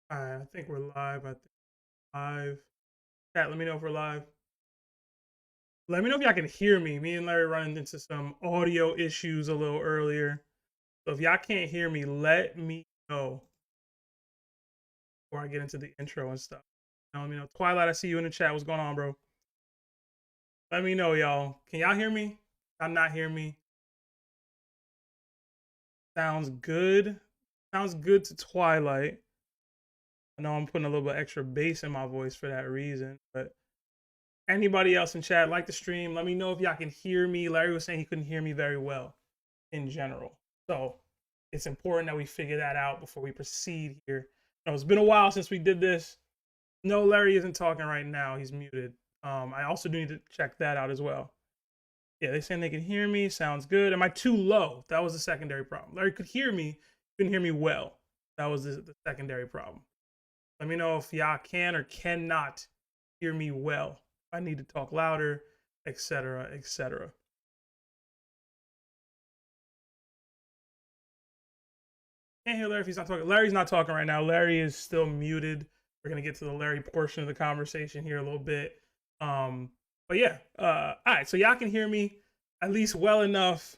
I think we're live. I think live. Chat, let me know if we're live. Let me know if y'all can hear me. Me and Larry running into some audio issues a little earlier. So if y'all can't hear me, let me know before I get into the intro and stuff. Let me know. Twilight, I see you in the chat. What's going on, bro? Let me know, y'all. Can y'all hear me? I'm not hear me. Sounds good. Sounds good to Twilight. I know I'm putting a little bit extra bass in my voice for that reason, but anybody else in chat, like the stream, let me know if y'all can hear me. Larry was saying he couldn't hear me very well in general. So it's important that we figure that out before we proceed here. It's been a while since we did this. No, Larry isn't talking right now. He's muted. I also do need to check that out as well. Yeah, they're saying they can hear me. Sounds good. Am I too low? That was the secondary problem. Larry could hear me, couldn't hear me well. That was the secondary problem. Let me know if y'all can or cannot hear me well. I need to talk louder, etc., etc. Can't hear Larry if he's not talking. Larry's not talking right now. Larry is still muted. We're gonna get to the Larry portion of the conversation here a little bit. But yeah, all right. So y'all can hear me at least well enough.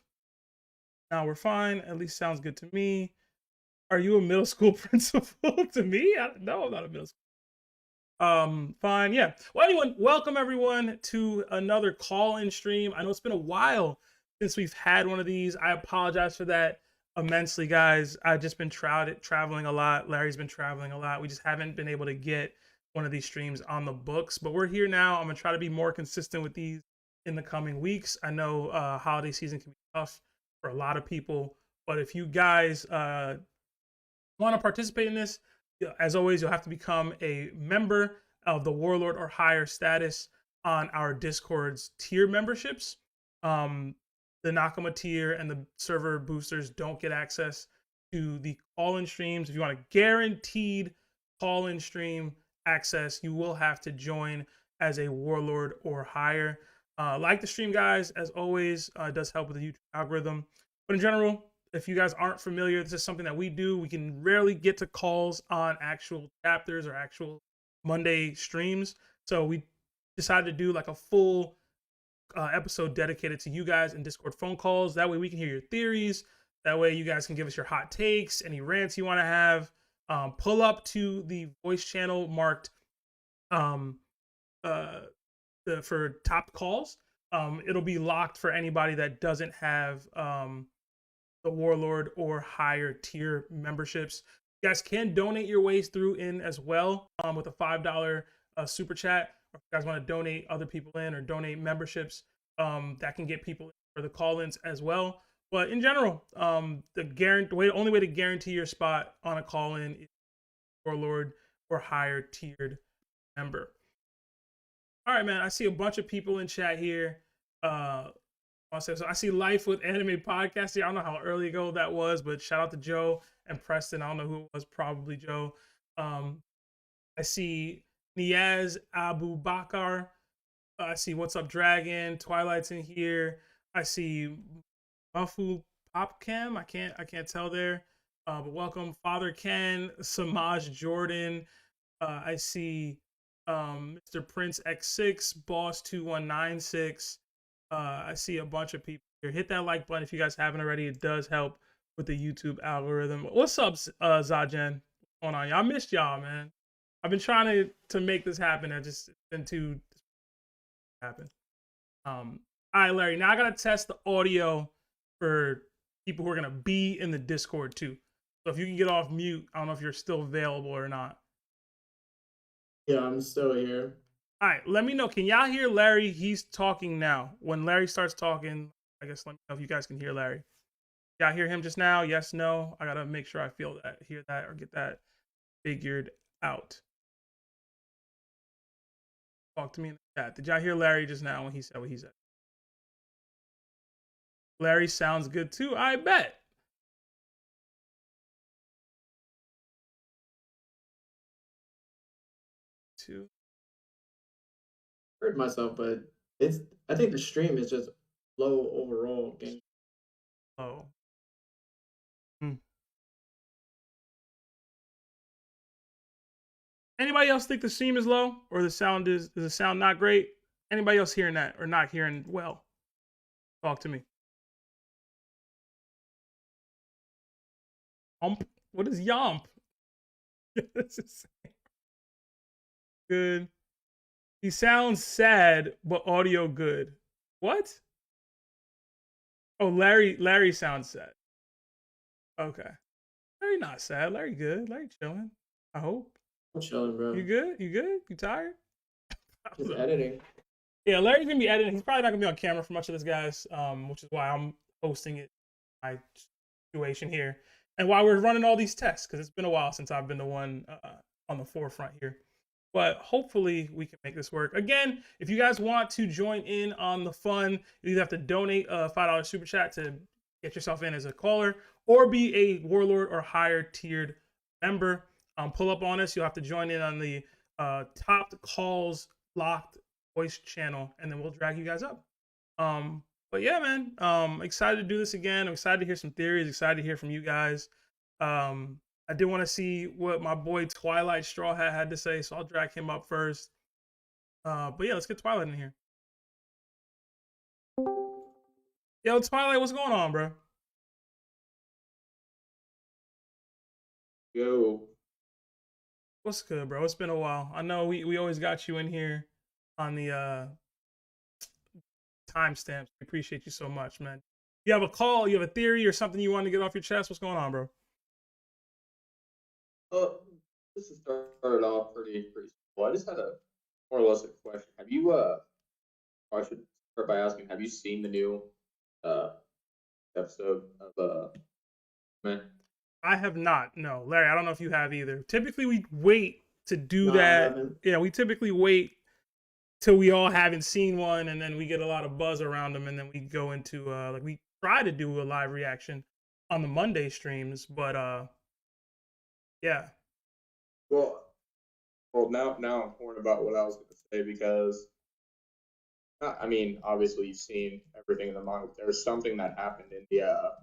Now we're fine. At least sounds good to me. Are you a middle school principal? To me, no, I'm not a middle school. Fine, yeah. Well, anyone, welcome everyone to another call-in stream. I know it's been a while since we've had one of these. I apologize for that immensely, guys. I've just been traveling a lot. Larry's been traveling a lot. We just haven't been able to get one of these streams on the books, but we're here now. I'm gonna try to be more consistent with these in the coming weeks. I know holiday season can be tough for a lot of people, but if you guys want to participate in this, as always, you'll have to become a member of the Warlord or higher status on our Discord's tier memberships. The Nakama tier and the server boosters don't get access to the call-in streams. If you want a guaranteed call-in stream access, you will have to join as a Warlord or higher. Like the stream, guys, as always, it does help with the YouTube algorithm. But in general, if you guys aren't familiar, this is something that we do. We can rarely get to calls on actual chapters or actual Monday streams. So we decided to do like a full episode dedicated to you guys in Discord phone calls. That way we can hear your theories. That way you guys can give us your hot takes, any rants you want to have. Pull up to the voice channel marked um, for top calls. It'll be locked for anybody that doesn't have the Warlord or higher tier memberships. You guys can donate your ways through in as well with a $5 super chat. Or if you guys want to donate other people in or donate memberships, that can get people for the call-ins as well. But in general, the only way to guarantee your spot on a call-in is Warlord or higher tiered member. All right, man. I see a bunch of people in chat here. So I see Life with Anime Podcast here. I don't know how early ago that was, but shout out to Joe and Preston. I don't know who it was, probably Joe. I see Niaz Abu Bakar. I see What's Up Dragon. Twilight's in here. I see Mafu Popcam. I can't tell there. But welcome, Father Ken, Samaj Jordan. I see Mr. Prince X6, Boss 2196. I see a bunch of people here. Hit that like button if you guys haven't already. It does help with the YouTube algorithm. What's up, Zajen? What's going on? Y'all missed y'all, man. I've been trying to make this happen. I just it's been too happen. All right, Larry. Now I gotta test the audio for people who are gonna be in the Discord too. So if you can get off mute, I don't know if you're still available or not. Yeah, I'm still here. All right, let me know. Can y'all hear Larry? He's talking now. When Larry starts talking, I guess let me know if you guys can hear Larry. Y'all hear him just now? Yes, no? I gotta make sure I feel that, hear that, or get that figured out. Talk to me in the chat. Did y'all hear Larry just now when he said what he said? Larry sounds good too. I bet. Two. Heard myself, but I think the stream is just low overall game. Oh. Hmm. Anybody else think the stream is low or the sound is the sound not great? Anybody else hearing that or not hearing well? Talk to me. What is yomp? Good. He sounds sad, but audio good. What? Oh, Larry sounds sad. Okay. Larry not sad. Larry good. Larry chilling. I hope. I'm chilling, bro. You good? You good? You tired? Just editing. Yeah, Larry's gonna be editing. He's probably not gonna be on camera for much of this, guys. Which is why I'm hosting it. My situation here, and why we're running all these tests because it's been a while since I've been the one on the forefront here. But hopefully we can make this work. Again, if you guys want to join in on the fun, you either have to donate a $5 super chat to get yourself in as a caller, or be a warlord or higher tiered member. Pull up on us. You'll have to join in on the top calls locked voice channel, and then we'll drag you guys up. But yeah, man, excited to do this again. I'm excited to hear some theories. Excited to hear from you guys. I did want to see what my boy Twilight Straw Hat had to say, so I'll drag him up first. But yeah, let's get Twilight in here. Yo, Twilight, what's going on, bro? Yo. What's good, bro? It's been a while. I know we always got you in here on the timestamps. We appreciate you so much, man. You have a call, you have a theory or something you want to get off your chest? What's going on, bro? This is started off pretty simple. I just had a more or less a question. Have you I should start by asking, have you seen the new episode of man? I have not. No, Larry, I don't know if you have either. Typically we wait to do No, I that. haven't. Yeah, we typically wait till we all haven't seen one, and then we get a lot of buzz around them, and then we go into like we try to do a live reaction on the Monday streams, but yeah. Well, now I'm torn about what I was going to say because I mean, obviously you've seen everything in the manga. There's something that happened in the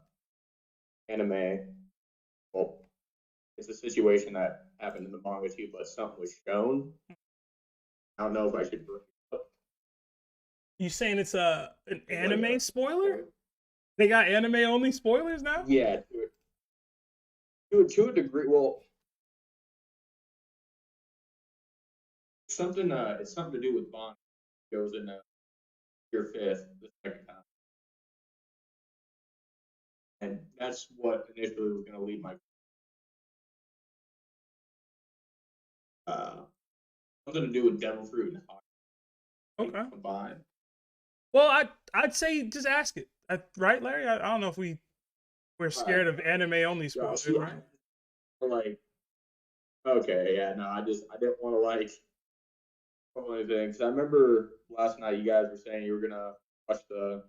anime. Well, it's a situation that happened in the manga too, but something was shown. I don't know if I should bring it up. You saying it's an anime spoiler? They got anime only spoilers now? Yeah, to a degree. Well, something it's something to do with Bond goes in your fifth the second time, and that's what initially was going to lead my something to do with devil fruit and Haki Okay. combined. Well, I'd say just ask it, right, Larry? I don't know if we're scared of anime only spoilers, Yeah, right? like, okay, yeah, no, I didn't want to like spoil anything because I remember last night you guys were saying you were gonna watch the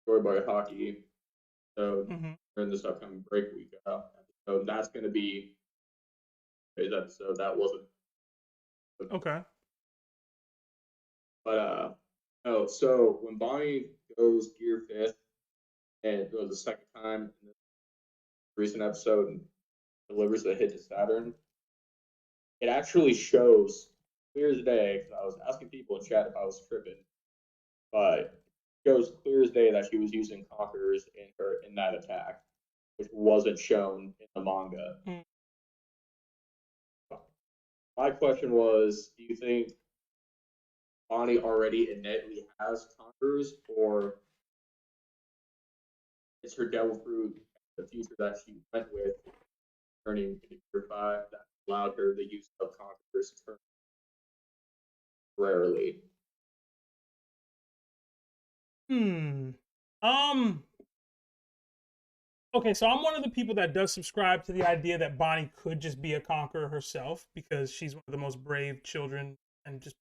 story by Haki, so during this upcoming break week, so that's gonna be today's episode. That wasn't Okay. But oh, so when Bonnie goes Gear Fifth and it goes the second time in the recent episode and delivers the hit to Saturn, it actually shows clear as day. Because I was asking people in chat if I was tripping, but it shows clear as day that she was using conquerors in that attack, which wasn't shown in the manga. My question was, do you think Bonnie already innately has conquerors, or it's her devil fruit, the future that she went with, turning into Gear 5 that allowed her the use of conquerors temporarily? Okay, so I'm one of the people that does subscribe to the idea that Bonnie could just be a conqueror herself because she's one of the most brave children and just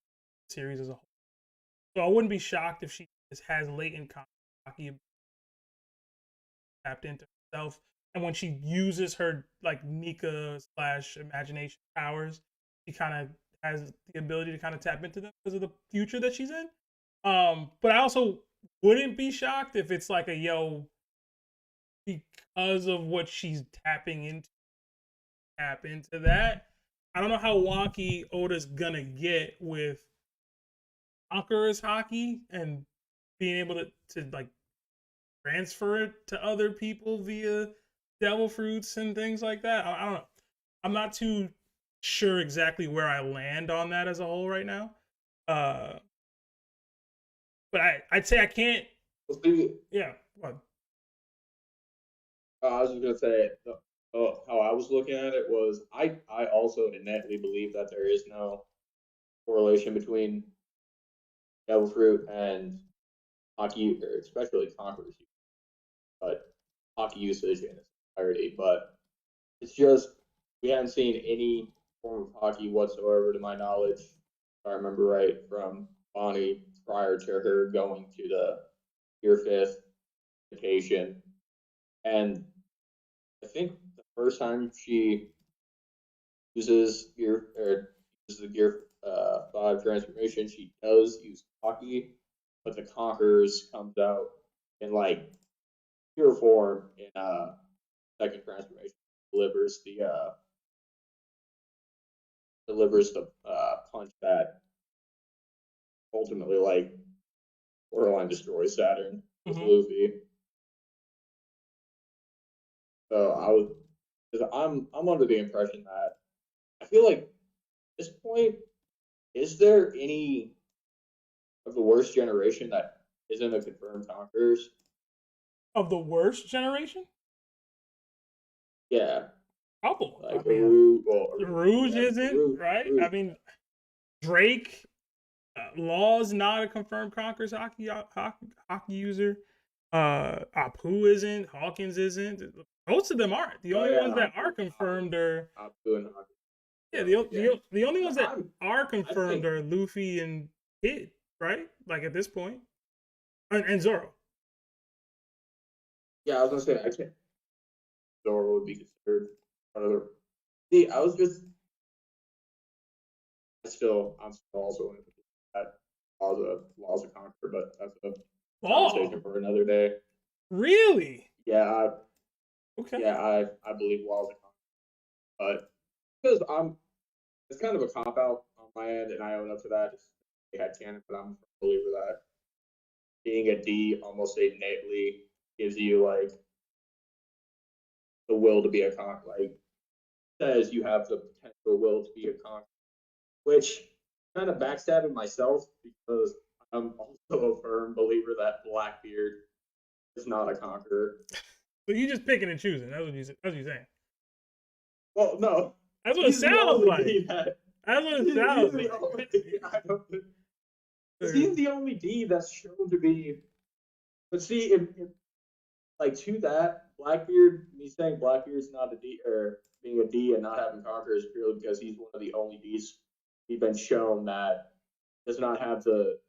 series as a whole. So I wouldn't be shocked if she just has latent Haki tapped into herself, and when she uses her like Nika slash imagination powers, she kind of has the ability to kind of tap into them because of the future that she's in. But I also wouldn't be shocked if it's like a yo, because of what she's tapping into, tap into that. I don't know how wonky Oda's gonna get with Conqueror's Haki and being able to like transfer it to other people via devil fruits and things like that. I don't know. I'm not too sure exactly where I land on that as a whole right now. Uh, but I'd say I can't. Well, see, Yeah. Well, I was just gonna say how I was looking at it was I also innately believe that there is no correlation between devil fruit and hockey, or especially conquerors, but hockey usage in its entirety. But it's just we haven't seen any form of hockey whatsoever, to my knowledge. If I remember right, from Bonnie prior to her going to the year fifth vacation, and I think the first time she uses gear or uses the gear 5 transformation, she does use hockey, but the Conquerors comes out in like pure form in second transformation, delivers the punch that ultimately like borderline destroys Saturn with Luffy. So I was, because I'm under the impression that I feel like at this point, is there any of the worst generation that isn't a confirmed Conquerors? of the worst generation? Yeah, Couple. like I mean, Rouge, well, Rouge yeah, isn't, right? Rouge. I mean, Drake, Law's not a confirmed Conquerors hockey user. Apu isn't. Hawkins isn't. Most of them aren't. The Oh only ones yeah, that are confirmed are Apu and Haki. yeah. Yeah, The only ones that are I confirmed think, are Luffy and Kid, right? Like at this point, and Zoro. yeah, I was gonna say I can't. Zoro would be considered part of the. See, I was just I'm still also in that laws of conquer, but that's a conversation Law, for another day. really? Yeah, Okay. I believe laws of conquer, but because it's kind of a cop out on my end, and I own up to that. They had canon, but I'm a believer that being a D almost innately gives you like the will to be a conquer. Like says you have the potential will to be a conquer, which kind of backstabbing myself because I'm also a firm believer that Blackbeard is not a conqueror. So you just picking and choosing. That's what you're saying. Well, no, That's what it he's the sounds only like. D that That's what it he's sounds the like. only D. I don't, he's the only D that's shown to be. But see, if like to that Blackbeard, me saying Blackbeard's not a D or being a D and not having conqueror is purely because he's one of the only Ds we've been shown that does not have the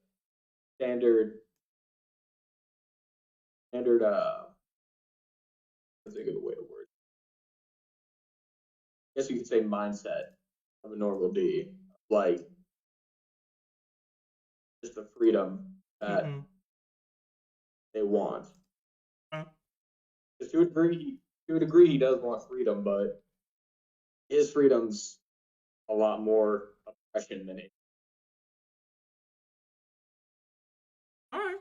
standard I think of the way to word. I guess you could say mindset of a normal D, like just the freedom that they want. Because to a degree, he does want freedom, but his freedom's a lot more oppression than it. All right.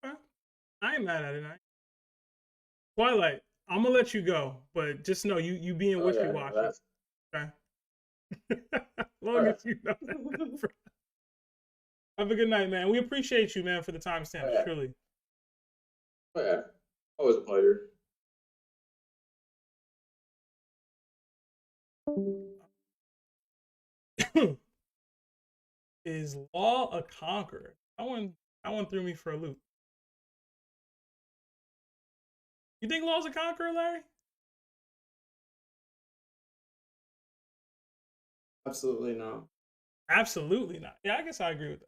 All right. I ain't mad at it. Twilight, I'm gonna let you go, but just know you being Oh wishy yeah, no, washy. that's Okay. As long all as you know that. Have a good night, man. We appreciate you, man, for the timestamps. yeah, Truly. oh yeah, always a pleasure. Is Law a conqueror? That one threw me for a loop. You think Law's a conqueror, Larry? Absolutely not. Absolutely not. Yeah, I guess I agree with that.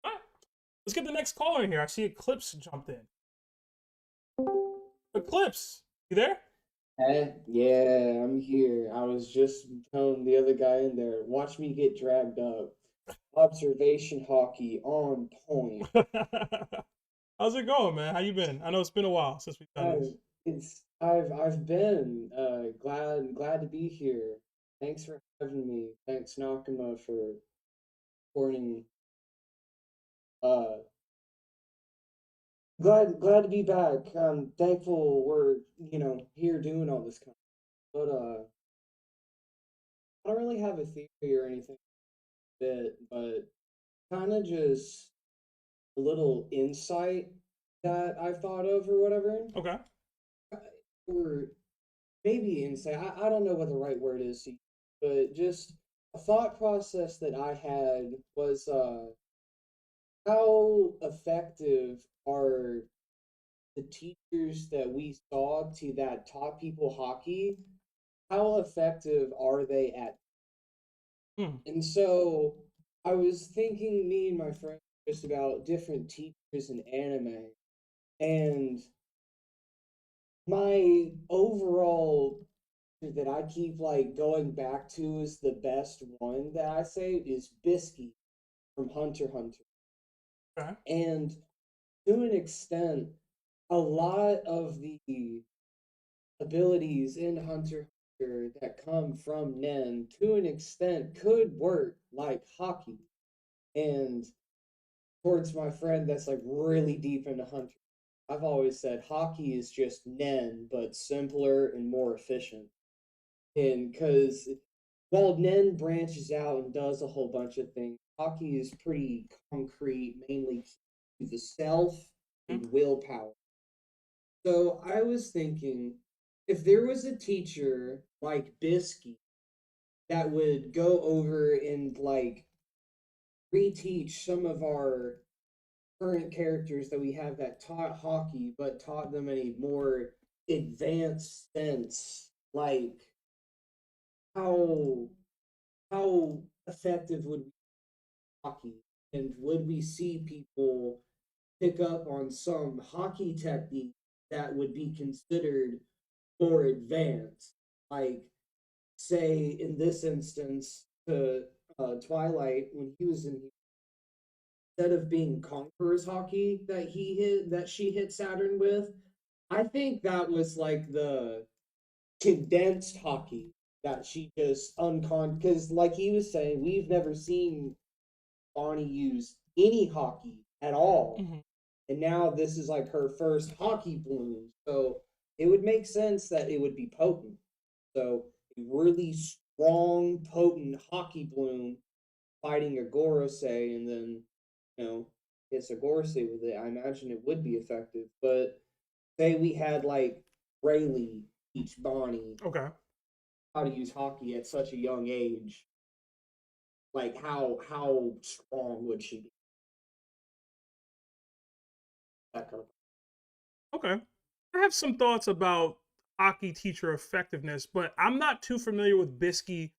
All right. Let's get the next caller in here. I see Eclipse jumped in. Eclipse, you there? Yeah, I'm here. I was just telling the other guy in there, watch me get dragged up. Observation hockey on point. How's it going, man? How you been? I know it's been a while since we've done this. I've been glad to be here. Thanks for having me. Thanks, Nakama, for supporting. Uh, glad to be back. I'm thankful we're here doing all this kind of. But I don't really have a theory or anything, but kind of just a little insight that I've thought of or whatever, Okay. or maybe insight. I don't know what the right word is, but just a thought process that I had was how effective are the teachers that we saw that taught people hockey? How effective are they at? Hmm. And so I was thinking, me and my friend, just about different teachers in anime, and my overall that I keep like going back to is the best one that I say is Bisky from Hunter x Hunter. Okay. And to an extent, a lot of the abilities in Hunter x Hunter that come from Nen to an extent could work like Haki. And towards my friend that's like really deep into Hunter, I've always said Haki is just Nen, but simpler and more efficient. And because while Nen branches out and does a whole bunch of things, Haki is pretty concrete, mainly to the self Hmm. and willpower. So I was thinking, if there was a teacher like Bisky that would go over and like reteach some of our current characters that we have that taught hockey, but taught them in a more advanced sense, like how how effective would hockey, and would we see people pick up on some hockey technique that would be considered more advanced, like say in this instance to Twilight when he was in, instead of being Conqueror's hockey that she hit Saturn with, I think that was like the condensed hockey that she just because like he was saying, we've never seen Bonnie use any hockey at all. Mm-hmm. And now this is like her first hockey bloom. So it would make sense that it would be potent. So a really strong, potent hockey bloom fighting a Gorosei, and then, it's a Gorosei with it. I imagine it would be effective. But say we had like Rayleigh teach Bonnie Okay. how to use hockey at such a young age. Like how strong would she be? That kind of. Okay. I have some thoughts about hockey teacher effectiveness, but I'm not too familiar with Bisky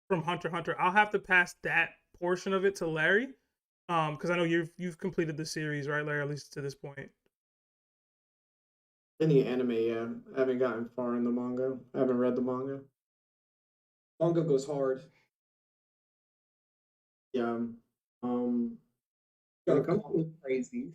from Hunter x Hunter. I'll have to pass that portion of it to Larry. Because I know you've completed the series, right, Larry? At least to this point. In the anime, yeah. I haven't gotten far in the manga. I haven't read the manga. Manga goes hard. Yeah. Um when it comes to Crazy.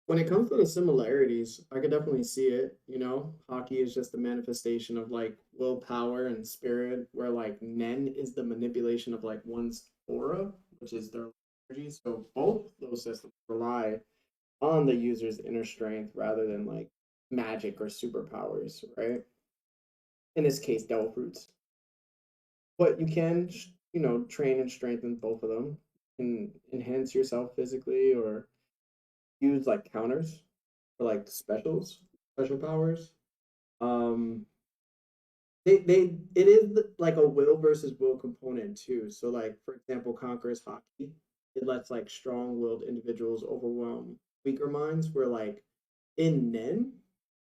the similarities, I could definitely see it, you know. Hockey is just a manifestation of like willpower and spirit, where like Nen is the manipulation of like one's aura, which is their energy. So both those systems rely on the user's inner strength rather than like magic or superpowers, right? In this case, devil fruits. But you can, train and strengthen both of them and enhance yourself physically or use like counters or like special powers. Um, it is like a will versus will component too. So like for example, Conqueror's Haki, it lets like strong-willed individuals overwhelm weaker minds. Where like in Nen,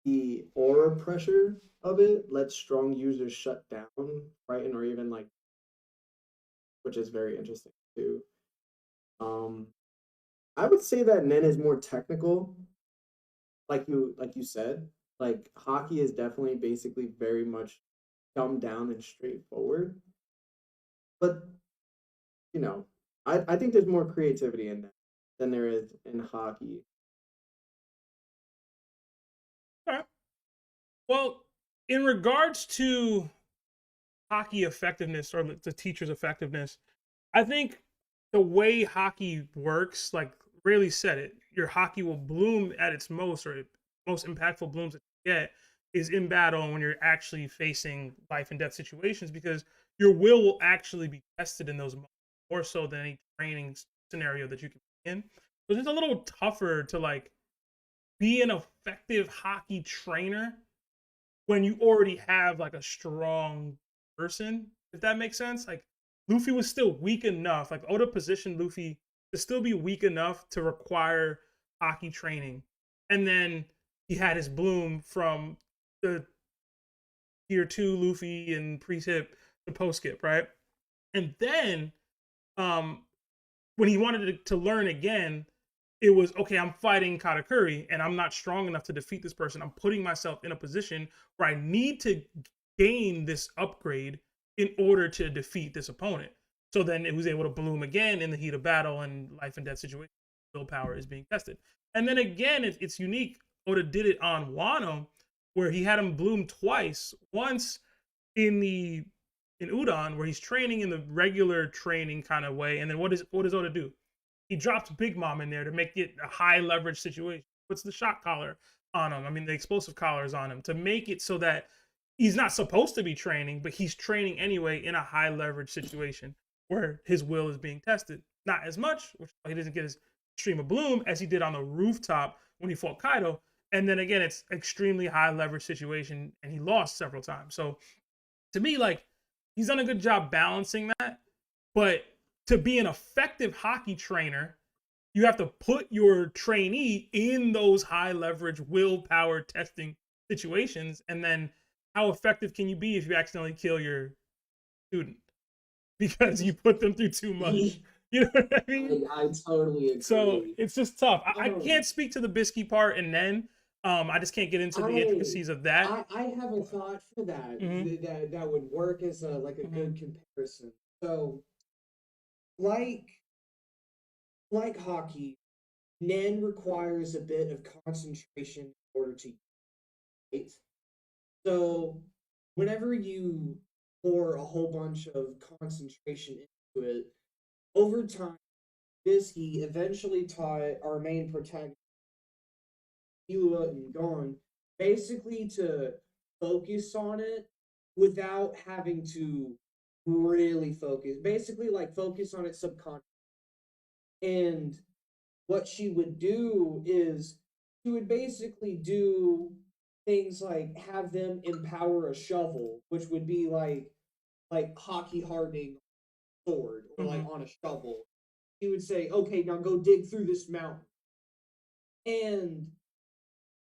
the aura pressure of it lets strong users shut down, frighten, or even like, which is very interesting too. Um, I would say that Nen is more technical, like you said. Like hockey is definitely basically very much dumbed down and straightforward. But you know, I think there's more creativity in that than there is in hockey. All right. Well, in regards to Haki effectiveness or the teacher's effectiveness, I think the way Haki works, like Rayleigh said it, your Haki will bloom at its most, or most impactful blooms that you get is in battle and when you're actually facing life and death situations, because your will actually be tested in those moments more so than any training scenario that you can be in. So it's a little tougher to like be an effective Haki trainer when you already have like a strong person, if that makes sense. Like Luffy was still weak enough, like Oda positioned Luffy to still be weak enough to require Haki training. And then he had his bloom from the tier 2 Luffy and pre-tip to post-skip, right? And then um when he wanted to learn again, it was okay, I'm fighting Katakuri and I'm not strong enough to defeat this person. I'm putting myself in a position where I need to gain this upgrade in order to defeat this opponent. So then it was able to bloom again in the heat of battle and life and death situation. Willpower is being tested. And then again, it's unique. Oda did it on Wano, where he had him bloom twice. Once in the in Udon, where he's training in the regular training kind of way, and then what does Oda do? He drops Big Mom in there to make it a high leverage situation. Puts the shock collar on him. I mean, the explosive collar is on him to make it so that he's not supposed to be training, but he's training anyway in a high leverage situation where his will is being tested. Not as much, which he doesn't get his stream of bloom as he did on the rooftop when he fought Kaido. And then again, it's extremely high leverage situation, and he lost several times. So to me, like, he's done a good job balancing that. But to be an effective Haki trainer, you have to put your trainee in those high leverage willpower testing situations. And then how effective can you be if you accidentally kill your student because you put them through too much? You know what I mean? I totally agree. So it's just tough. I can't speak to the Bisky part, and then I just can't get into the intricacies of that. I have a thought for that that would work as a good comparison. So, like Haki, Nen requires a bit of concentration in order to right? So, whenever you pour a whole bunch of concentration into it, over time, Bisky eventually taught our main protagonist, Hila and Gon, basically to focus on it without having to really focus. Basically, like focus on it subconsciously. And what she would do is she would basically do things like have them empower a shovel, which would be like hockey hardening sword or like on a shovel. He would say, "Okay, now go dig through this mountain." And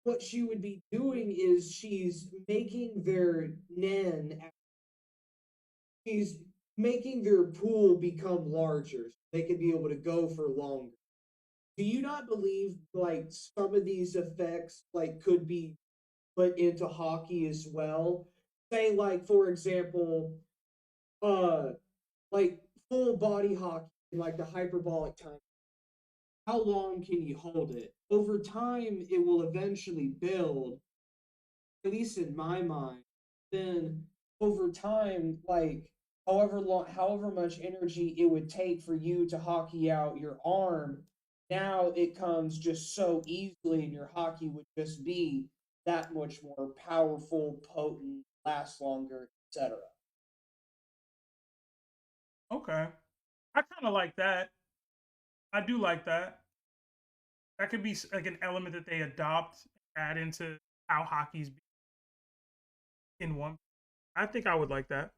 what she would be doing is she's making their nen, she's making their pool become larger so they could be able to go for longer. Do you not believe like some of these effects like could be put into Haki as well? Say like for example, uh like full body Haki in like the hyperbolic time. How long can you hold it? Over time it will eventually build, at least in my mind. Then over time, like however much energy it would take for you to hockey out your arm, now it comes just so easily, and your hockey would just be that much more powerful, potent, last longer, etc. Okay. I kind of like that. I do like that. That could be like an element that they adopt, add into how hockey's in one. I think I would like that.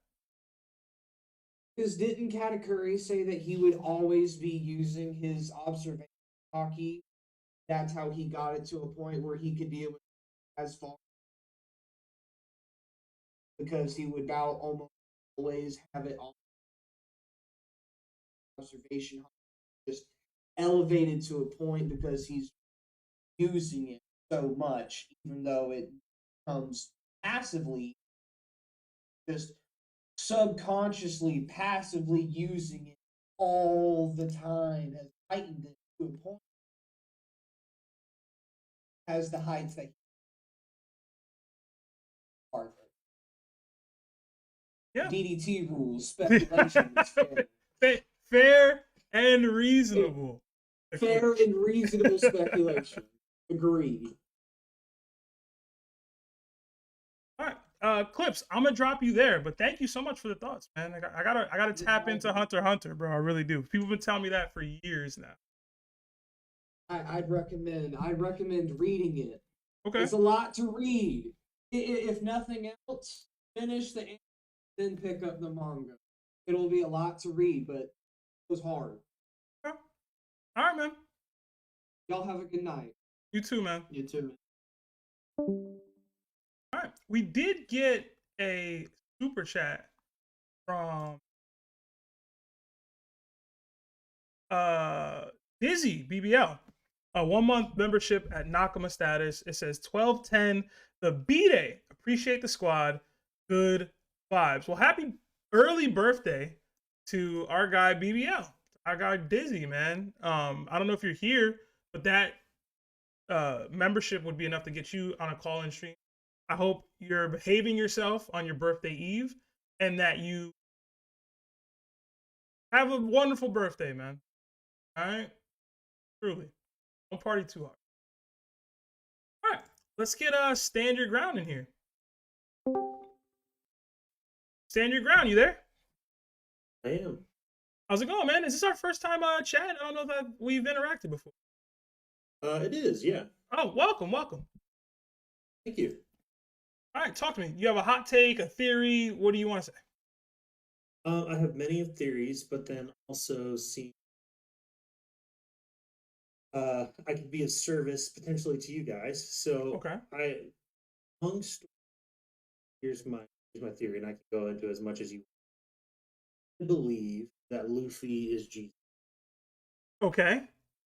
Because didn't Katakuri say that he would always be using his observation hockey? That's how he got it to a point where he could be able to as far, because he would about almost always have it on observation, just elevated to a point because he's using it so much, even though it comes passively, just subconsciously, passively using it all the time has heightened it to a point, has the heights that he are. Yeah. DDT rules, speculation is fair. Fair and reasonable. Fair and reasonable speculation. Agreed. All right, Clips. I'm gonna drop you there, but thank you so much for the thoughts, man. I gotta tap into Hunter x Hunter, bro. I really do. People have been telling me that for years now. I'd recommend reading it. Okay. It's a lot to read. If nothing else, finish the anime, then pick up the manga. It'll be a lot to read, but it was hard. Okay. All right, man. Y'all have a good night. You too, man. You too, man. All right. We did get a super chat from Dizzy BBL. A 1 month membership at Nakama status. It says 12/10 the B-Day. Appreciate the squad. Good vibes. Well, happy early birthday to our guy BBL. Our guy Dizzy, man. I don't know if you're here, but that membership would be enough to get you on a call-in stream. I hope you're behaving yourself on your birthday eve and that you have a wonderful birthday, man. All right? Truly. Don't party too hard. All right. Let's get Stand Your Ground in here. Stand Your Ground, you there? I am. How's it going, man? Is this our first time chatting? I don't know that we've interacted before. It is, yeah. Oh, welcome. Thank you. All right, talk to me. You have a hot take, a theory. What do you want to say? I have many of theories, but then also see I could be of service potentially to you guys. So Okay. long story. Here's my theory, and I can go into as much as you. I believe that Luffy is Jesus. Okay.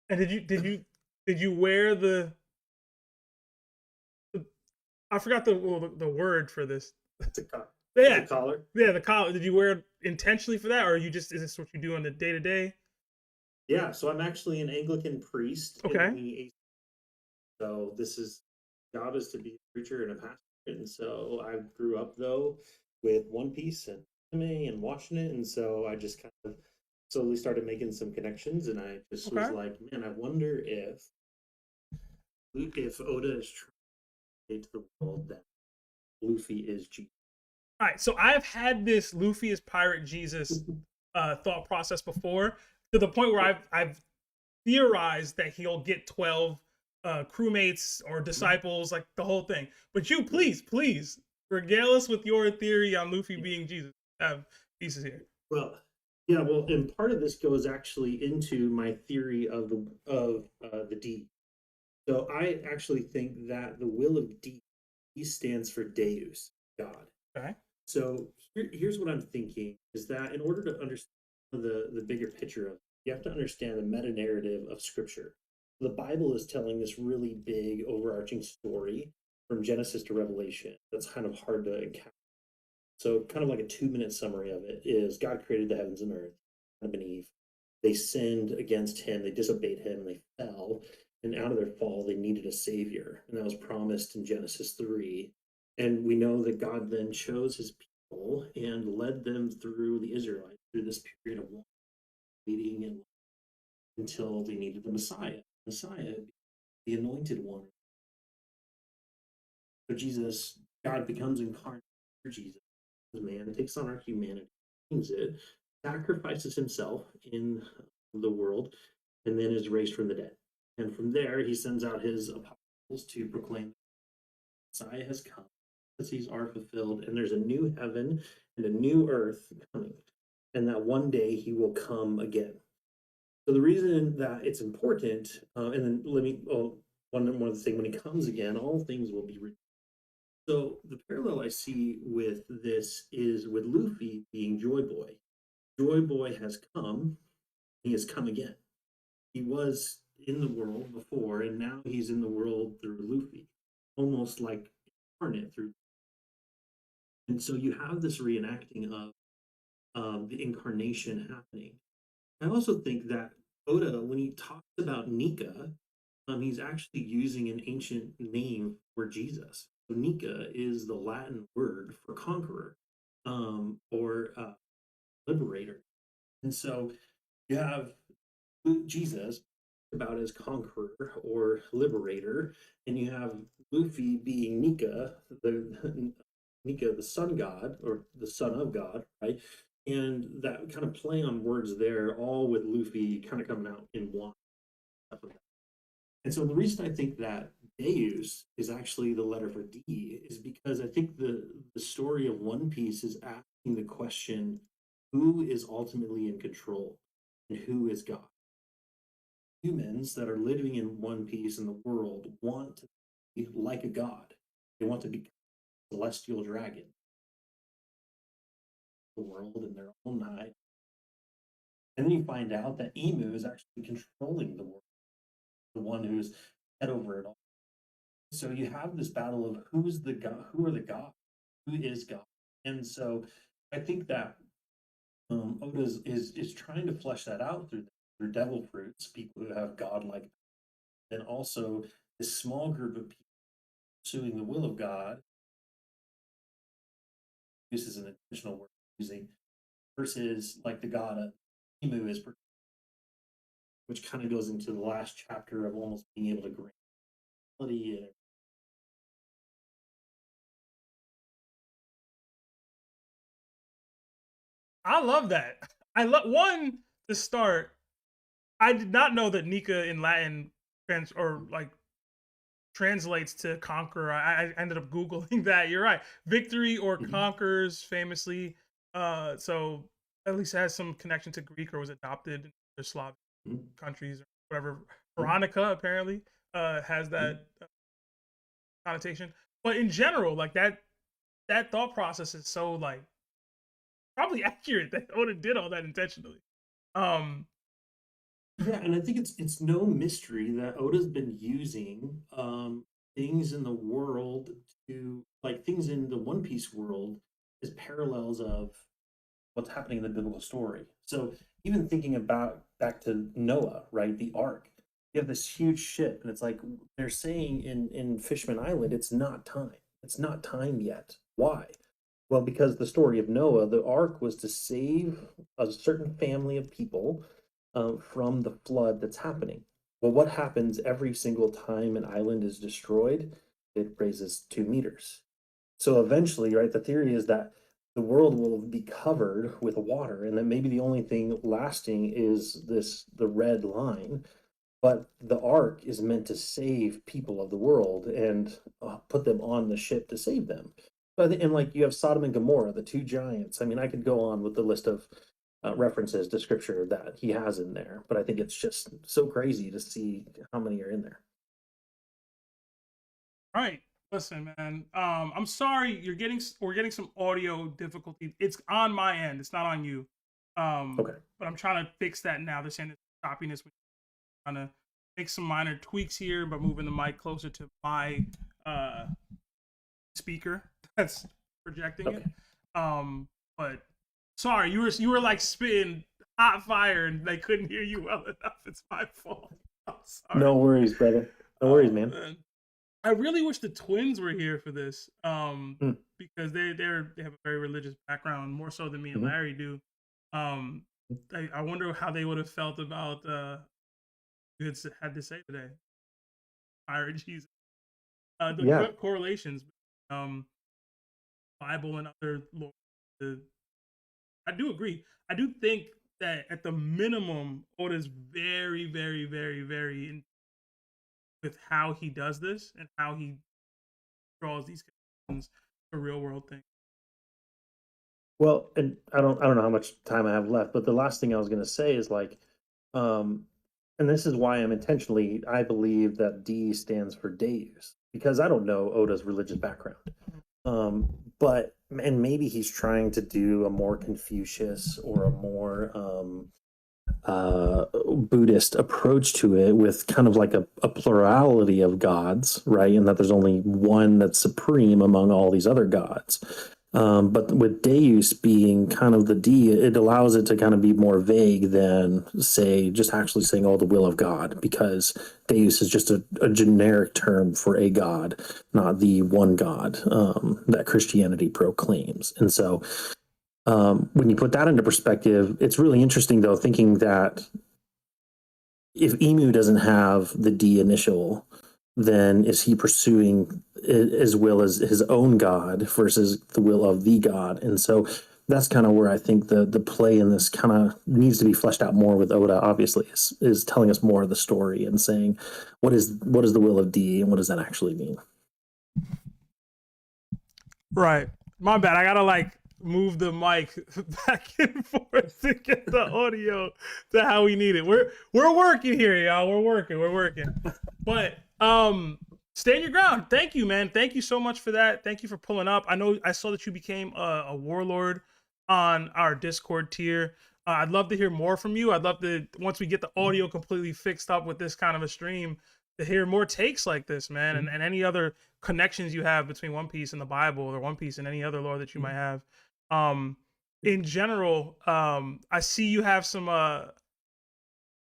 And did you wear the I forgot the word for this. It's a collar. Yeah. It's a collar. Yeah, the collar. Did you wear it intentionally for that, or is this what you do on the day to day? Yeah, so I'm actually an Anglican priest. Okay. So this is job is to be a preacher and a pastor, and so I grew up though with One Piece and anime and watching it, and so I just kind of slowly started making some connections, and I just was like, man, I wonder if Oda is trying to say to the world that Luffy is Jesus. All right, so I've had this Luffy is pirate Jesus thought process before, to the point where I've theorized that he'll get 12 crewmates or disciples, like the whole thing. But you, please regale us with your theory on Luffy being Jesus. I have pieces here. Well, yeah, and part of this goes actually into my theory of the D. So I actually think that the will of D stands for Deus, God. Okay. So here's what I'm thinking is that in order to understand the bigger picture of it, you have to understand the meta narrative of Scripture. The Bible is telling this really big overarching story from Genesis to Revelation that's kind of hard to encapsulate. So kind of like a 2-minute summary of it is God created the heavens and earth, Adam and Eve. They sinned against him, they disobeyed him, and they fell. And out of their fall, they needed a savior. And that was promised in Genesis 3. And we know that God then chose his people and led them through the Israelites through this period of waiting and until they needed the Messiah. Messiah, the anointed one. So Jesus, God becomes incarnate for Jesus. Man takes on our humanity, brings it, sacrifices himself in the world, and then is raised from the dead. And from there, he sends out his apostles to proclaim Messiah has come, prophecies are fulfilled, and there's a new heaven and a new earth coming, and that one day he will come again. So the reason that it's important, and then one more thing, when he comes again, all things will be redeemed. So the parallel I see with this is with Luffy being Joy Boy. Joy Boy has come, he has come again. He was in the world before, and now he's in the world through Luffy, almost like incarnate through. And so you have this reenacting of the incarnation happening. I also think that Oda, when he talks about Nika, he's actually using an ancient name for Jesus. So Nika is the Latin word for conqueror. or liberator. And so you have Jesus about as conqueror or liberator, and you have Luffy being Nika, the sun god or the son of God, right? And that kind of play on words there, all with Luffy kind of coming out in one. And so the reason I think that Deus is actually the letter for D is because I think the story of One Piece is asking the question, who is ultimately in control and who is God? Humans that are living in One Piece in the world want to be like a god. They want to be a celestial dragon. The world in their own eye. And then you find out that Emu is actually controlling the world, the one who's head over it all. So you have this battle of who's the god, who are the gods, who is God. And so I think that Oda is trying to flesh that out through devil fruits, people who have godlike, and also this small group of people pursuing the will of God. This is an additional word using versus like the god of Emu is, which kind of goes into the last chapter of almost being able to grant reality and I love that. I love one to start. I did not know that Nika in Latin translates to conquer. I ended up googling that. You're right. Victory or conquers, famously. So at least it has some connection to Greek or was adopted in the Slavic countries or whatever. Veronica apparently has that connotation. But in general, like that thought process is so like probably accurate that Oda did all that intentionally. Yeah, and I think it's no mystery that Oda's been using things in the world to like things in the One Piece world as parallels of what's happening in the biblical story. So even thinking about back to Noah, right? The Ark. You have this huge ship, and it's like they're saying in Fishman Island, it's not time. It's not time yet. Why? Well, because the story of Noah, the Ark was to save a certain family of people from the flood that's happening. Well, what happens every single time an island is destroyed? It raises 2 meters. So eventually, right, the theory is that the world will be covered with water, and that maybe the only thing lasting is the red line. But the ark is meant to save people of the world and put them on the ship to save them. And like you have Sodom and Gomorrah, the 2 giants. I mean, I could go on with the list of references to scripture that he has in there, but I think it's just so crazy to see how many are in there. All right. Listen, man. I'm sorry we're getting some audio difficulty. It's on my end. It's not on you. Okay. But I'm trying to fix that now. They're saying it's choppiness. We're trying to make some minor tweaks here, but moving the mic closer to my speaker that's projecting it. But sorry, you were like spitting hot fire and they couldn't hear you well enough. It's my fault. I'm sorry. No worries, brother. No worries, man. I really wish the twins were here for this, because they have a very religious background, more so than me and Larry do. I wonder how they would have felt about good had to say today. Pirate Jesus. The correlations, Bible and other Lord. I do agree. I do think that at the minimum, Oda's very, very, very, very in with how he does this and how he draws these connections to real world things. Well, and I don't know how much time I have left, but the last thing I was going to say is like, and this is why I believe that D stands for Deus, because I don't know Oda's religious background. But maybe he's trying to do a more Confucius or a more Buddhist approach to it with kind of like a plurality of gods, right? And that there's only one that's supreme among all these other gods. But with Deus being kind of the D, it allows it to kind of be more vague than, say, just actually saying, oh, the will of God, because Deus is just a generic term for a God, not the one God that Christianity proclaims. And so when you put that into perspective, it's really interesting, though, thinking that if Emu doesn't have the D initial, then is he pursuing as will as his own God versus the will of the God? And so that's kind of where I think the play in this kind of needs to be fleshed out more with Oda. Obviously, is telling us more of the story and saying what is the will of D and what does that actually mean? Right. My bad. I gotta like move the mic back and forth to get the audio to how we need it. We're working here, y'all. We're working. But stand your ground. Thank you, man. Thank you so much for that. Thank you for pulling up. I saw that you became a warlord on our Discord tier. I'd love to hear more from you. I'd love to, once we get the audio completely fixed up with this kind of a stream, to hear more takes like this, man, and any other connections you have between One Piece and the Bible, or One Piece and any other lore that you might have. In general, I see you have some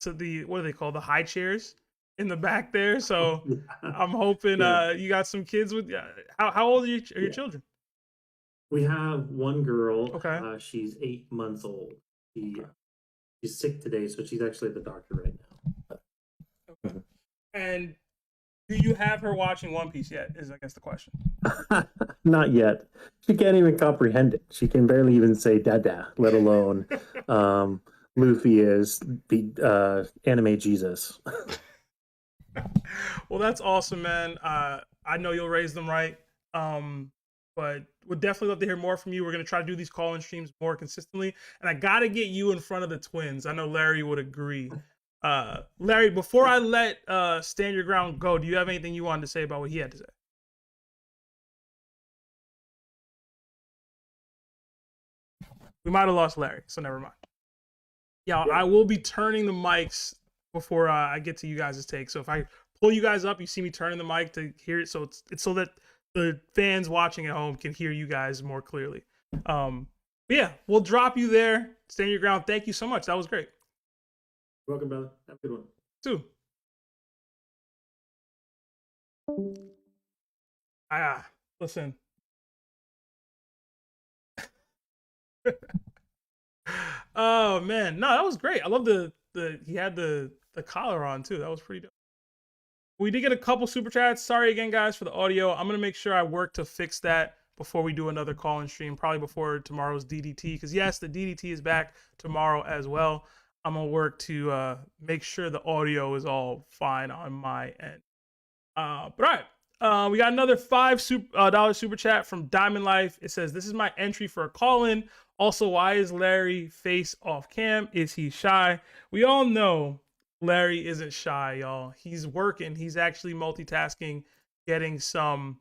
so the, what are they called, the high chairs in the back there. So I'm hoping you got some kids with. How old are your children? We have one girl. Okay. She's 8 months old. She's sick today, so she's actually at the doctor right now. Okay. And do you have her watching One Piece yet? Is, I guess, the question. Not yet. She can't even comprehend it. She can barely even say "dada," let alone Luffy is the anime Jesus. Well, that's awesome, man. I know you'll raise them right. But would definitely love to hear more from you. We're gonna try to do these call-in streams more consistently, and I gotta get you in front of the twins. I know Larry would agree. Larry, before I let Stand Your Ground go, do you have anything you wanted to say about what he had to say? We might have lost Larry, so never mind. Yeah, I will be turning the mics before I get to you guys' take. So if I pull you guys up, you see me turning the mic to hear it, so it's so that the fans watching at home can hear you guys more clearly. But yeah, we'll drop you there. Stand your ground. Thank you so much. That was great. You're welcome, brother. Have a good one. Too. Listen. Oh man, no, that was great. I love the he had the collar on too. That was pretty dope. We did get a couple super chats. Sorry again, guys, for the audio. I'm gonna make sure I work to fix that before we do another call-in stream, probably before tomorrow's DDT. Because yes, the DDT is back tomorrow as well. I'm gonna work to make sure the audio is all fine on my end. But all right, we got another $5 super chat from Diamond Life. It says, "This is my entry for a call-in. Also, why is Larry face off cam? Is he shy?" We all know Larry isn't shy, y'all. He's working. He's actually multitasking, getting some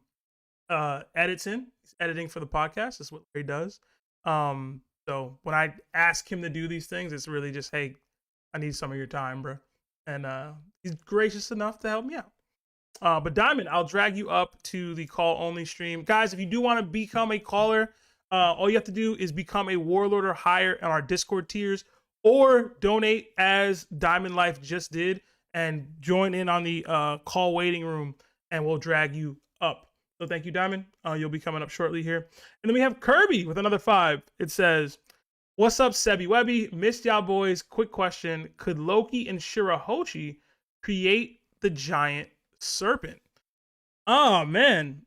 edits in. He's editing for the podcast. That's what Larry does. So when I ask him to do these things, it's really just, hey, I need some of your time, bro. And he's gracious enough to help me out. But Diamond, I'll drag you up to the call only stream. Guys, if you do want to become a caller, all you have to do is become a warlord or higher on our Discord tiers, or donate as Diamond Life just did and join in on the call waiting room, and we'll drag you up. So thank you, Diamond. You'll be coming up shortly here. And then we have Kirby with another 5. It says, "What's up, Sebi Webby? Missed y'all boys. Quick question. Could Loki and Shirahoshi create the giant serpent?" Oh, man.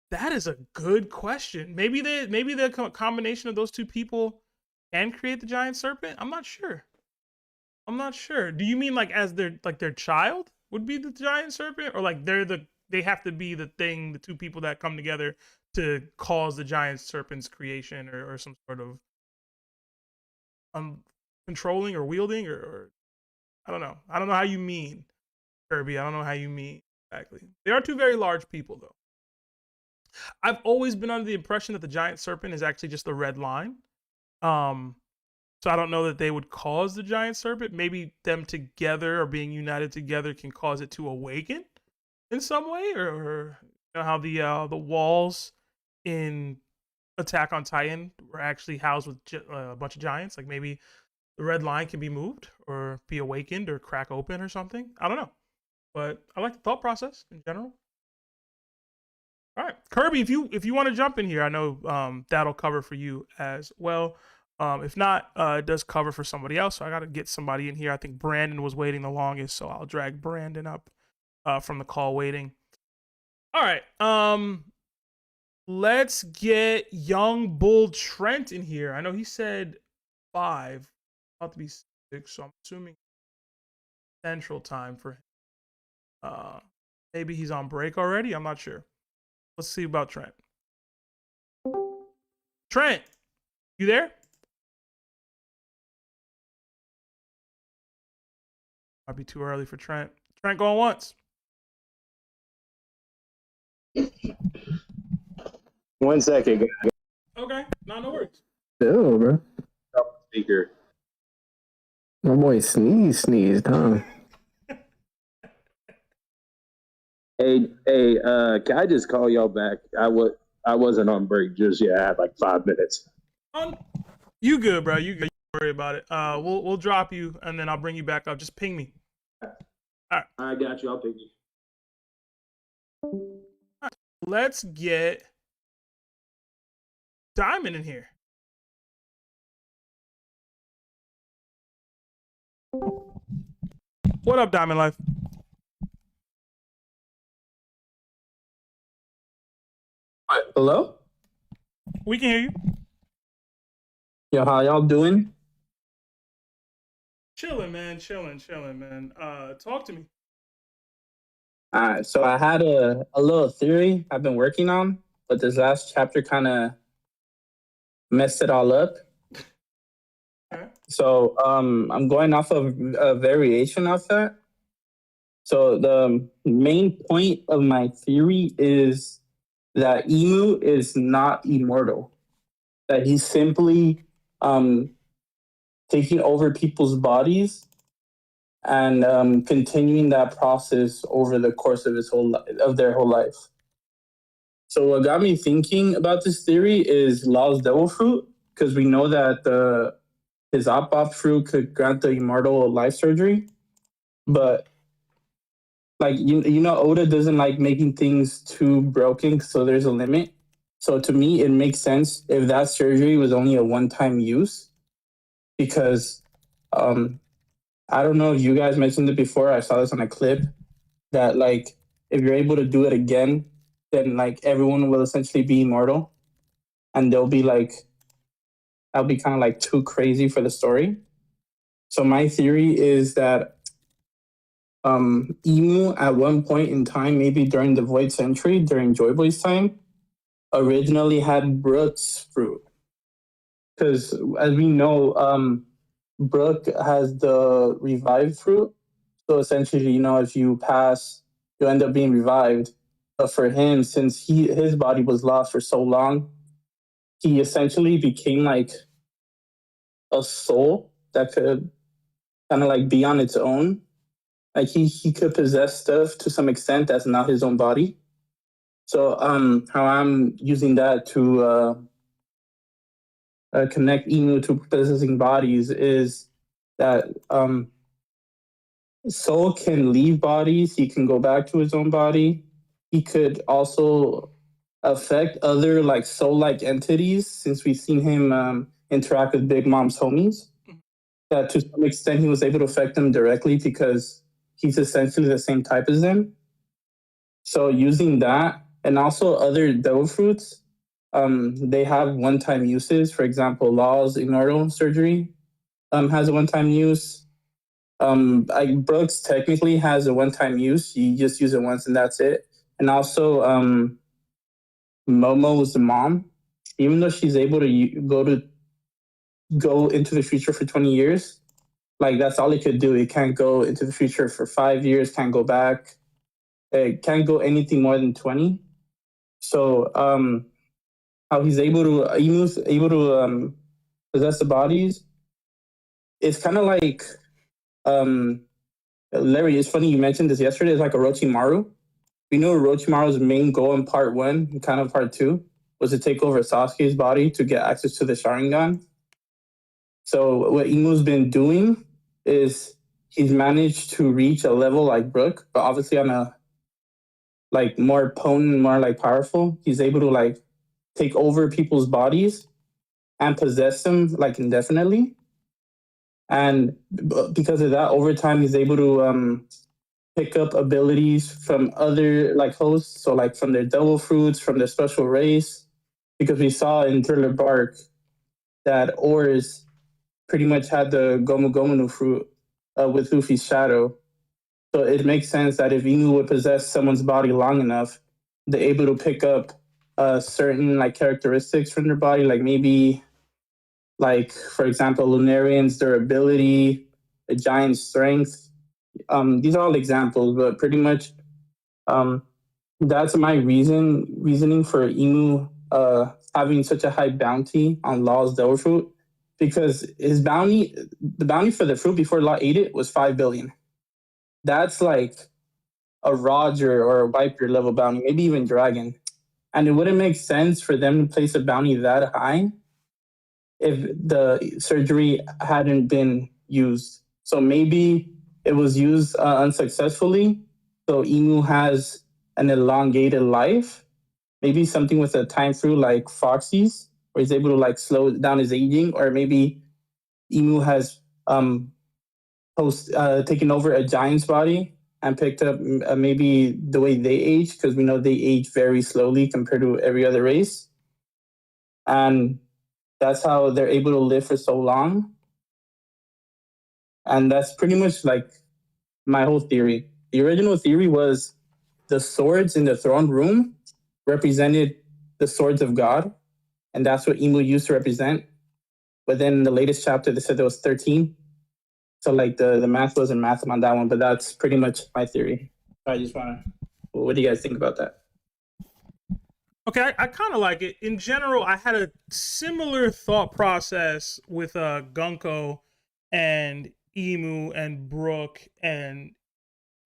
That is a good question. Maybe the combination of those two people can create the giant serpent. I'm not sure. Do you mean like as their child would be the giant serpent, or like they have to be the two people that come together to cause the giant serpent's creation, or some sort of controlling or wielding, or I don't know. I don't know how you mean, Kirby. I don't know how you mean exactly. They are two very large people, though. I've always been under the impression that the giant serpent is actually just the red line. So I don't know that they would cause the giant serpent. Maybe them together or being united together can cause it to awaken in some way, or you know how the walls in Attack on Titan were actually housed with a bunch of giants. Like maybe the red line can be moved or be awakened or crack open or something. I don't know, but I like the thought process in general. All right, Kirby, if you want to jump in here, I know that'll cover for you as well. If not, it does cover for somebody else. So I got to get somebody in here. I think Brandon was waiting the longest, so I'll drag Brandon up from the call waiting. All right, let's get young Bull Trent in here. I know he said 5, about to be 6, so I'm assuming Central Time for him. Maybe he's on break already. I'm not sure. Let's see about Trent. Trent, you there? Might be too early for Trent. Trent going once. 1 second. Okay, no worries. Oh, bro. Speaker. My boy sneezed, huh? Hey, can I just call y'all back? I wasn't on break just yet. I had like 5 minutes. You good, bro? You good? Don't worry about it. We'll drop you and then I'll bring you back up. Just ping me. All right. I got you. I'll ping you. All right. Let's get Diamond in here. What up, Diamond Life? What? Hello? We can hear you. Yo, how y'all doing? Chilling, man. Chilling, man. Talk to me. So I had a little theory I've been working on, but this last chapter kind of messed it all up. Okay. So I'm going off of a variation of that. So the main point of my theory is that Emu is not immortal. That he's simply taking over people's bodies and continuing that process over the course of their whole life. So what got me thinking about this theory is Lao's devil fruit, because we know that his op fruit could grant the immortal life surgery, but like you know Oda doesn't like making things too broken, so there's a limit. So to me, it makes sense if that surgery was only a one-time use, because I don't know if you guys mentioned it before. I saw this on a clip that like if you're able to do it again, then like everyone will essentially be immortal, and that'll be kind of like too crazy for the story. So my theory is that Emu at one point in time, maybe during the Void Century, during Joy Boy's time, originally had Brook's fruit. Because as we know, Brook has the revived fruit. So essentially, if you pass, you end up being revived. But for him, since his body was lost for so long, he essentially became like a soul that could kind of like be on its own. Like he could possess stuff to some extent that's not his own body. So how I'm using that to connect Emu to possessing bodies is that Soul can leave bodies. He can go back to his own body. He could also affect other like soul-like entities, since we've seen him interact with Big Mom's homies. That to some extent he was able to affect them directly because he's essentially the same type as them. So using that, and also other devil fruits, they have one-time uses. For example, Law's immortal surgery has a one-time use. Brooks technically has a one-time use. You just use it once and that's it. And also, Momo's mom, even though she's able to go into the future for 20 years, like that's all it could do. It can't go into the future for 5 years, can't go back. It can't go anything more than 20. So how Emu's able to possess the bodies, it's kind of like Larry, it's funny you mentioned this yesterday. It's like Orochimaru. We know Orochimaru's main goal in part 1 and kind of part 2 was to take over Sasuke's body to get access to the Sharingan. So what Imu's been doing is he's managed to reach a level like Brook, but obviously on a like more potent, more like powerful. He's able to like take over people's bodies and possess them like indefinitely. And because of that, over time, he's able to pick up abilities from other like hosts. So like from their devil fruits, from their special race. Because we saw in Thriller Bark that Oars pretty much had the Gomu Gomu fruit with Luffy's shadow. So it makes sense that if Inu would possess someone's body long enough, they're able to pick up certain like characteristics from their body, like maybe like, for example, Lunarian's durability, a giant's strength. These are all examples, but pretty much that's my reasoning for Inu having such a high bounty on Law's devil fruit, because his bounty, the bounty for the fruit before Law ate it was 5 billion. That's like a Roger or a Viper level bounty, maybe even Dragon. And it wouldn't make sense for them to place a bounty that high if the surgery hadn't been used. So maybe it was used unsuccessfully. So Emu has an elongated life. Maybe something with a time fruit like Foxy's, where he's able to like slow down his aging, or maybe Emu has taken over a giant's body and picked up maybe the way they age, because we know they age very slowly compared to every other race. And that's how they're able to live for so long. And that's pretty much like my whole theory. The original theory was the swords in the throne room represented the swords of God, and that's what Emu used to represent. But then in the latest chapter, they said there was 13. So like the math wasn't math on that one, but that's pretty much my theory. I just want to, what do you guys think about that? Okay, I kind of like it. In general, I had a similar thought process with Gunko and Emu and Brook, and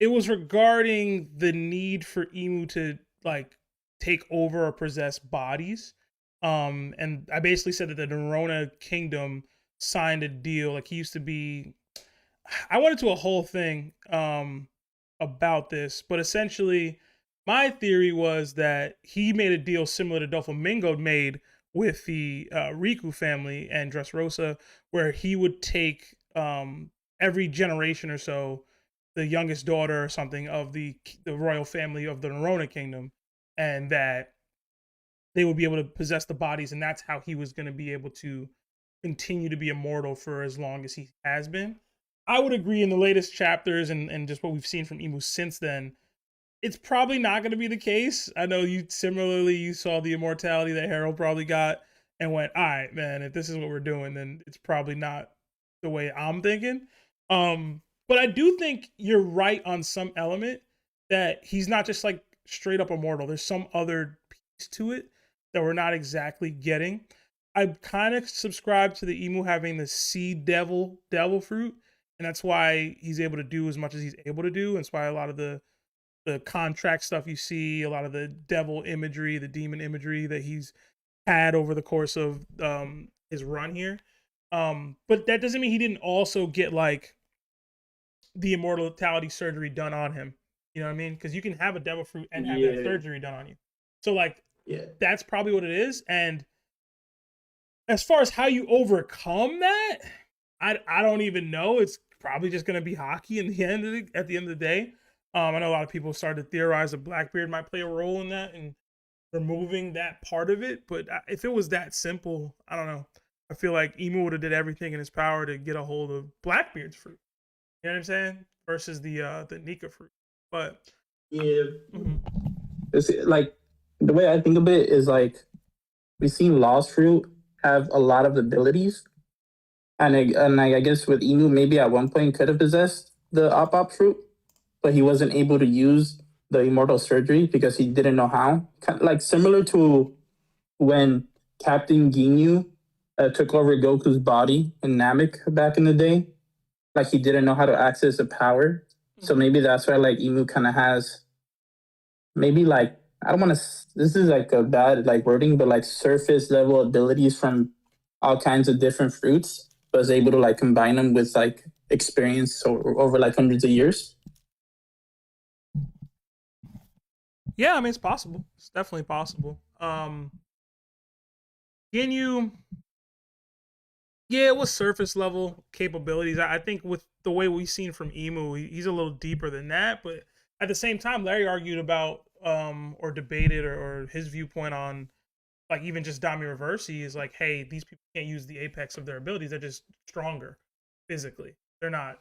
it was regarding the need for Emu to like take over or possess bodies. And I basically said that the Nerona Kingdom signed a deal. Like he used to be, I went into a whole thing about this, but essentially my theory was that he made a deal similar to Doflamingo made with the Riku family and Dressrosa, where he would take every generation or so the youngest daughter or something of the royal family of the Nerona Kingdom, and that they would be able to possess the bodies, and that's how he was going to be able to continue to be immortal for as long as he has been. I would agree in the latest chapters and just what we've seen from Emu since then, it's probably not going to be the case. I know you saw the immortality that Harold probably got and went, all right, man, if this is what we're doing, then it's probably not the way I'm thinking. But I do think you're right on some element that he's not just like straight up immortal. There's some other piece to it that we're not exactly getting. I kind of subscribe to the Emu having the sea devil fruit, and that's why he's able to do as much as he's able to do. And that's why a lot of the contract stuff you see, a lot of the devil imagery, the demon imagery that he's had over the course of his run here. But that doesn't mean he didn't also get like the immortality surgery done on him. You know what I mean? Because you can have a devil fruit and have that surgery done on you. So like, that's probably what it is. And as far as how you overcome that, I don't even know. It's probably just gonna be Haki at the end of the day. I know a lot of people started to theorize that Blackbeard might play a role in that and removing that part of it. But if it was that simple, I don't know. I feel like Emu would have did everything in his power to get a hold of Blackbeard's fruit. You know what I'm saying? Versus the Nika fruit. But It's like the way I think of it is like we've seen Lost Fruit have a lot of abilities, and I guess with Emu maybe at one point could have possessed the Op fruit, but he wasn't able to use the immortal surgery because he didn't know how. Kind of like similar to when Captain Ginyu took over Goku's body in Namek back in the day. Like he didn't know how to access the power. So maybe that's why like Emu kind of has maybe like, I don't want to. This is like a bad like wording, but like surface level abilities from all kinds of different fruits, was able to like combine them with like experience over like hundreds of years. Yeah, I mean it's possible. It's definitely possible. Can you? Yeah, with surface level capabilities, I think with the way we've seen from Emu, he's a little deeper than that. But at the same time, Larry argued about or debated or his viewpoint on like even just Dami Reversi is like, hey, these people can't use the apex of their abilities. They're just stronger physically. They're not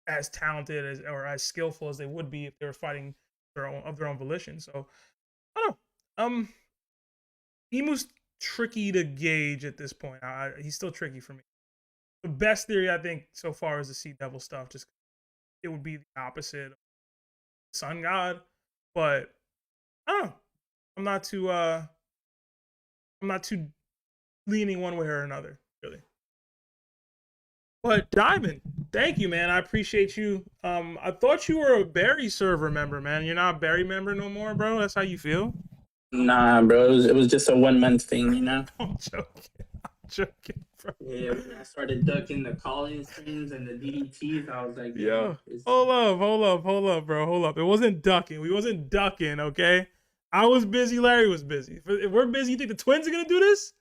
as talented as or as skillful as they would be if they were fighting of their own volition. So I don't know. Emu's tricky to gauge at this point. He's still tricky for me. The best theory I think so far is the Sea Devil stuff. Just it would be the opposite of Sun God, but I don't know. I'm not too leaning one way or another, really. But Diamond, thank you, man. I appreciate you. I thought you were a Barry server member, man. You're not a Barry member no more, bro. That's how you feel? Nah, bro. It was just a 1 month thing, you know. I'm joking, bro. Yeah, when I started ducking the calling streams and the DDTs, I was like, yo, hold up, bro. Hold up. It wasn't ducking. We wasn't ducking, okay? I was busy. Larry was busy. If we're busy, you think the twins are gonna do this?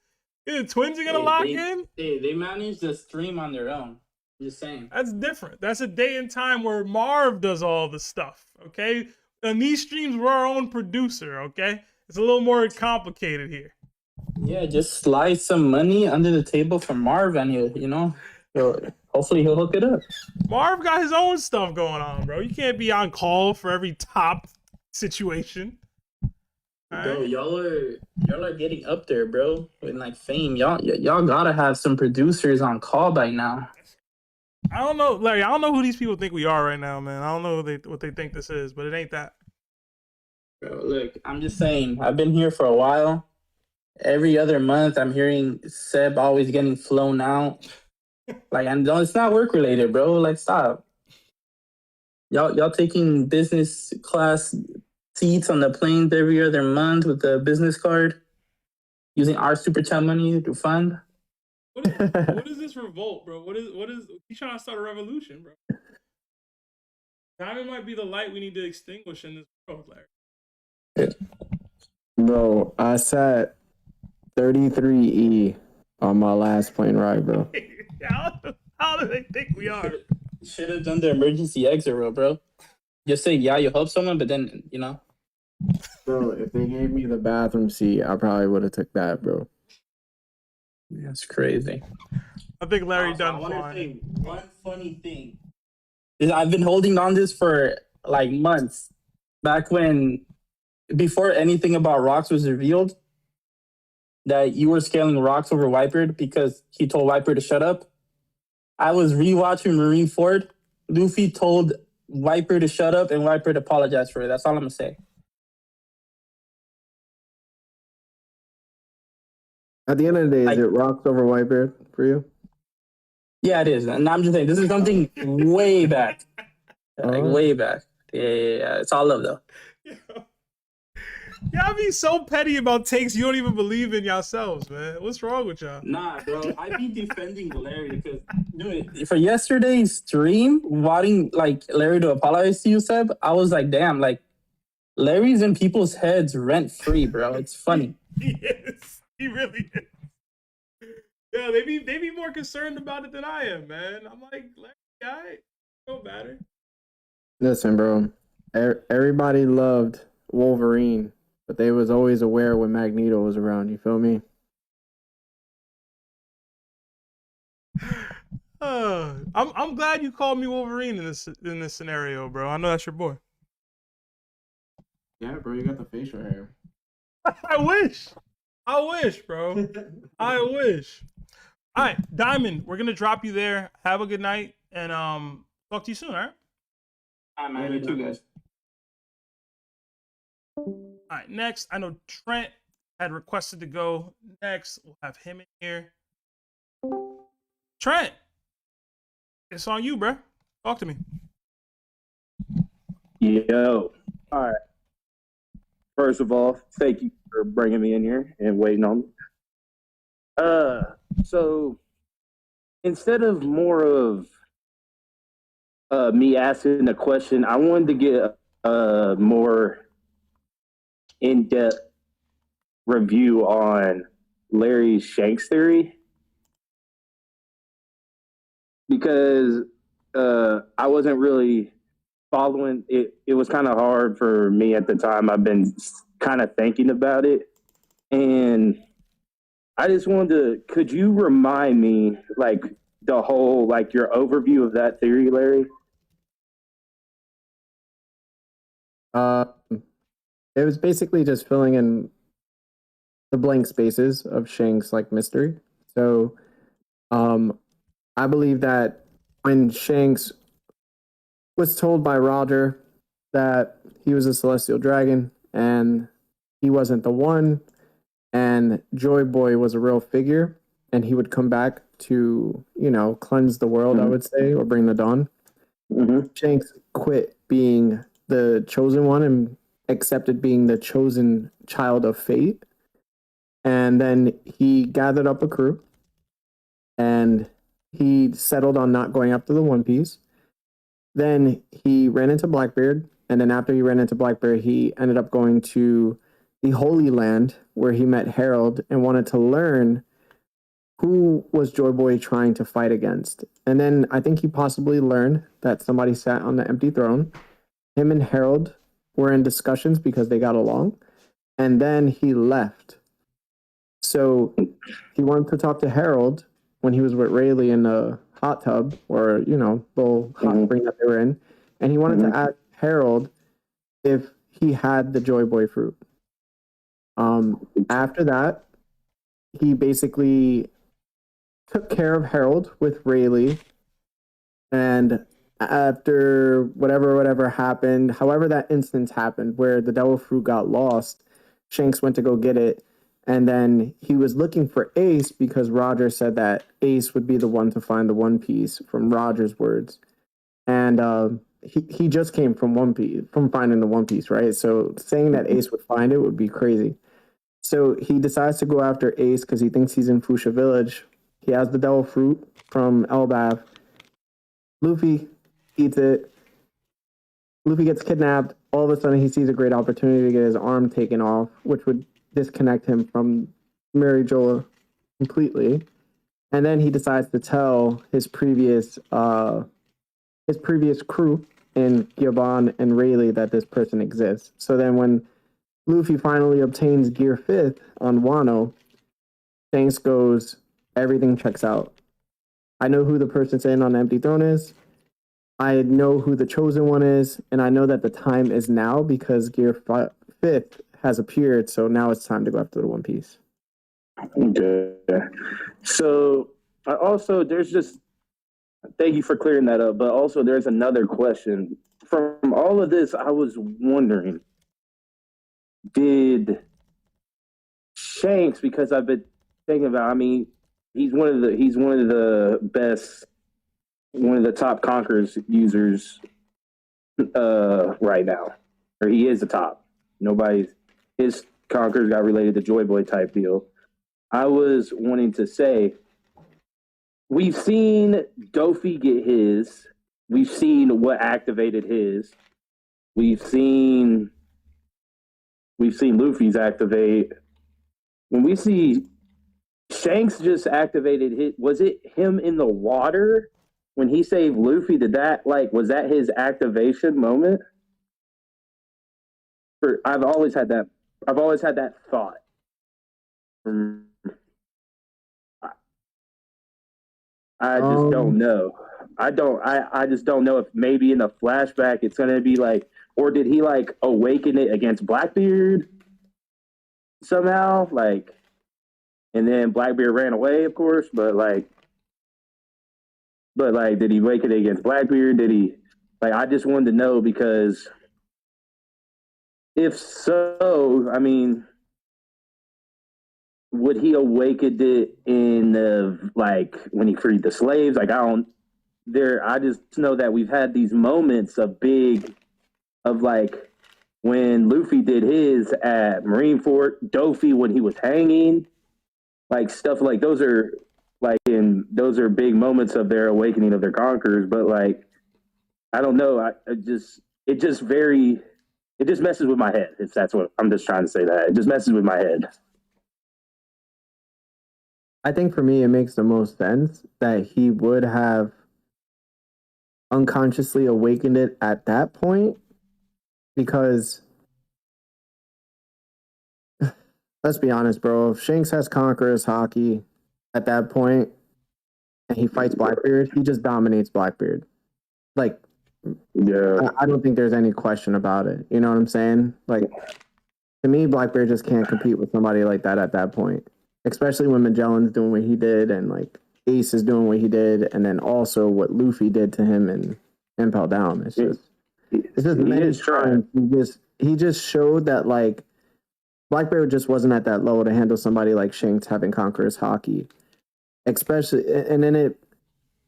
You think the twins are gonna lock in? They managed the stream on their own. I'm just saying. That's different. That's a day and time where Marv does all the stuff, okay? And these streams, we're our own producer, okay? It's a little more complicated here. Yeah, just slide some money under the table for Marv, and hopefully he'll hook it up. Marv got his own stuff going on, bro. You can't be on call for every top situation. Bro, y'all are getting up there, bro. With like fame, y'all gotta have some producers on call by now. I don't know, Larry. I don't know who these people think we are right now, man. I don't know what they think this is, but it ain't that. Bro, look, I'm just saying. I've been here for a while. Every other month, I'm hearing Seb always getting flown out. Like, it's not work related, bro. Like, stop. Y'all taking business class seats on the planes every other month with the business card, using our super chat money to fund. What is this revolt, bro? What is he's trying to start a revolution, bro? Diamond might be the light we need to extinguish in this world, Larry. Bro, I sat 33E on my last plane ride, bro. How do they think we are? Should have done the emergency exit row, bro. Just say, yeah, you help someone, but then, Bro, if they gave me the bathroom seat, I probably would have took that, bro. That's crazy. I think Larry also, done I want to fine. say one funny thing is I've been holding on this for like months. Back before anything about rocks was revealed, that you were scaling rocks over Viper because he told Viper to shut up. I was rewatching Marineford. Luffy told Viper to shut up and Viper to apologize for it. That's all I'm gonna say. At the end of the day, is it rocks over Whitebeard for you? Yeah, it is. And I'm just saying, this is something way back. Like, way back. Yeah. It's all love, though. Y'all be so petty about takes you don't even believe in yourselves, man. What's wrong with y'all? Nah, bro. I be defending Larry because, dude, for yesterday's stream, wanting like Larry to apologize to you, Seb, I was like, damn, like Larry's in people's heads rent free, bro. It's funny. He is. He really is. Yeah, they be more concerned about it than I am, man. I'm like, Larry, guy, no matter. Listen, bro. Everybody loved Wolverine, but they was always aware when Magneto was around. You feel me? I'm glad you called me Wolverine in this scenario, bro. I know that's your boy. Yeah, bro, you got the facial hair. I wish, bro. I wish. All right, Diamond, we're gonna drop you there. Have a good night, and talk to you soon. All right. All right, man. You too, guys. All right, next, I know Trent had requested to go next. We'll have him in here. Trent, it's on you, bro. Talk to me. Yo. All right. First of all, thank you for bringing me in here and waiting on me. So instead of more of me asking a question, I wanted to get a more in-depth review on Larry's Shanks theory, because I wasn't really following it. It was kind of hard for me at the time. I've been kind of thinking about it, and I just wanted to, could you remind me, like, the whole, like, your overview of that theory, Larry? It was basically just filling in the blank spaces of Shanks' like mystery. So, I believe that when Shanks was told by Roger that he was a celestial dragon and he wasn't the one, and Joy Boy was a real figure, and he would come back to, you know, cleanse the world, I would say, or bring the dawn. Shanks quit being the chosen one and accepted being the chosen child of fate. And then he gathered up a crew and he settled on not going after the One Piece. Then he ran into Blackbeard. And then after he ran into Blackbeard, he ended up going to the Holy Land where he met Harold and wanted to learn who was Joy Boy trying to fight against. And then I think he possibly learned that somebody sat on the empty throne. Him and Harold were in discussions because they got along. And then he left. So he wanted to talk to Harold when he was with Rayleigh in the hot tub, or, you know, little hot spring that they were in. And he wanted to ask Harold if he had the Joy Boy fruit. After that, he basically took care of Harold with Rayleigh. And after whatever happened, however that instance happened where the devil fruit got lost, Shanks went to go get it. And then he was looking for Ace because Roger said that Ace would be the one to find the One Piece, from Roger's words. And he just came from finding the One Piece, right? So saying that Ace would find it would be crazy. So he decides to go after Ace because he thinks he's in Fuchsia Village. He has the devil fruit from Elbaf. Luffy eats it. Luffy gets kidnapped. All of a sudden, he sees a great opportunity to get his arm taken off, which would disconnect him from Mary Jola completely. And then he decides to tell his previous crew in Gabon and Rayleigh that this person exists. So then when Luffy finally obtains Gear 5th on Wano, Shanks goes, everything checks out. I know who the person sitting on the empty throne is. I know who the chosen one is. And I know that the time is now because Gear 5th has appeared. So now it's time to go after the One Piece. Okay. So thank you for clearing that up. But also there's another question. From all of this, I was wondering, did Shanks, because I've been thinking about, I mean, he's one of the best, one of the top Conquerors users right now. Or he is the top. His Conquerors got related to Joy Boy type deal. I was wanting to say, we've seen Dofi get his. We've seen what activated his. We've seen Luffy's activate. When we see Shanks just activated his, was it him in the water when he saved Luffy? Was that his activation moment? I've always had that thought. I just don't know. I just don't know if maybe in the flashback it's gonna be like, or did he like awaken it against Blackbeard somehow? Like, and then Blackbeard ran away, of course, but did he awaken it against Blackbeard? Did he, like, I just wanted to know, because if so, I mean, would he awaken it in the, like, when he freed the slaves? Like, I just know that we've had these moments of like, when Luffy did his at Marineford, Dofi when he was hanging, like stuff like those are those are big moments of their awakening of their conquerors. But like, I don't know, it just messes with my head. If that's what I'm just trying to say, that it just messes with my head. I think for me, it makes the most sense that he would have unconsciously awakened it at that point, because let's be honest, bro. If Shanks has Conqueror's Haki at that point and he fights Blackbeard, he just dominates Blackbeard. Like, Yeah, I don't think there's any question about it. You know what I'm saying? Like, to me, Blackbeard just can't compete with somebody like that at that point, especially when Magellan's doing what he did and like Ace is doing what he did, and then also what Luffy did to him in Impel Down. It's just many times he just showed that like Blackbeard just wasn't at that level to handle somebody like Shanks having Conqueror's Haki, especially. And then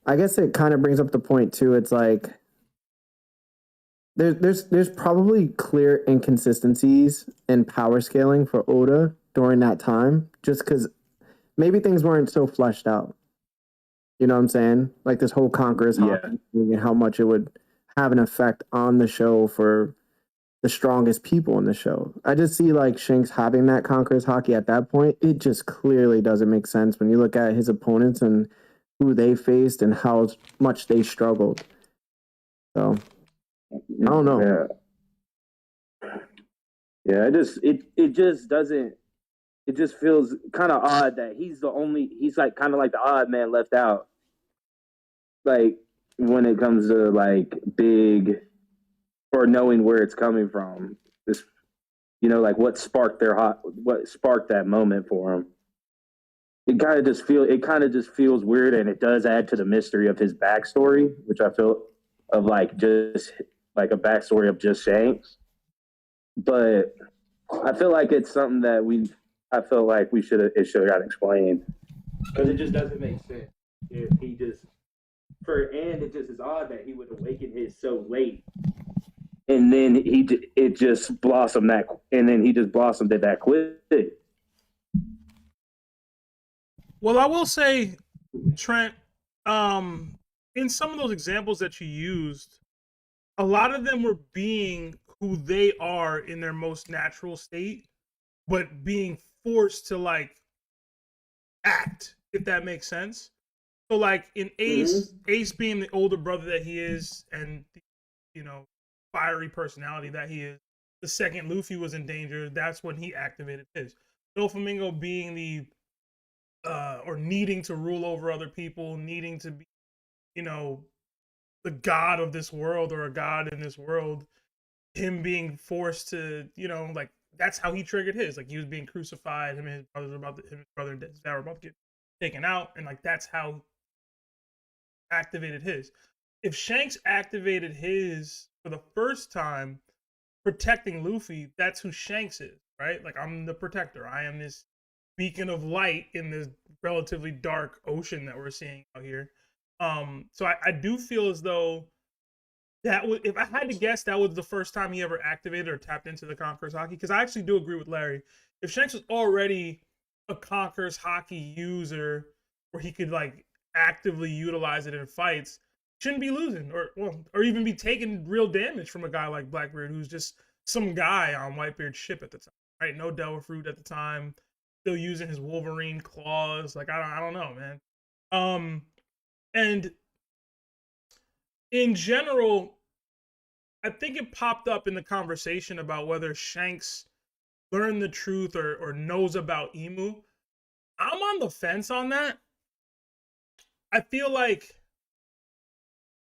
I guess it kind of brings up the point too. It's like there's probably clear inconsistencies in power scaling for Oda during that time, just because maybe things weren't so fleshed out. You know what I'm saying? Like this whole Conqueror's Haki and how much it would have an effect on the show for the strongest people in the show. I just see like Shanks having that Conqueror's Haki at that point. It just clearly doesn't make sense when you look at his opponents and who they faced and how much they struggled. So I don't know. Yeah. It just doesn't. It just feels kind of odd that he's like kind of like the odd man left out. Like when it comes to like big, or knowing where it's coming from. This, like what sparked that moment for him. It kind of just feels weird, and it does add to the mystery of his backstory, which I feel of like just like a backstory of just Shanks. But I feel like it's something that it should have got explained, because it just doesn't make sense if he just and it just is odd that he would awaken his so late, and then it just blossomed at that quick. Well, I will say, Trent, in some of those examples that you used, a lot of them were being who they are in their most natural state, but being forced to like act, if that makes sense. So like in Ace, Ace being the older brother that he is, and fiery personality that he is, the second Luffy was in danger, that's when he activated his. Doflamingo being the or needing to rule over other people, needing to be, the god of this world or a god in this world, him being forced to, like that's how he triggered his. Like he was being crucified, him and his brother and his dad were about to get taken out, and like that's how he activated his. If Shanks activated his for the first time, protecting Luffy, that's who Shanks is, right? Like I'm the protector. I am this beacon of light in this relatively dark ocean that we're seeing out here. So I do feel as though that would, if I had to guess, that was the first time he ever activated or tapped into the Conqueror's Haki. Because I actually do agree with Larry. If Shanks was already a Conqueror's Haki user, where he could like actively utilize it in fights, shouldn't be losing or even be taking real damage from a guy like Blackbeard, who's just some guy on Whitebeard's ship at the time, right? No Devil Fruit at the time, still using his Wolverine claws. Like I don't know, man. And in general, I think it popped up in the conversation about whether Shanks learned the truth or knows about Emu. I'm on the fence on that. I feel like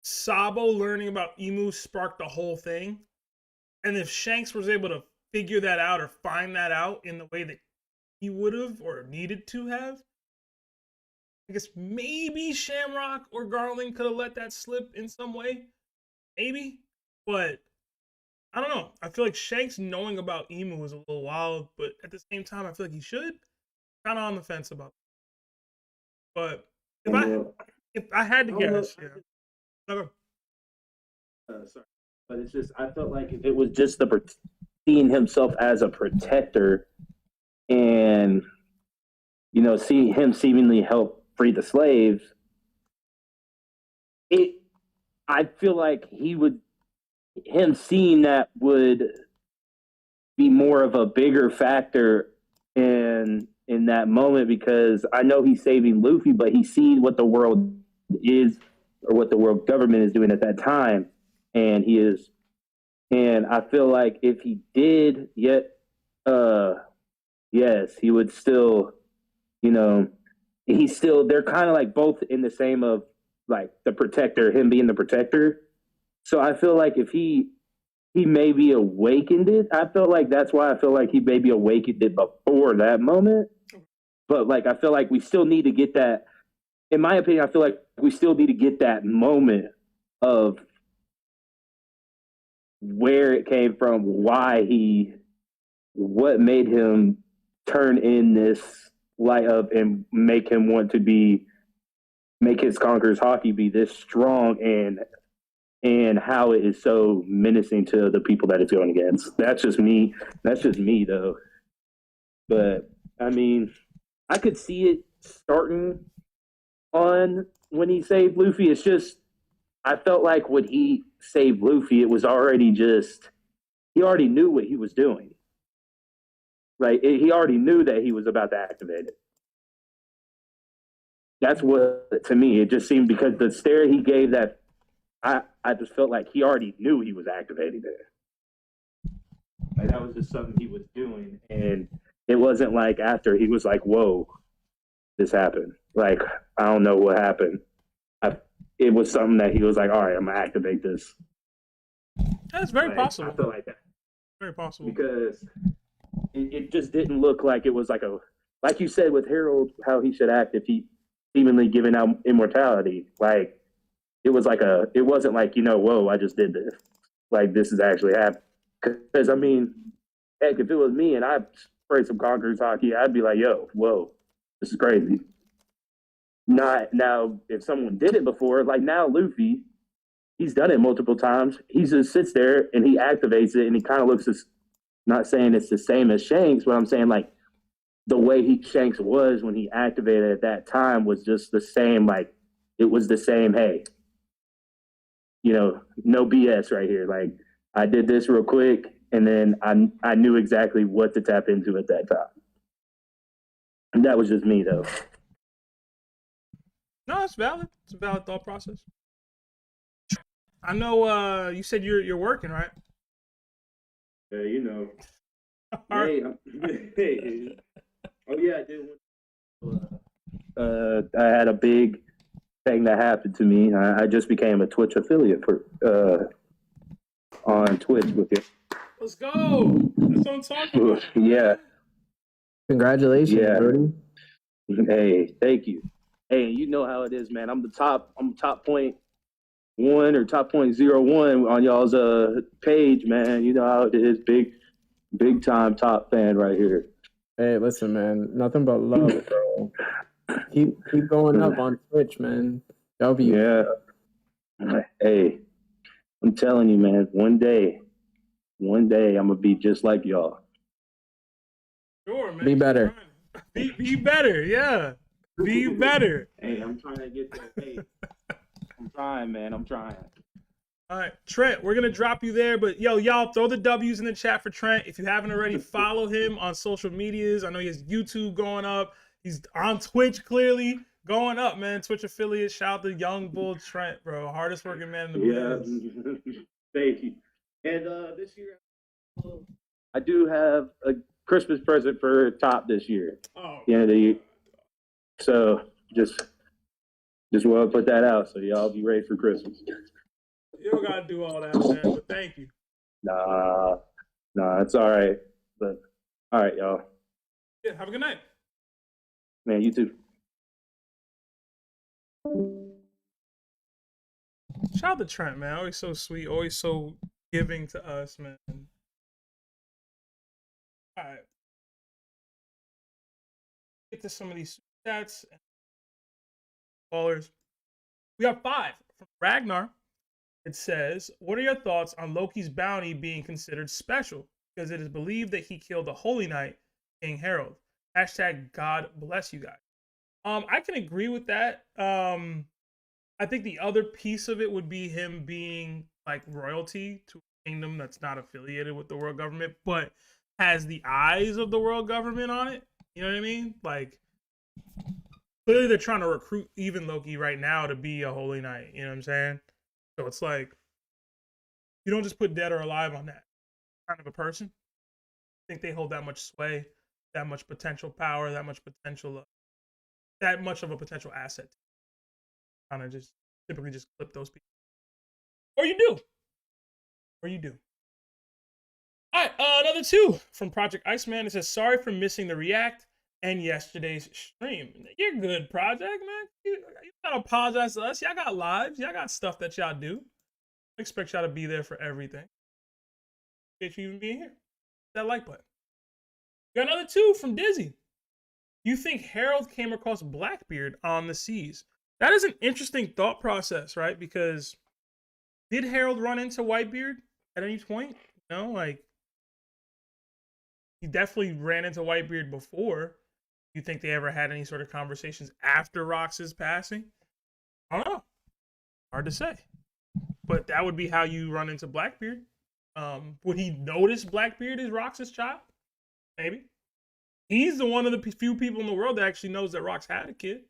Sabo learning about Emu sparked the whole thing. And if Shanks was able to figure that out or find that out in the way that he would have or needed to have, I guess maybe Shamrock or Garland could have let that slip in some way. Maybe. But I don't know. I feel like Shanks knowing about Emu is a little wild, but at the same time, I feel like he should. Kind of on the fence about it. But if I had to guess, yeah. Sorry, but it's just I felt like if it was just seeing himself as a protector, and see him seemingly help free the slaves. I feel like him seeing that would be more of a bigger factor in that moment, because I know he's saving Luffy, but he's seen what the world is, or what the world government is doing at that time, and I feel like if he did, yes, he would still, they're kind of like both in the same of like the protector, him being the protector. So I feel like if he maybe awakened it, I felt like that's why I feel like he maybe awakened it before that moment. But like, I feel like we still need to get that, in my opinion, I feel like we still need to get that moment of where it came from, what made him turn in this light up and make him want to make his Conqueror's Haki be this strong, and how it is so menacing to the people that it's going against. That's just me though. But I mean, I could see it starting on when he saved Luffy. It's just, I felt like when he saved Luffy, it was already he already knew what he was doing. Right? He already knew that he was about to activate it. That's what, to me, it just seemed, because the stare he gave, that I just felt like he already knew he was activating it. Like, that was just something he was doing. And it wasn't like after he was like, whoa, this happened. Like, I don't know what happened. It was something that he was like, all right, I'm going to activate this. That's very possible. I feel like that. Very possible. Because it just didn't look like it was like you said with Harold, how he should act if he seemingly giving out immortality. Like, it wasn't like, whoa, I just did this. Like, this is actually happening. Because, I mean, heck, if it was me and I sprayed some Conqueror's Haki, I'd be like, yo, whoa, this is crazy. Not now, if someone did it before, like now Luffy, he's done it multiple times. He just sits there and he activates it, and he kind of looks not saying it's the same as Shanks, but I'm saying like the way Shanks was when he activated at that time was just the same. Like, it was the same, hey, no BS right here. Like, I did this real quick, and then I knew exactly what to tap into at that time. And that was just me, though. No, it's valid. It's a valid thought process. I know you said you're working, right? Yeah, Hey, hey. Oh yeah, I did. I had a big thing that happened to me. I just became a Twitch affiliate on Twitch with you. Let's go. That's what I'm talking about. Yeah. Congratulations, Yeah. Brody. Hey, thank you. Hey, you know how it is, man. I'm top 0.1 or top 0.01 on y'all's page, man. You know how it is. Big time top fan right here. Hey, listen, man. Nothing but love, bro. Keep going up on Twitch, man. W. Yeah. Hey, I'm telling you, man. One day, I'm gonna be just like y'all. Sure, man. Be better. Be better, yeah. Be better. Hey, I'm trying to get there. Hey, I'm trying, man. I'm trying. All right, Trent, we're going to drop you there. But, y'all throw the W's in the chat for Trent. If you haven't already, follow him on social medias. I know he has YouTube going up. He's on Twitch, clearly. Going up, man. Twitch affiliate. Shout out to Young Bull Trent, bro. Hardest working man in the biz. Yeah. Thank you. And this year, I do have a Christmas present for Top this year. Oh, the end of the year. So just want to put that out so y'all be ready for Christmas. you don't got to do all that, man. But thank you. Nah, it's all right. But all right, y'all. Yeah, have a good night. Man, you too. Shout out to Trent, man. Always so sweet. Always so giving to us, man. All right. Get to some of these stats and callers. We have 5 from Ragnar. It says, what are your thoughts on Loki's bounty being considered special? because it is believed that he killed the Holy Knight, King Harold. Hashtag God bless you guys. I can agree with that. I think the other piece of it would be him being like royalty to a kingdom that's not affiliated with the world government, but has the eyes of the world government on it. You know what I mean? Like, clearly they're trying to recruit even Loki right now to be a Holy Knight. You know what I'm saying? So it's like, you don't just put dead or alive on that kind of a person. I think they hold that much sway, that much potential power, that much potential, that much of a potential asset. Kind of just typically just clip those people. Or you do. Or you do. All right, another 2 from Project Iceman. It says, sorry for missing the react and yesterday's stream. You're good, Project, man. You gotta apologize to us. Y'all got lives. Y'all got stuff that y'all do. I expect y'all to be there for everything. Appreciate you even being here. That like button. Got another 2 from Dizzy. You think Harold came across Blackbeard on the seas? That is an interesting thought process, right? Because did Harold run into Whitebeard at any point? No, like, he definitely ran into Whitebeard before. You think they ever had any sort of conversations after Rox's passing? I don't know. Hard to say. But that would be how you run into Blackbeard. Would he notice Blackbeard is Rox's child? Maybe. He's the one of the few people in the world that actually knows that Rox had a kid.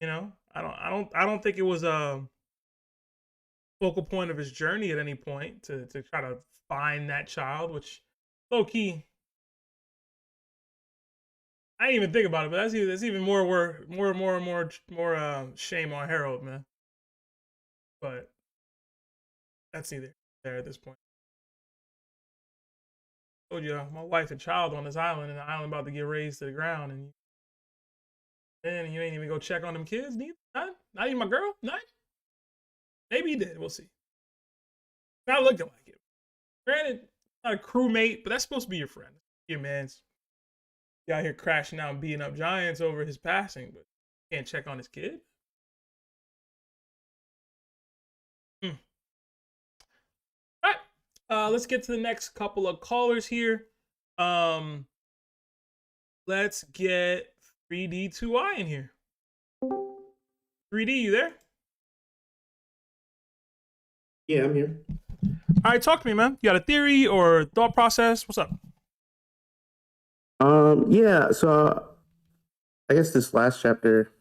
You know, I don't think it was a focal point of his journey at any point to try to find that child, which low key, I didn't even think about it, but that's even more shame on Harold, man. But that's neither there at this point. I told you, my wife and child on this island, and the island about to get razed to the ground, and you ain't even go check on them kids, neither. Not even my girl, not. Maybe he did. We'll see. Not looking like it. Granted, not a crewmate, but that's supposed to be your friend, your man's. You out here crashing out and beating up giants over his passing, but can't check on his kid. All right, let's get to the next couple of callers here. Let's get 3D2I in here. 3D, you there? Yeah, I'm here. All right, talk to me, man. You got a theory or thought process? What's up? Yeah, so I guess this last chapter,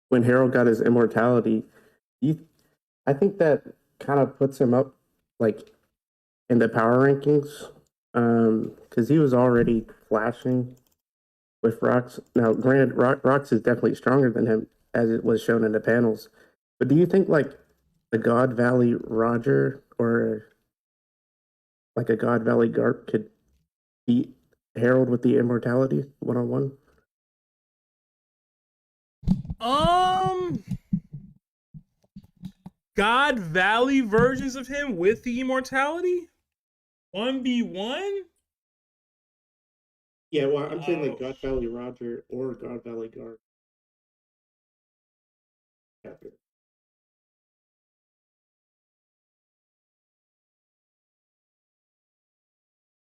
when Harold got his immortality, I think that kind of puts him up like in the power rankings, because he was already flashing with Rox. Now, granted, Rox is definitely stronger than him, as it was shown in the panels. But do you think like the God Valley Roger or like a God Valley Garp could beat Harold with the immortality 1-on-1? God Valley versions of him with the immortality? 1v1? Yeah, well, I'm saying like God Valley Roger or God Valley Garp.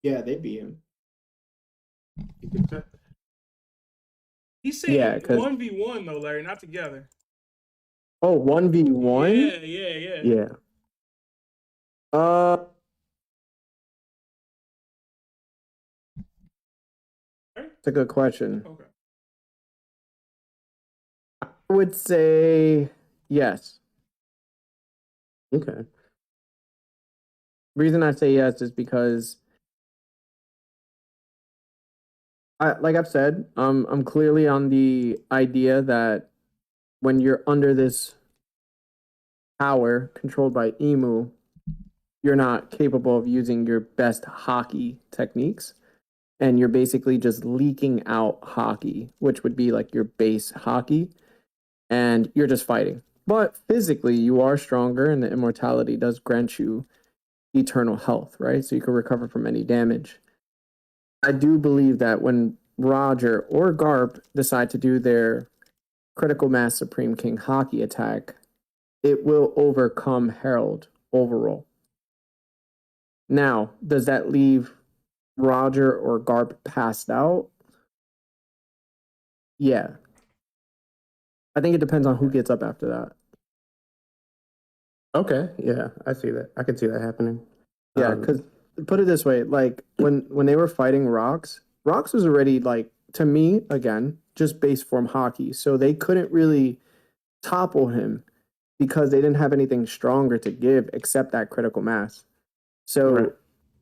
Yeah, they beat him. He's saying Yeah, 'cause- 1v1 though, Larry, not together. Oh, 1v1? Yeah. Yeah. That's a good question. Okay. I would say yes. Okay. Reason I say yes is because like I've said, I'm clearly on the idea that when you're under this power controlled by Emu, you're not capable of using your best Haki techniques. And you're basically just leaking out Haki, which would be like your base Haki, and you're just fighting. But physically, you are stronger, and the immortality does grant you eternal health, right? So you can recover from any damage. I do believe that when Roger or Garp decide to do their critical mass Supreme King Haki attack, it will overcome Harold overall. Now, does that leave Roger or Garp passed out? Yeah. I think it depends on who gets up after that. Okay, yeah, I see that. I can see that happening. Yeah, because put it this way, like when they were fighting Rocks, Rocks was already like, to me, again, just base form Haki. So they couldn't really topple him because they didn't have anything stronger to give except that critical mass. So Right.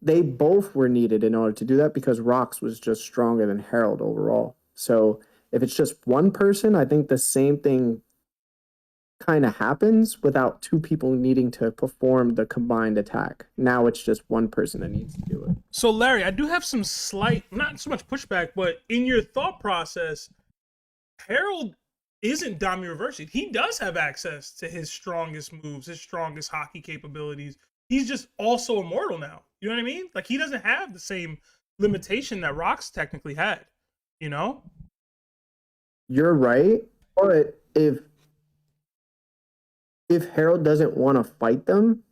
they both were needed in order to do that because Rocks was just stronger than Harold overall. So if it's just one person, I think the same thing kind of happens without two people needing to perform the combined attack. Now it's just one person that needs to do it. So Larry, I do have some slight, not so much pushback, but in your thought process, Harold isn't Dami Reversing. He does have access to his strongest moves, his strongest hockey capabilities. He's just also immortal now. You know what I mean? Like he doesn't have the same limitation that Rocks technically had. You know? You're right, but if Harold doesn't want to fight them,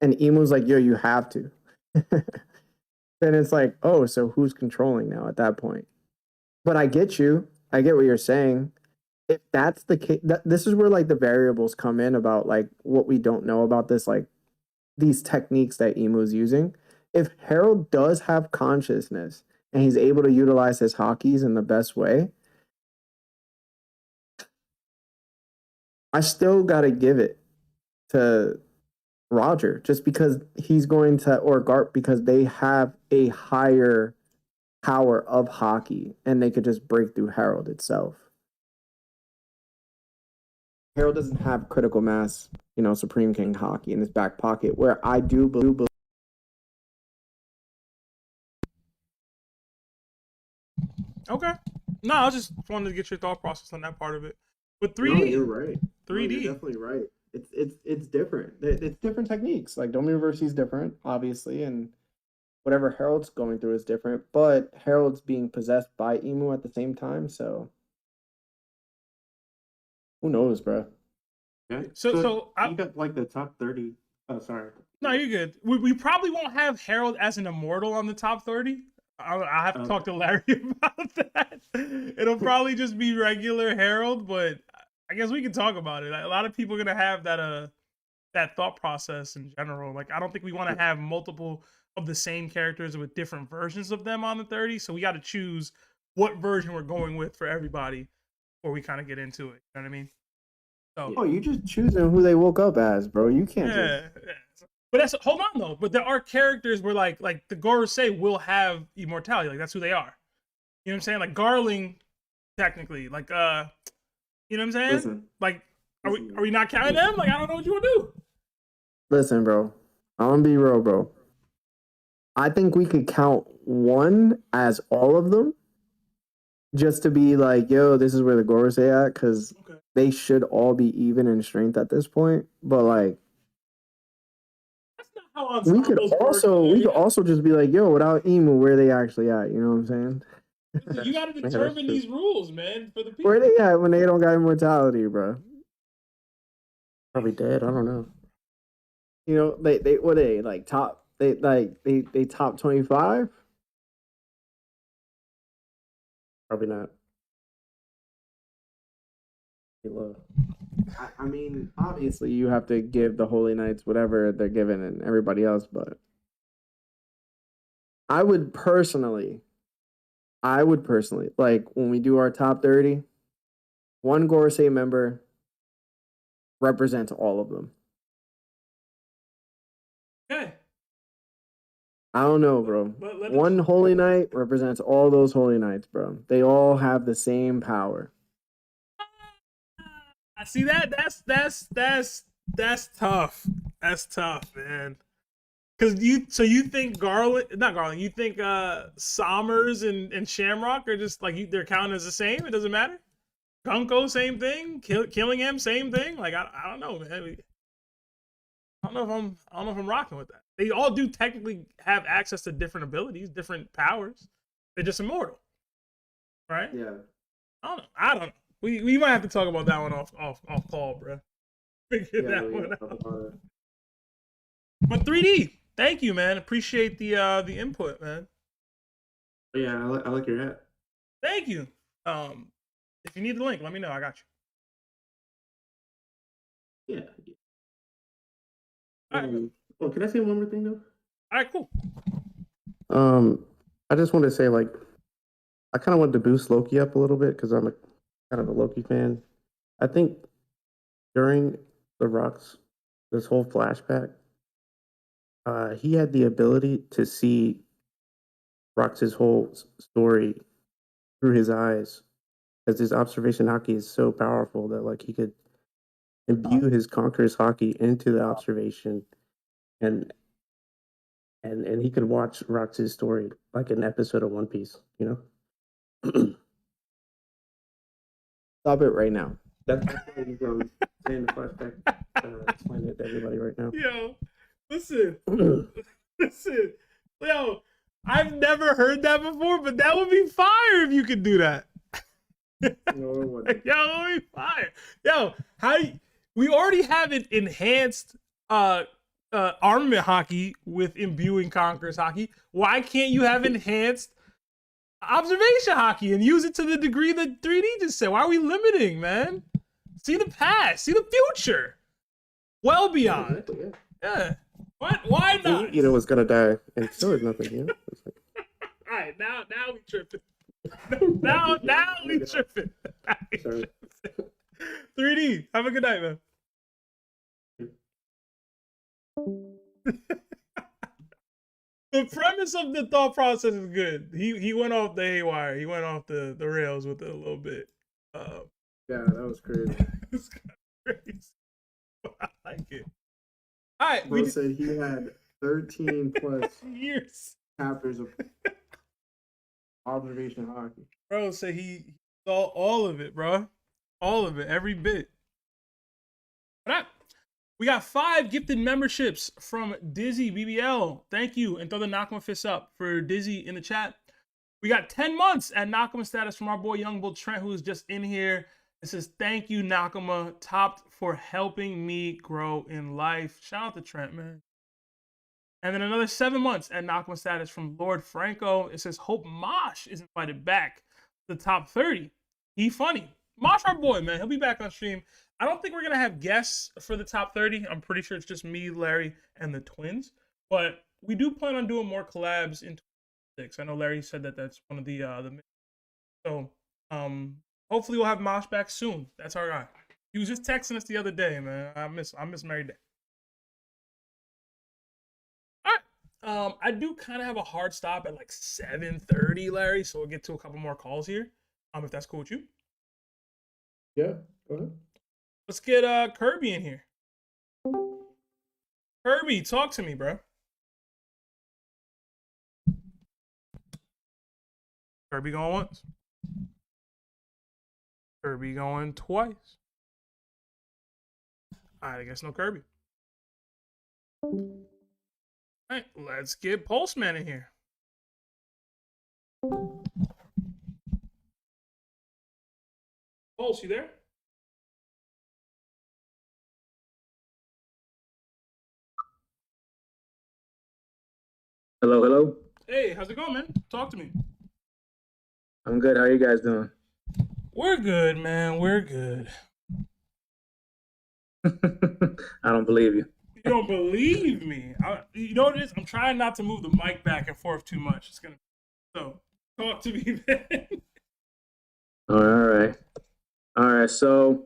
and Emu's like, yo, you have to, then it's like, oh, so who's controlling now at that point? But I get you. I get what you're saying. If that's the case, this is where like the variables come in about like what we don't know about this, like these techniques that Emu's using. If Harold does have consciousness and he's able to utilize his hockeys in the best way, I still got to give it to Roger just because he's going to, or Garp, because they have a higher power of hockey and they could just break through Harold itself. Harold doesn't have critical mass, Supreme King hockey in his back pocket, where I do believe. Okay. No, I just wanted to get your thought process on that part of it. But 3D, No, you're right. 3D, No, you're definitely right. It's different. It's different techniques. Like Domi Reversi is different, obviously, and whatever Harold's going through is different. But Harold's being possessed by Emu at the same time, so who knows, bro? Okay. So you got like the top 30. Oh, sorry. No, you're good. We probably won't have Harold as an immortal on the top 30. I have to talk to Larry about that. It'll probably just be regular Harold, but I guess we can talk about it. A lot of people are gonna have that thought process in general. Like I don't think we want to have multiple of the same characters with different versions of them on the 30. So we got to choose what version we're going with for everybody before we kind of get into it. You know what I mean? So, Oh, you just choosing who they woke up as, bro. You can't yeah. But that's hold on though. But there are characters where like the Gorosei will have immortality. Like that's who they are. You know what I'm saying? Like Garling, technically. Like you know what I'm saying? Listen. Like are we not counting them? Like I don't know what you want to do. Listen, bro. I'm gonna be real, bro. I think we could count one as all of them, just to be like, yo, this is where the Gorosei at, because they should all be even in strength at this point. But like, we could also just be like, yo, without Emu, where they actually at? You know what I'm saying? You got to determine these rules, man, for the people. Where they at when they don't got immortality, bro? Probably dead. I don't know. They what they like top? They top 25? Probably not. Low. I mean, obviously, you have to give the Holy Knights whatever they're given and everybody else, but I would personally, like when we do our top 30, one Gorosei member represents all of them. Okay. I don't know, bro. One Holy Knight represents all those Holy Knights, bro. They all have the same power. I see that. That's tough. That's tough, man. Because you think not Garland, you think Sommers and Shamrock are just like they're counted as the same? It doesn't matter. Gunko, same thing. Killingham, same thing. Like I don't know, man. I don't know if I'm rocking with that. They all do technically have access to different abilities, different powers. They're just immortal, right? Yeah. I don't know. We might have to talk about that one off call, bro. Figure that one out. But 3D, thank you, man. Appreciate the input, man. Yeah, I like your hat. Thank you. If you need the link, let me know. I got you. Yeah. All right. Oh, can I say one more thing though? All right, cool. I just want to say, like, I kind of wanted to boost Loki up a little bit because I'm kind of a Loki fan. I think during the Rocks, this whole flashback, he had the ability to see Rox's whole story through his eyes, because his observation Haki is so powerful that like he could imbue his Conqueror's Haki into the observation, and he could watch Rox's story like an episode of One Piece, you know. Stop it right now. That's what he's saying the flashback. Explain it to everybody right now. Yo, listen. Listen. Yo, I've never heard that before, but that would be fire if you could do that. No, it wouldn't. Yo, it would be fire. Yo, we already have an enhanced armament Haki with imbuing Conqueror's Haki. Why can't you have enhanced observation Haki and use it to the degree that 3D just said? Why are we limiting, man? See the past, see the future. Well beyond. Yeah. What? Why not? You know was gonna die, and still is nothing. You know. It's like, All right, now we tripping. now we tripping. Sorry. 3D, have a good night, man. The premise of the thought process is good. He went off the haywire. He went off the rails with it a little bit. yeah, that was crazy. It's kind of crazy. I like it. All right, Bro said he had 13 plus years chapters of observation Haki. Bro said he saw all of it, bro. All of it, every bit. All right. We got 5 gifted memberships from Dizzy BBL. Thank you. And throw the Nakama fist up for Dizzy in the chat. We got 10 months at Nakama status from our boy Young Bull Trent, who is just in here. It says, thank you, Nakama, TOPT, for helping me grow in life. Shout out to Trent, man. And then another 7 months at Nakama status from Lord Franco. It says, hope Mosh is invited back to the top 30. He funny. Mosh, our boy, man. He'll be back on stream. I don't think we're going to have guests for the top 30. I'm pretty sure it's just me, Larry, and the twins. But we do plan on doing more collabs in 2026. I know Larry said that that's one of the so, hopefully we'll have Mosh back soon. That's our guy. He was just texting us the other day, man. I miss Mary Day. All right. I do kind of have a hard stop at like 7:30, Larry. So we'll get to a couple more calls here. If that's cool with you. Yeah, go ahead. Let's get Kirby in here. Kirby, talk to me, bro. Kirby going once. Kirby going twice. All right, I guess no Kirby. All right, let's get Pulseman in here. Pulse, you there? Hello, hello. Hey, how's it going, man? Talk to me. I'm good. How are you guys doing? We're good, man. We're good. I don't believe you. You don't believe me? You know what it is? I'm trying not to move the mic back and forth too much. It's gonna. So talk to me, man. All right. All right. So,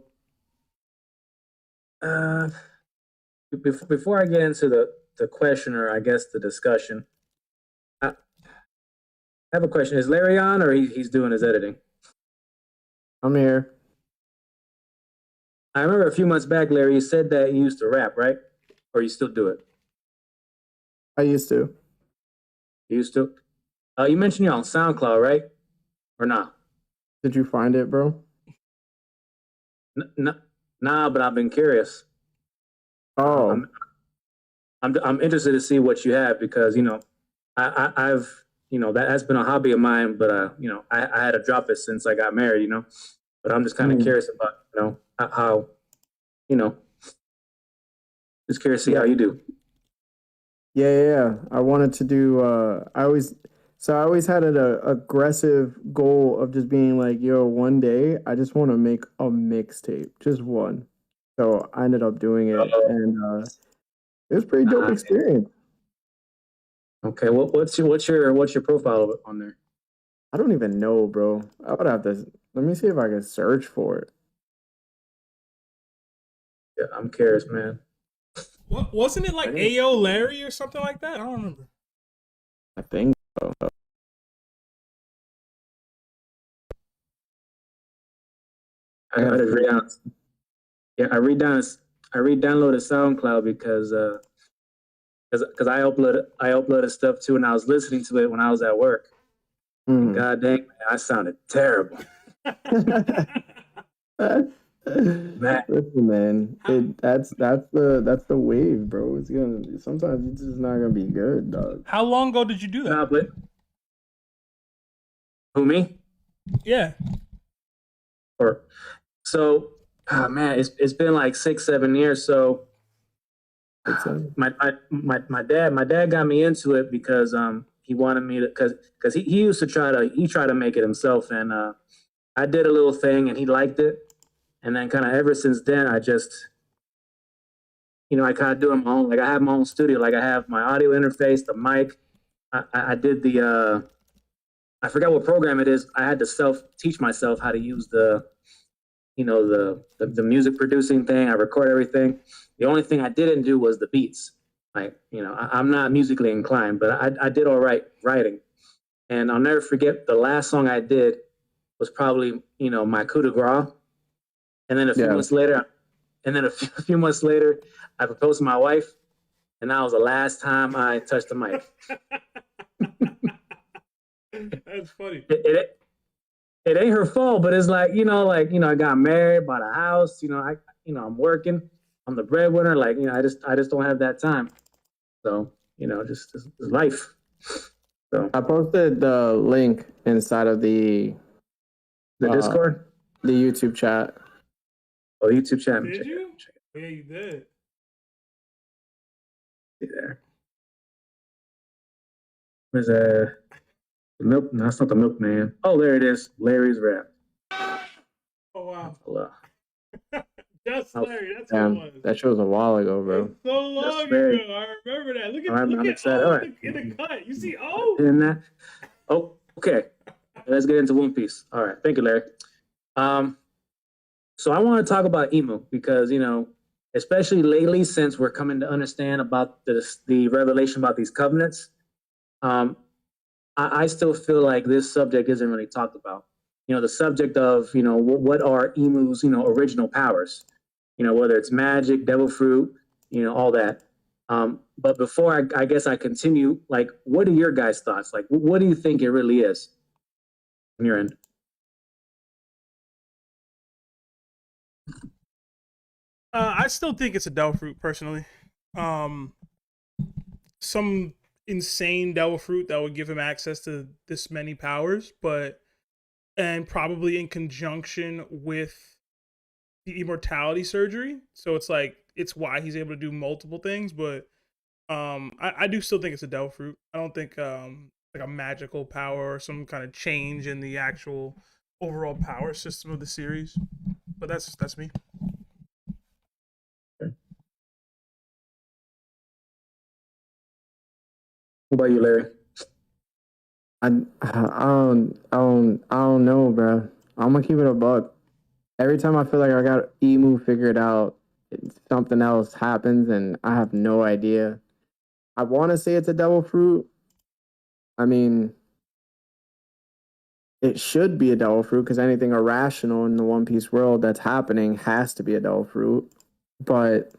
before I get into the question, or I guess the discussion, I have a question. Is Larry on, or he's doing his editing? I'm here. I remember a few months back, Larry, you said that you used to rap, right? Or you still do it? I used to. You used to? You mentioned you're on SoundCloud, right? Or not? Did you find it, bro? Nah, but I've been curious. Oh, I'm interested to see what you have, because I've that has been a hobby of mine, but I had to drop it since I got married, But I'm just kind of curious about how just curious to see how you do. Yeah. I wanted to do. I always had an aggressive goal of just being like, yo, one day I just want to make a mixtape, just one. So I ended up doing it, and it was a pretty dope experience. Okay, what's your profile on there? I don't even know, bro. I would have to. Let me see if I can search for it. Yeah, I'm curious, man. What wasn't it like Ayo Larry or something like that? I don't remember. I think so. I gotta read out. Yeah, I re-downloaded SoundCloud because I uploaded stuff too, and I was listening to it when I was at work. God dang, man, I sounded terrible. Man. Listen, man, that's the wave, bro. It's gonna sometimes it's just not gonna be good, dog. How long ago did you do that? Nah, but who, me? Yeah. Man, it's been like 6-7 years. So my dad got me into it because he wanted me to because he used to try to make it himself, and I did a little thing and he liked it. And then kind of ever since then, I just, I kind of do it my own. Like I have my own studio. Like I have my audio interface, the mic. I did I forgot what program it is. I had to teach myself how to use the music producing thing. I record everything. The only thing I didn't do was the beats. Like, I'm not musically inclined, but I did all right writing. And I'll never forget the last song I did was probably, my coup de grace. And then a few months later, I proposed to my wife, and that was the last time I touched the mic. That's funny. It ain't her fault, but it's like, I got married, bought a house, I'm working, I'm the breadwinner, like, I just don't have that time. So, just life. So I posted the link inside of the Discord, the YouTube chat. Oh, YouTube chat. Did you? Yeah, you did. There. Where's the milk? No, that's not the milkman. Oh, there it is. Larry's rap. Oh wow. Hello. That's Larry. That's Damn, what it was. that show was a while ago, bro. It's so long very... ago. I remember that. Look I'm at excited. O in the cut. You see O? In that. Oh, okay. Let's get into One Piece. All right. Thank you, Larry. So I want to talk about emu because, especially lately, since we're coming to understand about the revelation about these covenants, I still feel like this subject isn't really talked about. The subject of, what are emu's, original powers, whether it's magic, devil fruit, all that. But before I guess I continue, like, what are your guys' thoughts? Like, what do you think it really is on your end? I still think it's a devil fruit, personally. Some insane devil fruit that would give him access to this many powers, and probably in conjunction with the immortality surgery. So it's why he's able to do multiple things. But I do still think it's a devil fruit. I don't think like a magical power or some kind of change in the actual overall power system of the series. But that's me. What about you, Larry? I don't know, bro. I'm gonna keep it a buck. Every time I feel like I got emu figured out, something else happens, and I have no idea. I want to say it's a devil fruit. I mean, it should be a devil fruit because anything irrational in the One Piece world that's happening has to be a devil fruit. But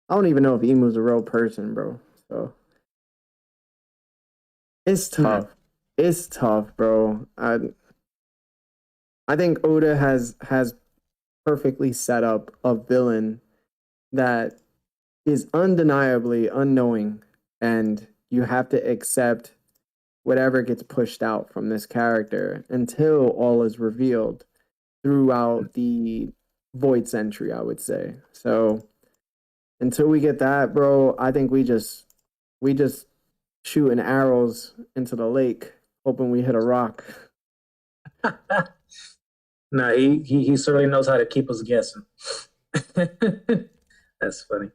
I don't even know if emu's a real person, bro. So it's tough. It's tough, bro. I think Oda has perfectly set up a villain that is undeniably unknowing, and you have to accept whatever gets pushed out from this character until all is revealed throughout the Void Century, I would say. So until we get that, bro, I think we just we just shooting arrows into the lake, hoping we hit a rock. No, he certainly knows how to keep us guessing. That's funny.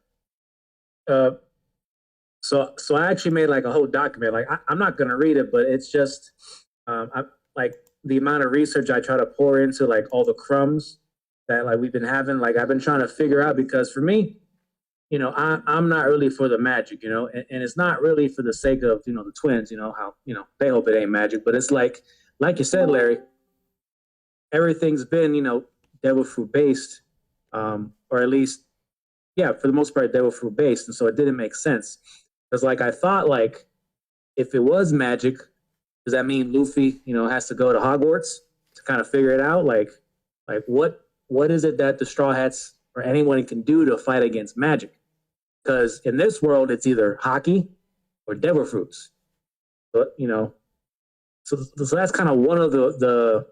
So I actually made like a whole document. Like I'm not gonna read it, but it's just like the amount of research I try to pour into like all the crumbs that like we've been having. Like I've been trying to figure out, because for me, I'm not really for the magic, and it's not really for the sake of the twins. How they hope it ain't magic, but it's like you said, Larry. Everything's been devil fruit based, or at least for the most part devil fruit based, and so it didn't make sense. Because like I thought, like if it was magic, does that mean Luffy has to go to Hogwarts to kind of figure it out? Like what is it that the Straw Hats or anyone can do to fight against magic? Because in this world, it's either Haki or devil fruits. But so that's kind of one of the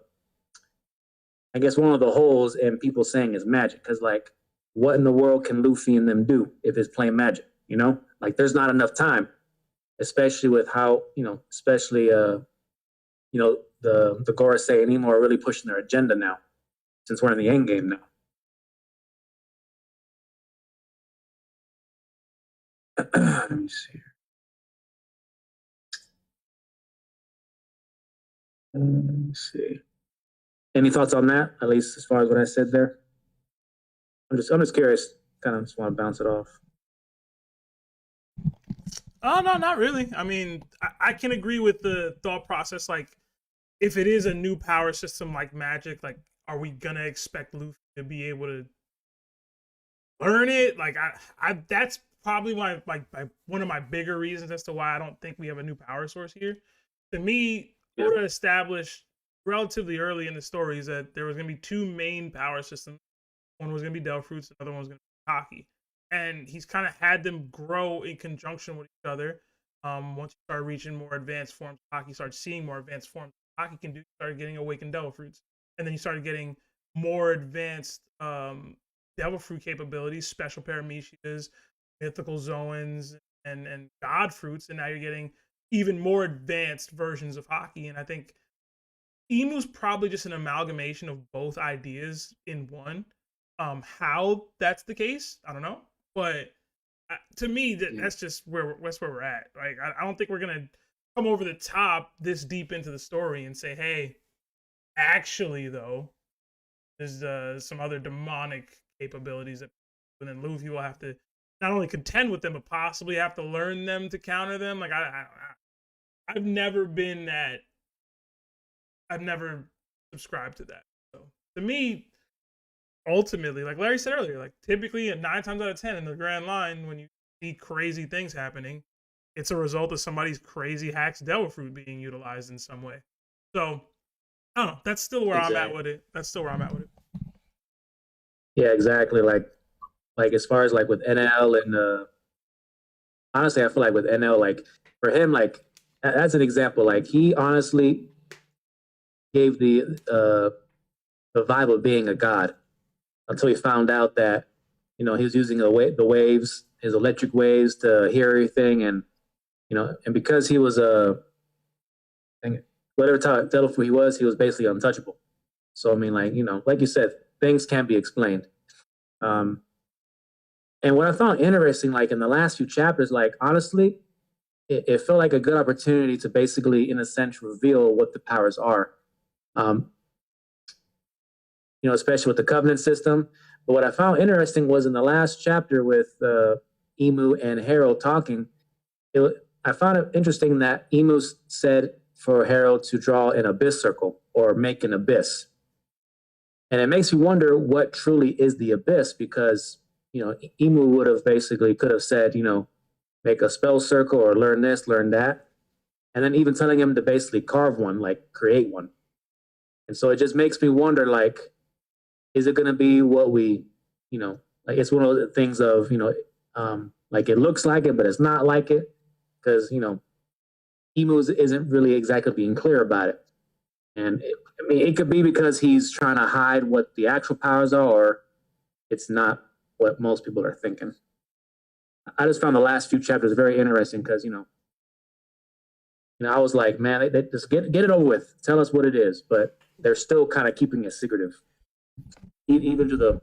I guess one of the holes in people saying is magic. Because like, what in the world can Luffy and them do if it's plain magic? Like there's not enough time, especially with how especially the Gorosei and Imo are really pushing their agenda now, since we're in the end game now. Let me see. Let me see. Any thoughts on that? At least as far as what I said there. I'm just curious. Kind of just want to bounce it off. Oh no, not really. I mean, I can agree with the thought process. Like, if it is a new power system like magic, like, are we gonna expect Luffy to be able to learn it? Like, I that's probably one of my bigger reasons as to why I don't think we have a new power source here. To me, we would have established relatively early in the stories that there was gonna be two main power systems. One was gonna be Del Fruits, another one was gonna be Haki. And he's kind of had them grow in conjunction with each other. Once you start reaching more advanced forms, Haki starts seeing more advanced forms. Haki can do started getting awakened devil fruits, and then you started getting more advanced devil fruit capabilities, special paramecias, mythical zoans, and god fruits, and now you're getting even more advanced versions of Haki. And I think Emu's probably just an amalgamation of both ideas in one. How that's the case, I don't know. But to me, that's just where we're at. Like, I don't think we're gonna come over the top this deep into the story and say, "Hey, actually, though, there's some other demonic capabilities that, and then Luffy will have to not only contend with them, but possibly have to learn them to counter them." Like, I've never been that. I've never subscribed to that. So to me, ultimately, like Larry said earlier, like typically 9 times out of 10 in the grand line, when you see crazy things happening, it's a result of somebody's crazy hacks devil fruit being utilized in some way. So I don't know. That's still where I'm at with it. Yeah, exactly. Like as far as like with NL and honestly, I feel like with NL, like for him, like that's an example. Like he honestly gave the vibe of being a god until he found out that he was using the waves, his electric waves, to hear everything, and and because he was whatever type devil fruit he was basically untouchable. So I mean, like like you said, things can be explained. And what I found interesting, like in the last few chapters, like honestly, it felt like a good opportunity to basically, in a sense, reveal what the powers are. Especially with the covenant system. But what I found interesting was in the last chapter with Emu and Harold talking, I found it interesting that Emu said for Harold to draw an abyss circle or make an abyss. And it makes me wonder what truly is the abyss, because, Emu would have could have said, make a spell circle or learn this, learn that. And then even telling him to basically carve one, like create one. And so it just makes me wonder, like, is it going to be what we, like it's one of the things of, like it looks like it, but it's not like it, because, Emu isn't really exactly being clear about it. And it could be because he's trying to hide what the actual powers are, or it's not what most people are thinking. I just found the last few chapters very interesting because I was like, man, they just get it over with. Tell us what it is, but they're still kind of keeping it secretive, even to the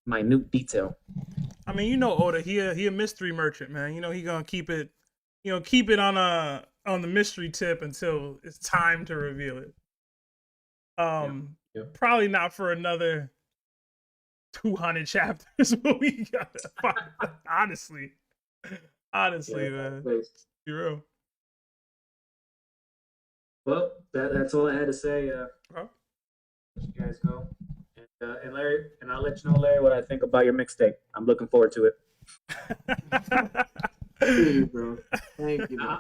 minute detail. I mean, Oda, he a mystery merchant, man. He gonna keep it, keep it on the mystery tip until it's time to reveal it. Probably not for another 200 chapters, but we gotta find, honestly, man. Be real. Well, that's all I had to say. Let you guys go, and Larry, and I'll let you know, Larry, what I think about your mixtape. I'm looking forward to it. Thank you, bro. Thank you, bro.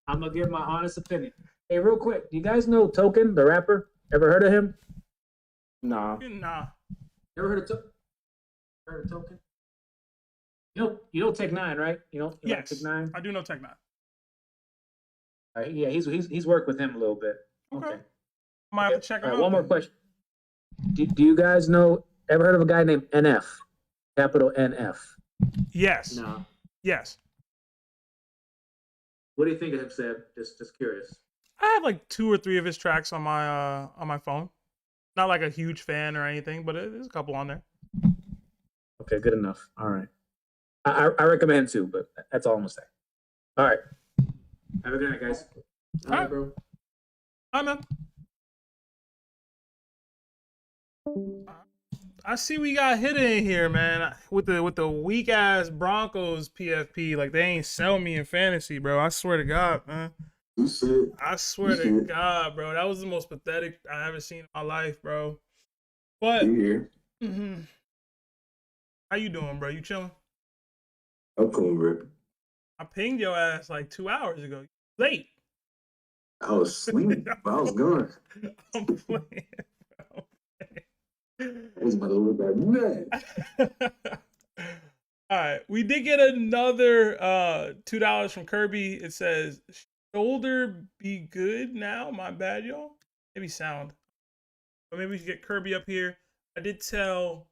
I'm gonna give my honest opinion. Hey, real quick, do you guys know Token, the rapper? Ever heard of him? Nah. Ever heard of Token? You know Tech Nine, right? Yes, Tech Nine. I do know Tech Nine. Yeah, he's worked with him a little bit. Okay. I might have to check him out. One more question. Do you guys know? Ever heard of a guy named NF? Capital NF. Yes. No. Yes. What do you think of him, Seb? Just curious. I have like 2 or 3 of his tracks on my phone. Not like a huge fan or anything, but there's a couple on there. Okay, good enough. All right. I recommend too, but that's all I'm gonna say. All right. Have a good night, guys. All right, bro. Hi, man. I see we got hit in here, man. With the weak ass Broncos PFP, like they ain't sell me in fantasy, bro. I swear to God, man. I swear to God, bro. That was the most pathetic I ever seen in my life, bro. But how you doing, bro? You chilling? I'm cool, bro. I pinged your ass like 2 hours ago. Late. I was asleep. I was gone. I'm playing. I was about to look at man. All right, we did get another $2 from Kirby. It says shoulder be good now. My bad, y'all. Maybe sound, but maybe we should get Kirby up here. I did tell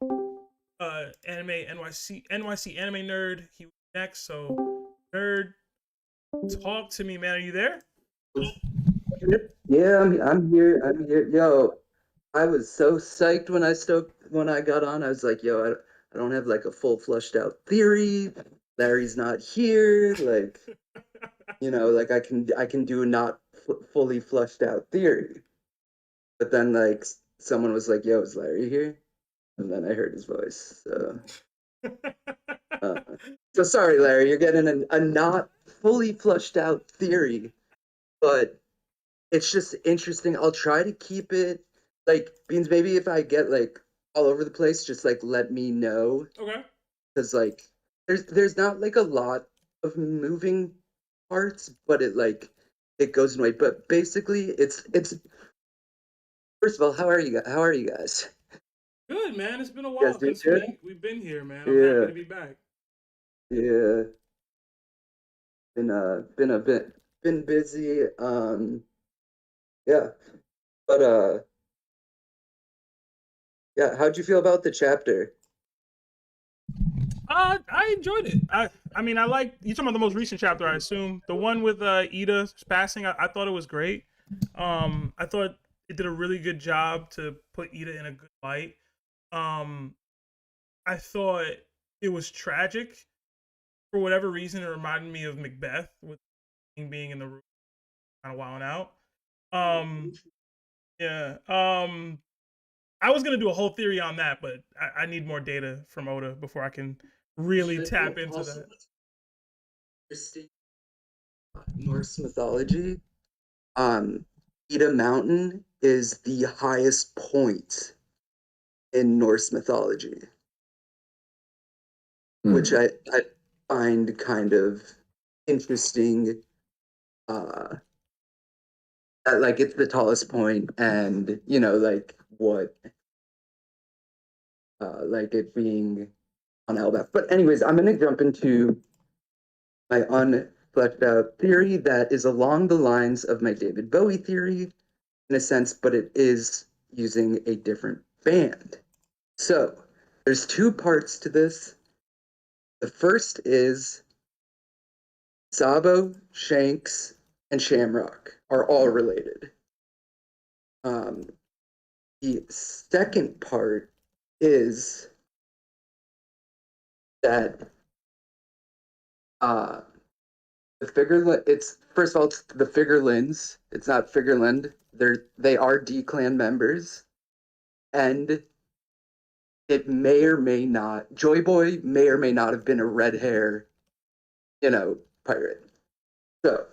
anime NYC anime nerd he was next. So nerd, talk to me, man. Are you there? Yeah, I'm here. I'm here. Yo, I was so psyched when I got on. I was like, yo, I don't have like a full flushed out theory. Larry's not here. Like, like I can do a not fully flushed out theory. But then like someone was like, yo, is Larry here? And then I heard his voice. So sorry, Larry, you're getting a not fully flushed out theory, but it's just interesting. I'll try to keep it like Beans. Maybe if I get like all over the place, just like let me know. Okay. Because like there's not like a lot of moving parts, but it goes in way. But basically, it's. First of all, how are you guys? Good, man. It's been a while since we've been here, man. I'm happy to be back. Yeah. Been busy. Yeah. But yeah, how'd you feel about the chapter? I enjoyed it. I mean, I like you talking about the most recent chapter, I assume. The one with Ida passing, I thought it was great. I thought it did a really good job to put Ida in a good light. I thought it was tragic. For whatever reason, it reminded me of Macbeth with being in the room, kind of wilding out. Yeah. I was gonna do a whole theory on that, but I need more data from Oda before I can really tap into that. Interesting. Norse mythology. Ida Mountain is the highest point in Norse mythology, which I find kind of interesting. That, like it's the tallest point, and like what, like it being on Elbaf. But anyways, I'm gonna jump into my unfleshed out theory that is along the lines of my David Bowie theory, in a sense, but it is using a different band. So there's 2 parts to this. The first is Sabo, Shanks, and Shamrock are all related. The second part is that the Figureland, it's first of all, it's the Figurelands. It's not Figureland. They are D clan members, and it may or may not. Joy Boy may or may not have been a red hair, pirate. So,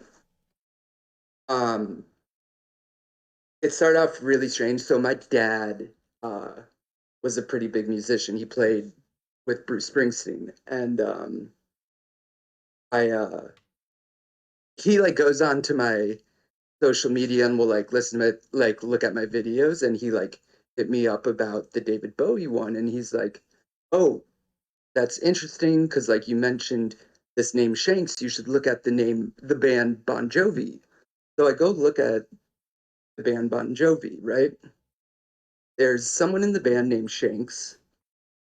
it started off really strange. So my dad was a pretty big musician. He played with Bruce Springsteen, and he like goes on to my social media and will like listen to like look at my videos, and he like hit me up about the David Bowie one, and he's like, "Oh, that's interesting because like you mentioned this name Shanks, you should look at the band Bon Jovi." So I go look at the band Bon Jovi, right? There's someone in the band named Shanks.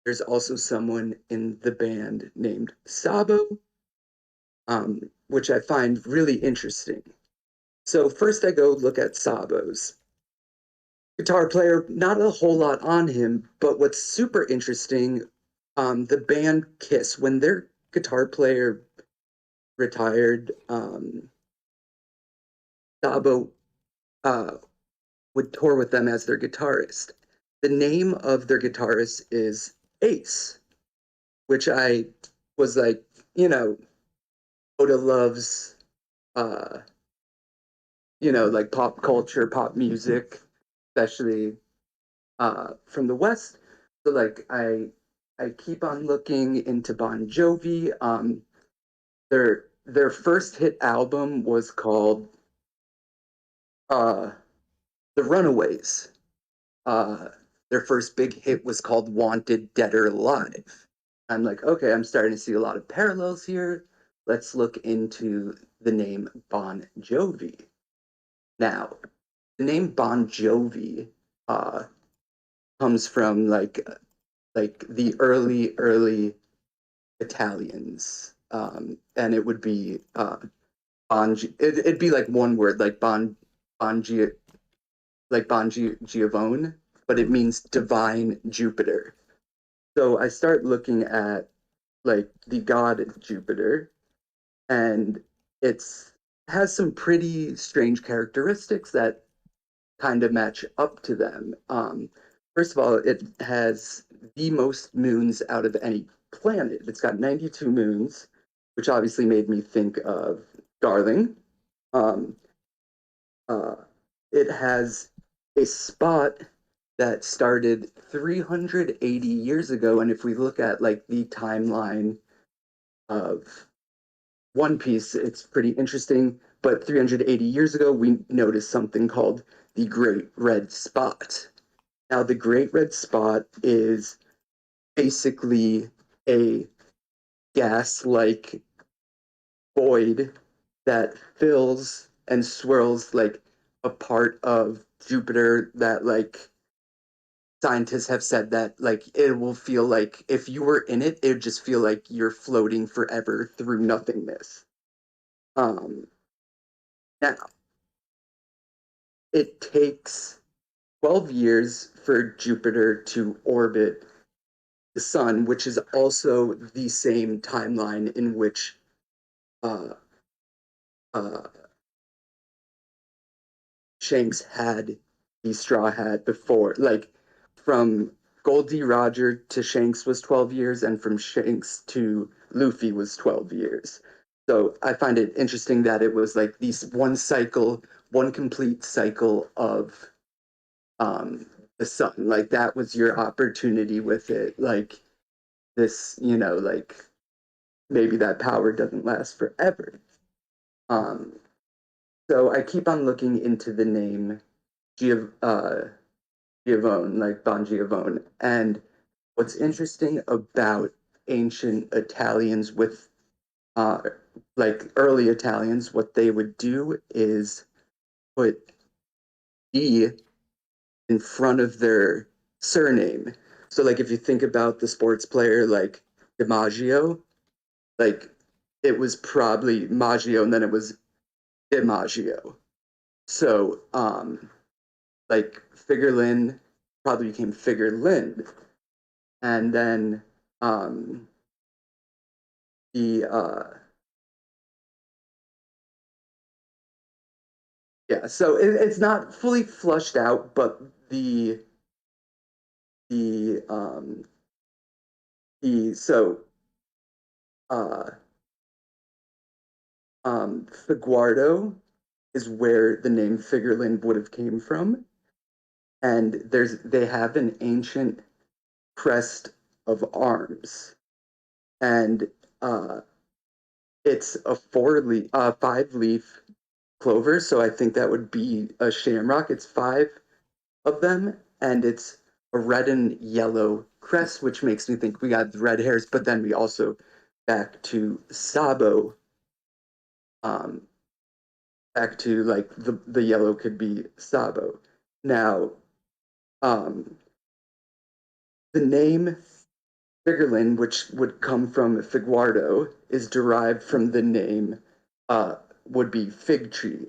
There's also someone in the band named Sabo, which I find really interesting. So first I go look at Sabo's guitar player, not a whole lot on him, but what's super interesting, the band Kiss, when their guitar player retired, Sabo would tour with them as their guitarist. The name of their guitarist is Ace, which I was like, Oda loves, like pop culture, pop music, especially from the West. So like I keep on looking into Bon Jovi. Their first hit album was called The Runaways. Their first big hit was called Wanted Dead or Alive. I'm like, okay, I'm starting to see a lot of parallels here. Let's look into the name Bon Jovi. Now, the name Bon Jovi comes from like the early Italians, and it would be it'd be like one word, like Giovone, but it means divine Jupiter. So I start looking at like the god Jupiter, and has some pretty strange characteristics that kind of match up to them. First of all, it has the most moons out of any planet. It's got 92 moons, which obviously made me think of Darling. It has a spot that started 380 years ago, and if we look at like the timeline of One Piece, it's pretty interesting. But 380 years ago, we noticed something called the Great Red Spot. Now, the Great Red Spot is basically a gas-like void that fills and swirls like a part of Jupiter that like scientists have said that like it will feel like if you were in it, it would just feel like you're floating forever through nothingness. Now, it takes 12 years for Jupiter to orbit the sun, which is also the same timeline in which Shanks had the straw hat before. Like from Goldie Roger to Shanks was 12 years, and from Shanks to Luffy was 12 years. So I find it interesting that it was like these one complete cycle of the sun. Like that was your opportunity with it. Like this, like maybe that power doesn't last forever. So I keep on looking into the name Giovone, like Bon Giovone. And what's interesting about ancient Italians with like early Italians, what they would do is put E in front of their surname. So like if you think about the sports player like DiMaggio, like it was probably Maggio, and then it was DiMaggio. So, like Figureland probably became Figureland, and then yeah. So it's not fully flushed out, but the so Figuardo is where the name Figureland would have came from, and they have an ancient crest of arms, and it's a 5-leaf clover, so I think that would be a shamrock. It's 5 of them, and it's a red and yellow crest, which makes me think we got red hairs, but then we also back to Sabo, back to like the yellow could be Sabo. Now, the name Figureland, which would come from Figuardo, is derived from the name would be fig tree,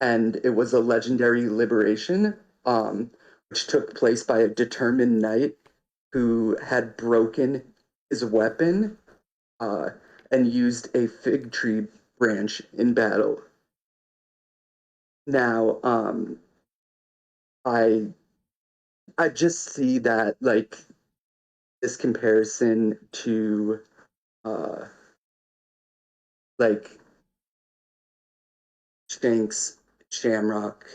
and it was a legendary liberation which took place by a determined knight who had broken his weapon and used a fig tree branch in battle. Now, I just see that like this comparison to like Shanks, Shamrock,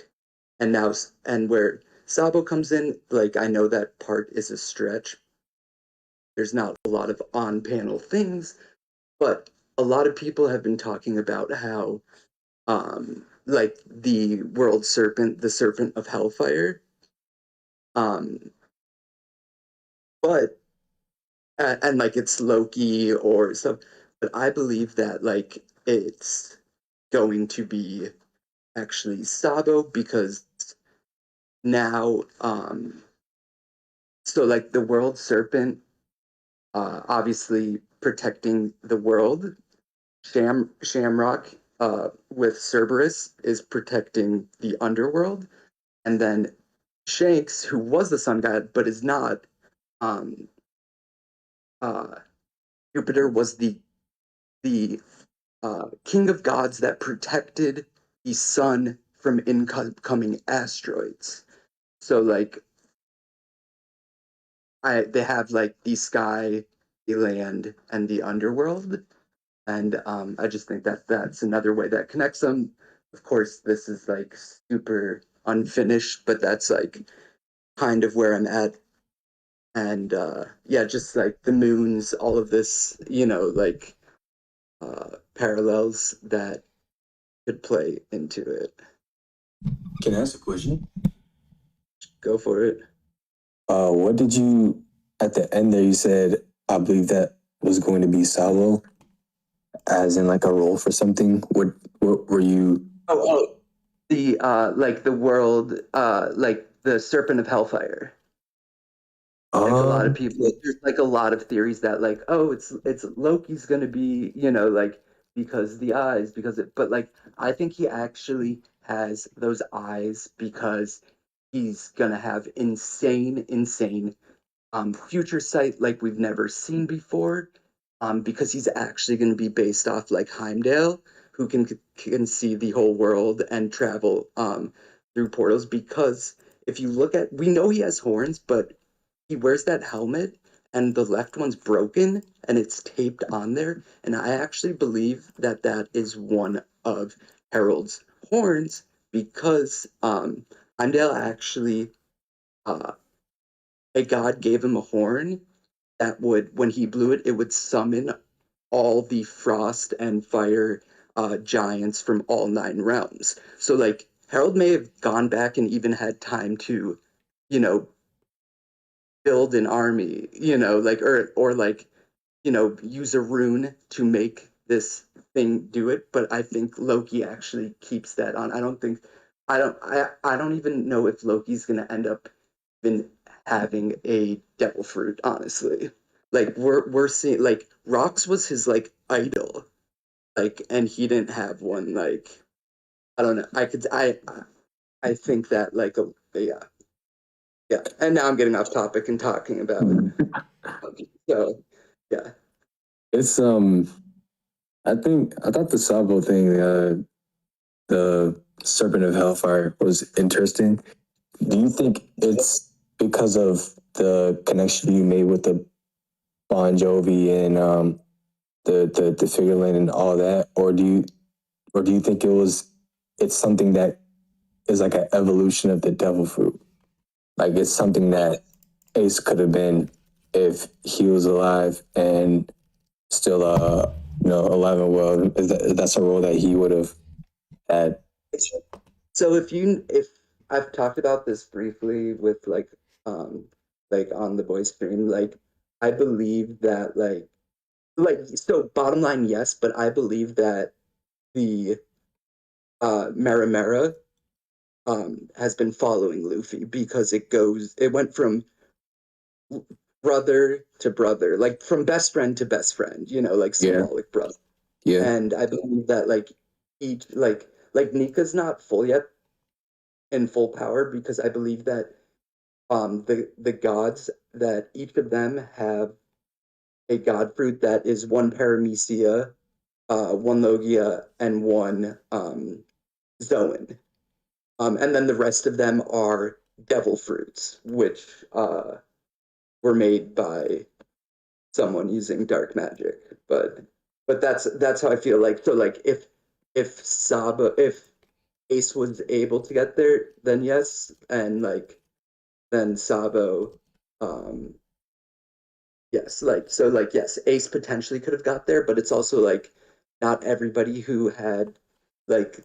and where Sabo comes in, like I know that part is a stretch. There's not a lot of on-panel things, but a lot of people have been talking about how like the world serpent, the serpent of hellfire, but and like it's Loki or stuff, but I believe that like it's going to be actually Sabo because now so like the world serpent obviously protecting the world, Shamrock with Cerberus is protecting the underworld, and then Shanks, who was the sun god but is not, Jupiter was the king of gods that protected the sun from incoming asteroids. So like they have like the sky, the land, and the underworld, and I just think that that's another way that connects them. Of course, this is like super unfinished, but that's like kind of where I'm at. And yeah, just like the moons, all of this, like parallels that could play into it. Can I ask a question? Go for it. What did you, at the end there, you said, I believe that was going to be Sabo, as in like a role for something. What were you? The like the world, like the Serpent of Hellfire. Like a lot of people, there's like a lot of theories that like, oh, it's Loki's gonna be, like because the eyes, but like I think he actually has those eyes because he's gonna have insane future sight like we've never seen before, because he's actually gonna be based off like Heimdall, who can see the whole world and travel through portals. Because if you look at, we know he has horns, but he wears that helmet and the left one's broken and it's taped on there, and I actually believe that that is one of Harold's horns because Heimdall actually a god gave him a horn that would, when he blew it, it would summon all the frost and fire giants from all 9 realms. So like Harold may have gone back and even had time to, build an army, like or like, use a rune to make this thing do it. But I think Loki actually keeps that on. I don't even know if Loki's gonna end up even having a devil fruit, honestly. Like we're seeing like Rox was his like idol. like, and he didn't have one. Like, I don't know. I think that like yeah. And now I'm getting off topic and talking about so yeah. It's I thought the Sabo thing, the Serpent of Hellfire was interesting. Do you think it's because of the connection you made with the Bon Jovi and the figurine and all that, or do you think it's something that is like an evolution of the devil fruit? Like it's something that Ace could have been if he was alive and still alive and well. That's a role that he would have had. So if I've talked about this briefly with like on the voice stream, like I believe that so bottom line yes, but I believe that the Mera has been following Luffy because it went from brother to brother, like from best friend to best friend, like symbolic brother. Yeah. And I believe that like each like Nika's not full yet in full power because I believe that the gods that each of them have a god fruit that is one paramecia, one logia, and one zoan. And then the rest of them are devil fruits, which were made by someone using dark magic. But that's how I feel like. So like if Ace was able to get there, then yes, and like then Sabo, yes, yes, Ace potentially could have got there, but it's also like not everybody who had like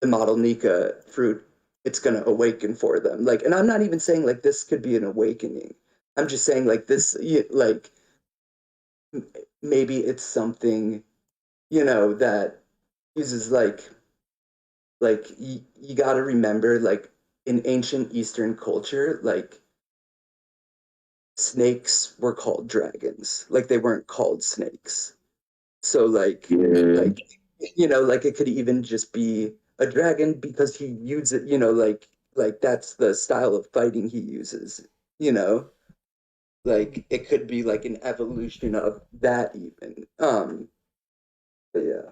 the model Nika fruit, it's gonna awaken for them. Like, and I'm not even saying like this could be an awakening. I'm just saying like this, like maybe it's something, that uses like you got to remember like in ancient Eastern culture, like snakes were called dragons, like they weren't called snakes. So like like it could even just be a dragon because he uses like that's the style of fighting he uses, like it could be like an evolution of that even. But yeah.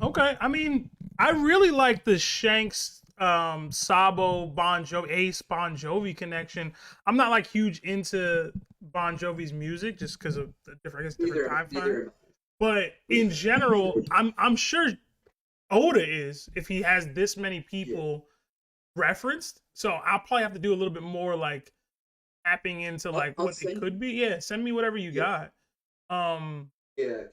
Okay, I mean, I really like the Shanks, Sabo, Ace Bon Jovi connection. I'm not like huge into Bon Jovi's music just because of the different time frame. But in general, I'm sure Oda is if he has this many people referenced. So I'll probably have to do a little bit more like tapping into like what it could be. Yeah, send me whatever you got. Yeah.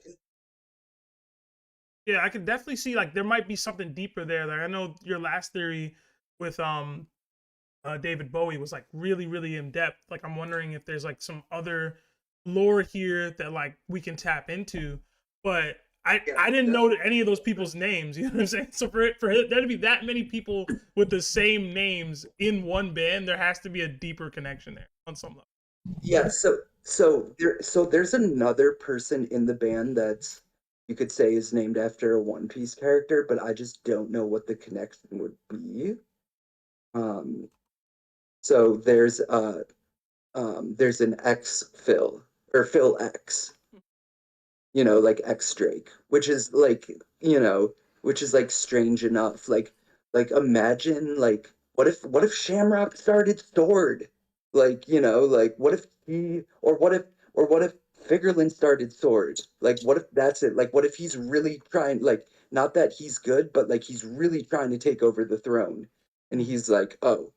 Yeah, I could definitely see like there might be something deeper there. Like I know your last theory with David Bowie was like really, really in depth. Like I'm wondering if there's like some other lore here that like we can tap into. But I didn't know any of those people's names. You know what I'm saying? So for there to be that many people with the same names in one band, there has to be a deeper connection there on some level. Yeah. So there's another person in the band that's you could say is named after a One Piece character, but I just don't know what the connection would be. So there's an X Phil or Phil X, like X Drake, which is like, which is like strange enough. Like imagine like what if Shamrock started Sword? Like, like what if what if Figurlin started Sword? Like what if that's it? Like what if he's really trying like not that he's good, but like he's really trying to take over the throne. And he's like, oh,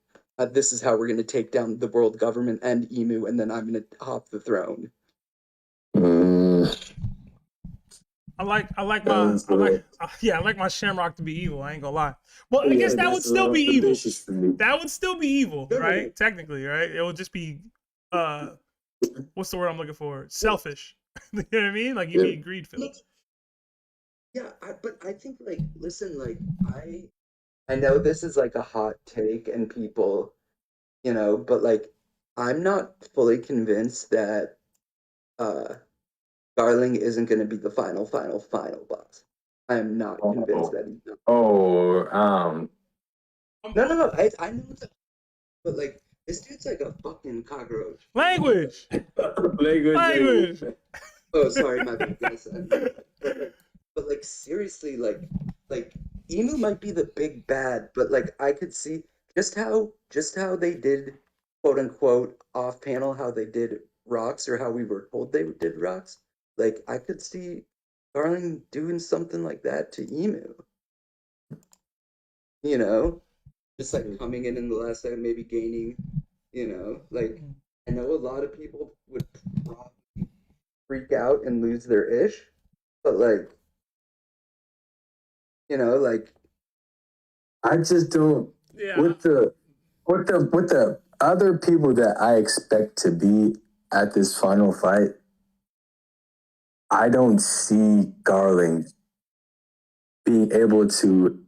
this is how we're going to take down the world government and Emu, and then I'm going to hop the throne. I like my Shamrock to be evil. I ain't gonna lie. Well, I guess that would still be evil. That would still be evil, right? Technically, right? It would just be what's the word I'm looking for? Selfish. You know what I mean? Like you'd be greed filled. Yeah, but I think like listen, like I know this is like a hot take and people, but like I'm not fully convinced that Darling isn't going to be the final boss. I am not convinced that he's not. No. I know that, but like this dude's like a fucking cockroach. Language. Language. Oh, sorry, my bad. Yes, but like seriously, like Emu might be the big bad, but like I could see just how they did, quote unquote, off panel, how they did rocks, or how we were told they did rocks. Like I could see Darling doing something like that to Emu. You know, just like coming in the last second, maybe gaining. You know, like I know a lot of people would probably freak out and lose their ish, but like, you know, like I just don't. Yeah. With the other people that I expect to be at this final fight, I don't see Garling being able to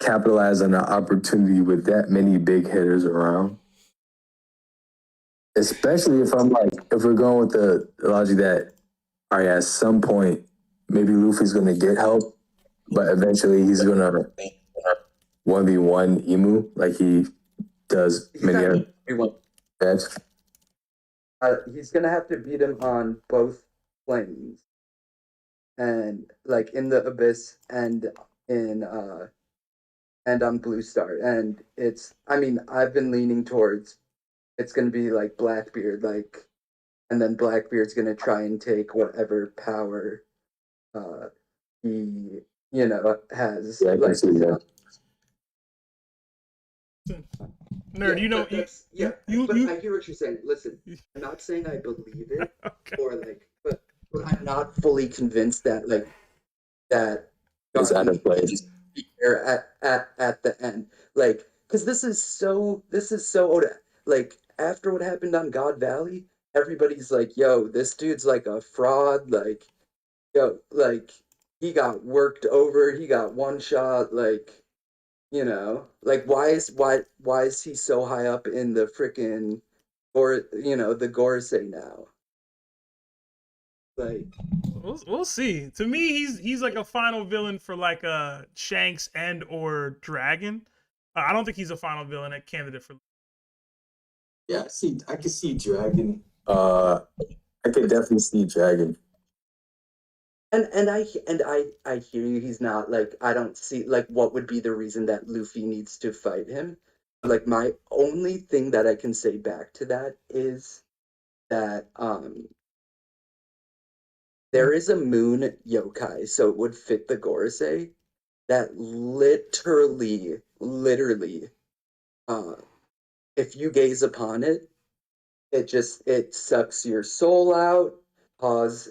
capitalize on an opportunity with that many big hitters around. Especially if we're going with the logic that, all right, at some point, maybe Luffy's going to get help, but eventually he's going to 1v1 Emu like he does many other bets. He's gonna have to beat him on both planes, and like in the Abyss and on Blue Star, and I've been leaning towards it's gonna be like Blackbeard, like, and then Blackbeard's gonna try and take whatever power he has. Yeah, I can see that. Nerd, yeah, you know, but I hear what you're saying. Listen, I'm not saying I believe it, okay. or like, but I'm not fully convinced that that It's out of place. At the end, like, because this is so Oda. Like after what happened on God Valley, everybody's like, "Yo, this dude's like a fraud." Like, yo, like he got worked over. He got one shot. Like. You know, like why is he so high up in the freaking the Gorsei now? Like We'll see. To me, he's like a final villain for like Shanks and or Dragon. I don't think he's a final villain at candidate for. Yeah, I could see Dragon. I could definitely see Dragon. and I hear you. He's not like I don't see like what would be the reason that Luffy needs to fight him. Like my only thing that I can say back to that is that there is a moon yokai, so it would fit the Gorsei that literally, if you gaze upon it, it sucks your soul out, pause,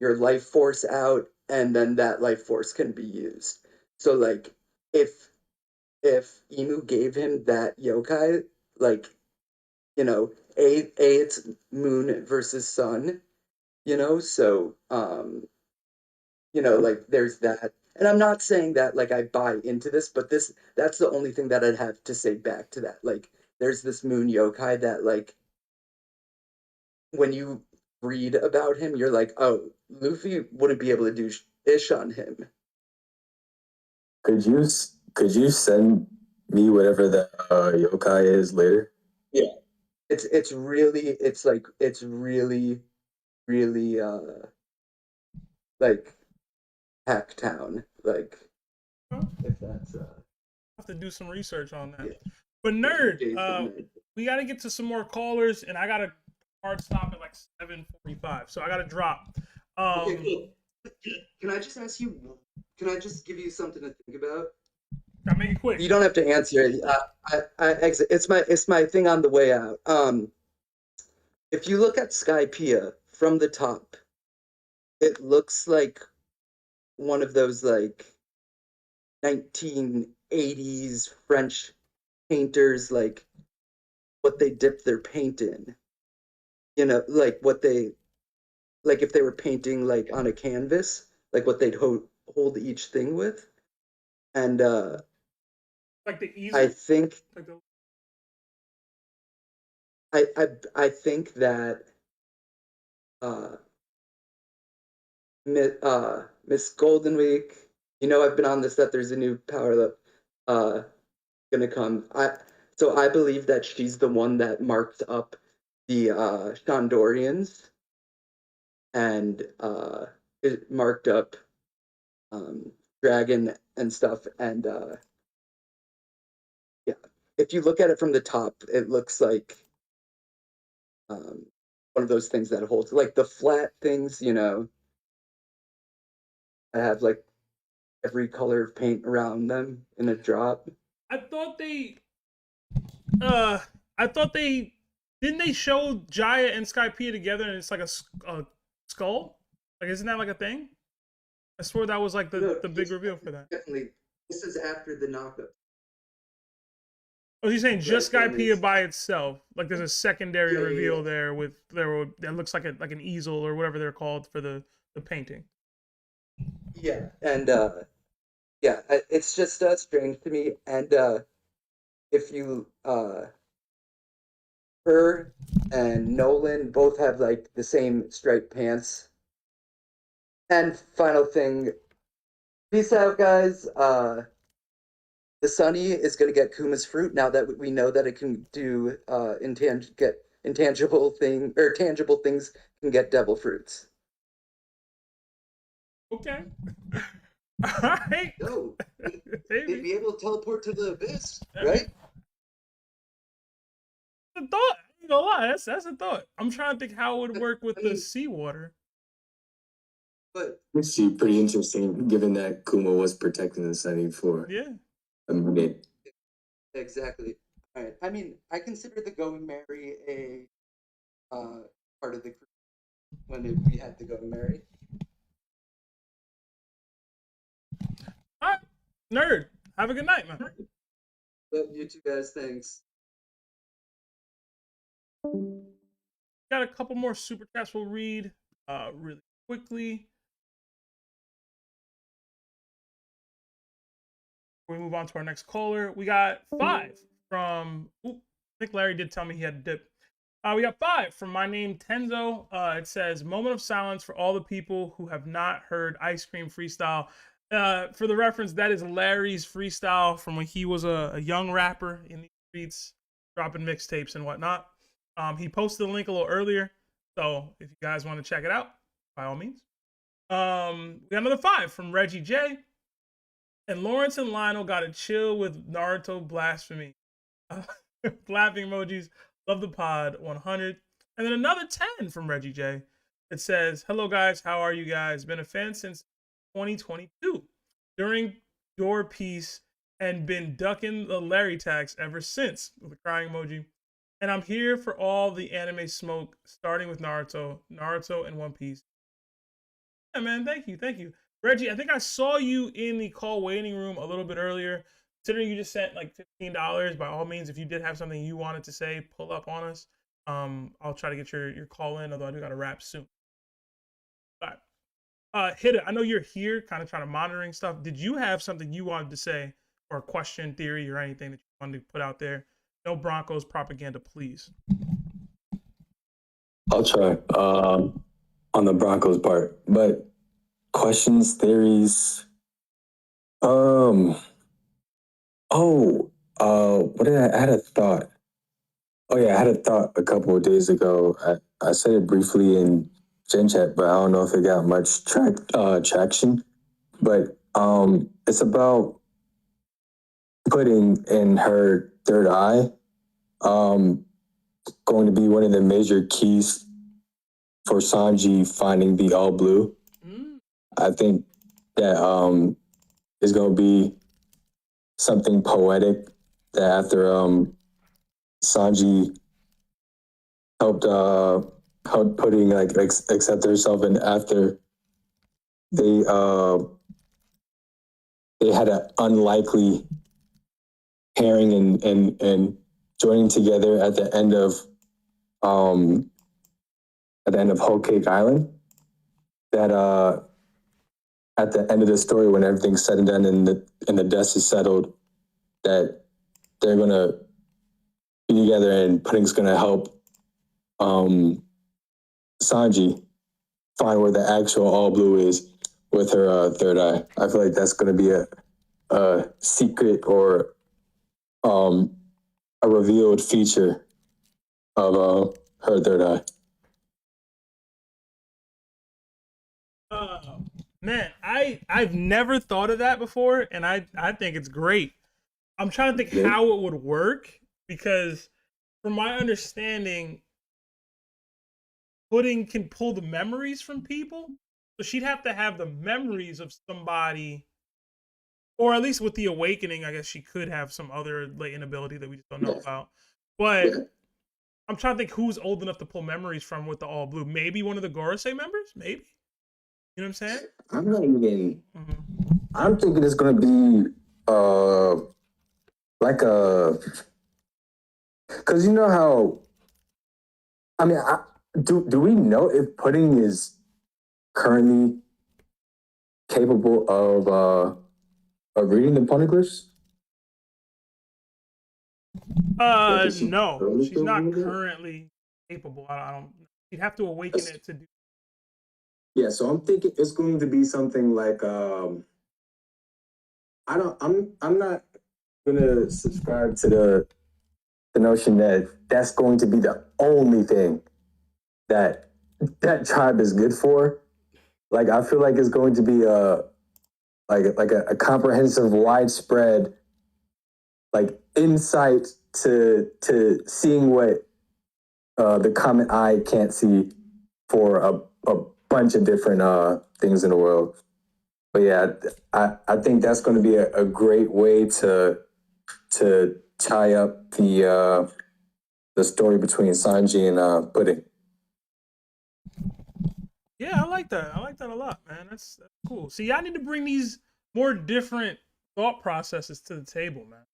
your life force out, and then that life force can be used. So like, if Emu gave him that yokai, like, it's moon versus sun, so like there's that. And I'm not saying that like I buy into this, but that's the only thing that I'd have to say back to that. Like there's this moon yokai that like when you read about him, you're like, oh, Luffy wouldn't be able to do ish on him. Could you send me whatever the yokai is later? Yeah. It's really like Hacktown, like if that's Have to do some research on that. Yeah. But nerd, we got to get to some more callers, and I got a hard stop at like 7:45, so I got to drop. Okay, cool. Can I just ask you? Can I just give you something to think about? Gotta make it quick. You don't have to answer it. I exit. It's my thing on the way out. If you look at Skypiea from the top, it looks like one of those like 1980s French painters, like what they dip their paint in. Like what they, like if they were painting like on a canvas, like what they'd hold each thing with. And like the easel? I think like the... I think that Miss Golden Week. You know, I've been on this that there's a new power that gonna come. So I believe that she's the one that marked up the Shondorians and it marked up Dragon and stuff. And yeah, if you look at it from the top, it looks like one of those things that holds like the flat things, you know, that have like every color of paint around them in a drop. I thought they didn't they show Jaya and Skypiea together and it's like a skull? Like, isn't that like a thing? I swore that was like the big reveal for that. Definitely, this is after the knockup. Oh, you're saying just Right, Skypiea by itself? Like, there's a secondary Yeah, yeah, reveal yeah. there with that looks like an easel or whatever they're called for the painting. Yeah, and yeah, it's just strange to me. And if you her and Nolan both have like the same striped pants. And final thing, peace out, guys. The Sunny is gonna get Kuma's fruit now that we know that it can do intangible things can get devil fruits. Okay. All right. No, Maybe. they'd be able to teleport to the abyss, right? A thought. You know why? That's a thought. I'm trying to think how it would work with the seawater. But It's pretty interesting, given that Kuma was protecting the Sunny for a minute. Exactly. All right. I mean, I consider the Going Merry a part of the crew when we had the Going Merry. All right, nerd. Have a good night, man. Love you two guys. Thanks. Got a couple more super chats we'll read really quickly. Before we move on to our next caller, we got 5 from. I think Larry did tell me he had to dip. We got 5 from my name Tenzo. It says, "Moment of silence for all the people who have not heard Ice Cream Freestyle." For the reference, that is Larry's freestyle from when he was a young rapper in the streets, dropping mixtapes and whatnot. He posted the link a little earlier, so if you guys want to check it out, by all means. We got another 5 from Reggie J. And Lawrence and Lionel got to chill with Naruto blasphemy. Laughing emojis. Love the pod. 100. And then another 10 from Reggie J. It says, "Hello guys, how are you guys? Been a fan since 2022 during your piece and been ducking the Larry tax ever since," with a crying emoji. "And I'm here for all the anime smoke, starting with Naruto and One Piece." Yeah, man, thank you. Reggie, I think I saw you in the call waiting room a little bit earlier. Considering you just sent like $15, by all means, if you did have something you wanted to say, pull up on us. I'll try to get your call in, although I do got to wrap soon. All right. Hit it. I know you're here, kind of trying to monitoring stuff. Did you have something you wanted to say, or a question, theory, or anything that you wanted to put out there? No Broncos propaganda, please. I'll try on the Broncos part, but questions, theories. What did I had a thought? Oh yeah, I had a thought a couple of days ago. I said it briefly in Gen Chat, but I don't know if it got much traction. But it's about putting in her third eye going to be one of the major keys for Sanji finding the All Blue. I think that is going to be something poetic that after Sanji helped putting accept herself, and after they had an unlikely pairing and joining together at the end of Whole Cake Island, that at the end of the story, when everything's said and done and the dust is settled, that they're gonna be together and Pudding's gonna help Sanji find where the actual All Blue is with her third eye. I feel like that's going to be a secret or a revealed feature of her third eye. Man, I've never thought of that before, and I think it's great. I'm trying to think how it would work, because from my understanding, Pudding can pull the memories from people, so she'd have to have the memories of somebody, or at least with the awakening, I guess she could have some other latent ability that we just don't know about. But I'm trying to think who's old enough to pull memories from with the All Blue. Maybe one of the Gorosei members, maybe. You know what I'm saying? I'm not even. I'm thinking it's gonna be like a, because you know how. I mean, do we know if Pudding is currently capable of reading the poneglyphs? No, she's not currently capable. I don't. You'd have to awaken it to do. Yeah, so I'm thinking it's going to be something like I'm not gonna subscribe to the notion that that's going to be the only thing that tribe is good for. Like, I feel like it's going to be a comprehensive, widespread, like, insight to seeing what the common eye can't see for a bunch of different things in the world. But yeah, I think that's going to be a great way to tie up the story between Sanji and Pudding. Yeah, I like that. I like that a lot, man. That's cool. See, I need to bring these more different thought processes to the table, man.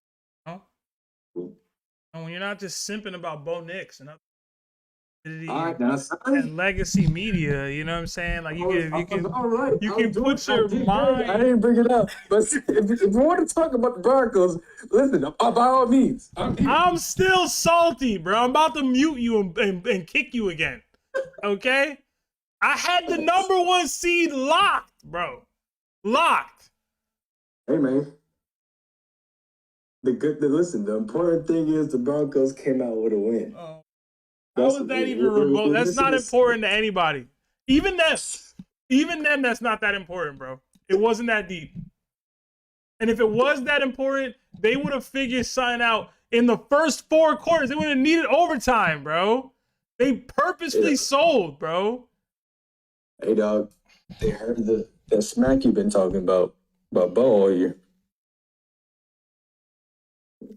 And when you're not just simping about Bo Nix and and legacy media, you know what I'm saying? Like you can put your mind. I didn't bring it up, but if you want to talk about the Broncos, listen, by all means. I'm still salty, bro. I'm about to mute you and kick you again. Okay? I had the #1 seed locked, bro. Locked. Hey, man. The important thing is the Broncos came out with a win. How was that even remote? That's not important to anybody. Even them, that's not that important, bro. It wasn't that deep. And if it was that important, they would have figured something out in the first 4 quarters. They would have needed overtime, bro. They purposely sold, bro. Hey, dog. They heard the smack you've been talking about Bo all year.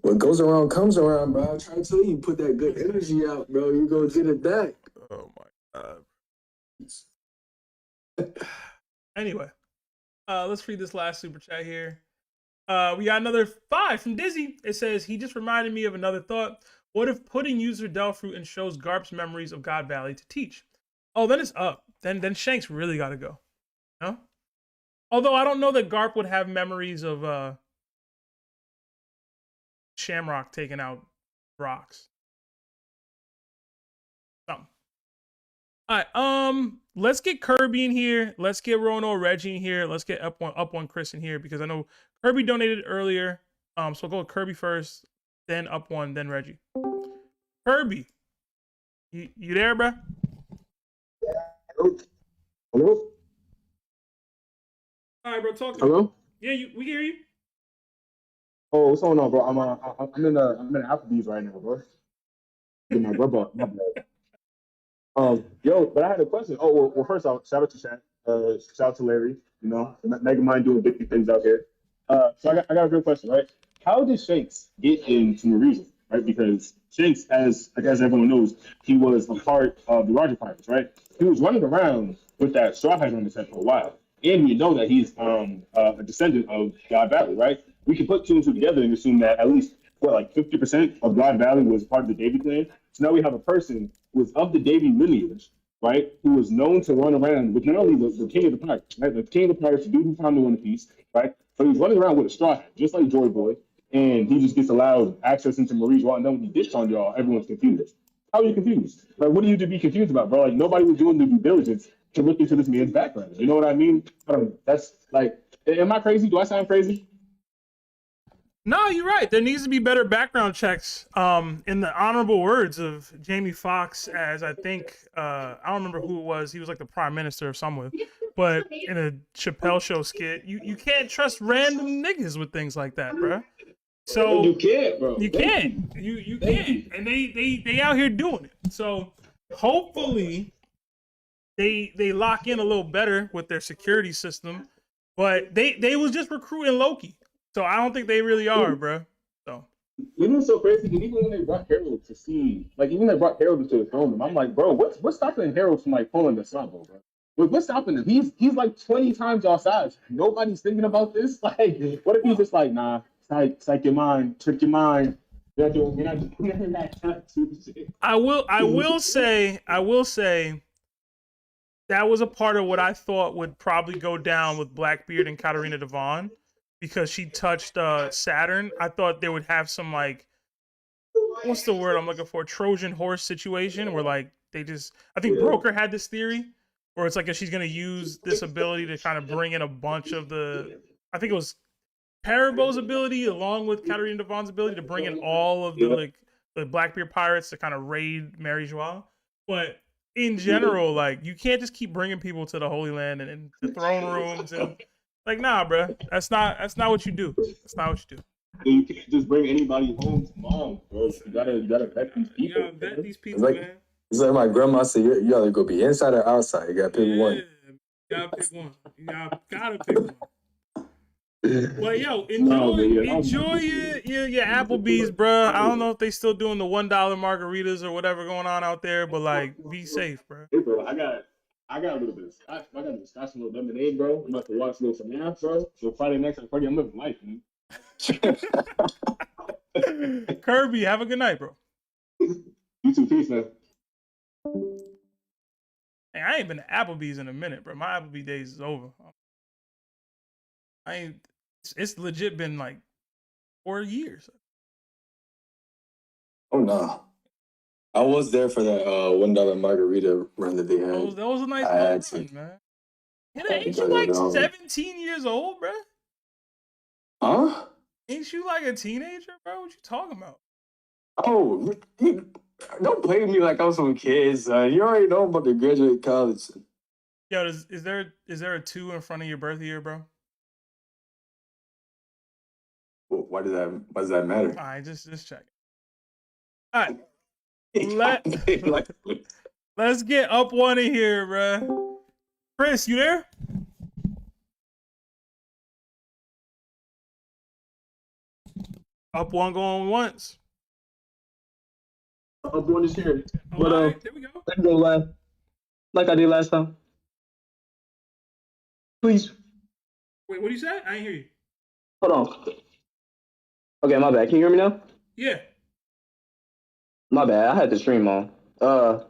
What goes around comes around, bro. I'm trying to tell you, put that good energy out, bro. You gonna get it back. Oh my god. Anyway, let's read this last super chat here. We got another 5 from Dizzy. It says, he just reminded me of another thought. What if Pudding used her Del Fruit and shows Garp's memories of God Valley to teach? Oh, then it's up. Then Shanks really gotta go. No? Although I don't know that Garp would have memories of Shamrock taking out rocks. Something. All right, let's get Kirby in here. Let's get Rono Reggie in here. Let's get up one Chris in here, because I know Kirby donated earlier. So we'll go with Kirby first, then up one, then Reggie. Kirby, you there, bro? Hello? All right, bro, talk to me. Hello? Yeah, we hear you. Oh, what's going on, bro? I'm in Applebee's right now, bro. Get my rubber. My bad. Yo, but I had a question. Oh, well, first off, shout out to Shanks. Shout out to Larry. You know, Megamind doing big things out here. So I got a real question, right? How did Shanks get into Marisa, right? Because Shanks, as everyone knows, he was a part of the Roger Pirates, right? He was running around with that Straw Hat on his head for a while. And we know that he's a descendant of God Valley, right? We can put 2 and 2 together and assume that at least, 50% of God Valley was part of the Davy clan. So now we have a person who was of the Davy lineage, right? Who was known to run around with not only the king of the pirates, right? The king of the pirates, the dude who found the One Piece, right? But he's running around with a straw hat, just like Joy Boy. And he just gets allowed access into Marie's Water. And then when he ditched on y'all, everyone's confused. How are you confused? Like, what are you to be confused about, bro? Like, nobody was doing the due diligence to look into this man's background. You know what I mean? That's like, am I crazy? Do I sound crazy? No, you're right. There needs to be better background checks. In the honorable words of Jamie Foxx, as I think I don't remember who it was. He was like the prime minister of somewhere, but in a Chappelle Show skit, you can't trust random niggas with things like that, bro. So you can't, bro. You can't. You can't. And they out here doing it. So hopefully they lock in a little better with their security system. But they was just recruiting Loki. So I don't think they really are, bro. So you know what's so crazy? And even when they brought Harold to see, like even they brought Harold into the film, I'm like, bro, what's stopping Harold from like pulling the Sabo, bro? What's stopping him? He's like 20 times y'all size. Nobody's thinking about this. Like, what if he's just like, nah, psych your mind, trick your mind. I will say that was a part of what I thought would probably go down with Blackbeard and Katarina Devon, because she touched Saturn. I thought they would have some like, what's the word I'm looking for? Trojan horse situation where like they just, I think Broker had this theory where it's like if she's gonna use this ability to kind of bring in a bunch of the, I think it was Parabo's ability along with Katarina Devon's ability to bring in all of the like the Blackbeard pirates to kind of raid Mary Joie. But in general, like you can't just keep bringing people to the Holy Land and the throne rooms and like, nah, bro. That's not what you do. That's not what you do. You can't just bring anybody home to mom, bro. You gotta vet these people. You gotta vet these people, man. It's like my grandma said, you either go be inside or outside. You gotta pick one. You gotta pick one. You gotta pick one. But yo, enjoy your Applebee's, bro. I don't know if they still doing the $1 margaritas or whatever going on out there, but like, be safe, bro. Hey, bro, I got a little bit of scotch. I got a scotch and a little lemonade, bro. I'm about to watch a little some now, bro. So Friday next party, I'm living life, man. Kirby, have a good night, bro. You too, peace, man. Hey, I ain't been to Applebee's in a minute, bro. My Applebee days is over. It's legit been like 4 years. Oh no. I was there for that $1 margarita run that they had. That was a nice run, man. Ain't you like 17 years old, bro? Huh? Ain't you like a teenager, bro? What you talking about? Oh, don't play with me like I'm some kid, son. You already know I'm about to graduate college. Yo, is there a 2 in front of your birth year, bro? Well, why does that matter? All right, just check. All right, let's get up one in here, bro. Chris, you there? Up one going once. Up one is here. But right, there we go. I can go live, like I did last time. Please. Wait, what do you say? I didn't hear you. Hold on. Okay, my bad. Can you hear me now? Yeah. My bad. I had the stream on. I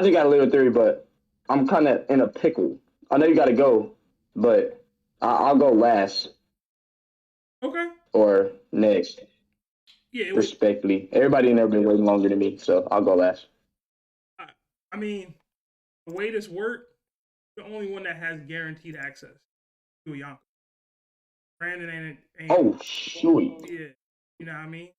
just got a little theory, but I'm kind of in a pickle. I know you got to go, but I'll go last. Okay. Or next. Yeah. Respectfully. Everybody in there been waiting longer than me, so I'll go last. I mean, the way this worked, the only one that has guaranteed access to a Yonko. Brandon ain't. Oh, shoot. Yeah. You know what I mean?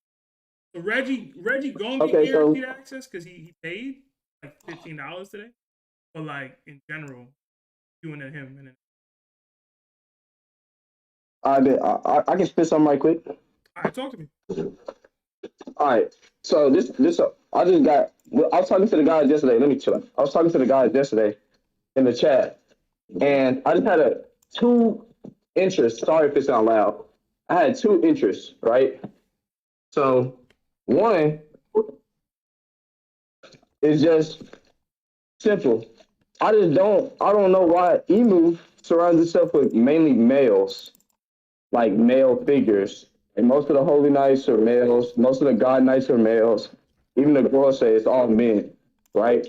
So Reggie gonna get guaranteed access because he paid like $15 today. But like in general, you and him and I can spit something right quick. all right, talk to me. All right. So this I was talking to the guys yesterday. Let me chill. I was talking to the guys yesterday in the chat, and I just had two interests. Sorry if it sounds loud. I had two interests, right? So one is just simple. I don't know why Emu surrounds itself with mainly males, like male figures. And most of the Holy Knights are males. Most of the God Knights are males. Even the girls say it's all men, right?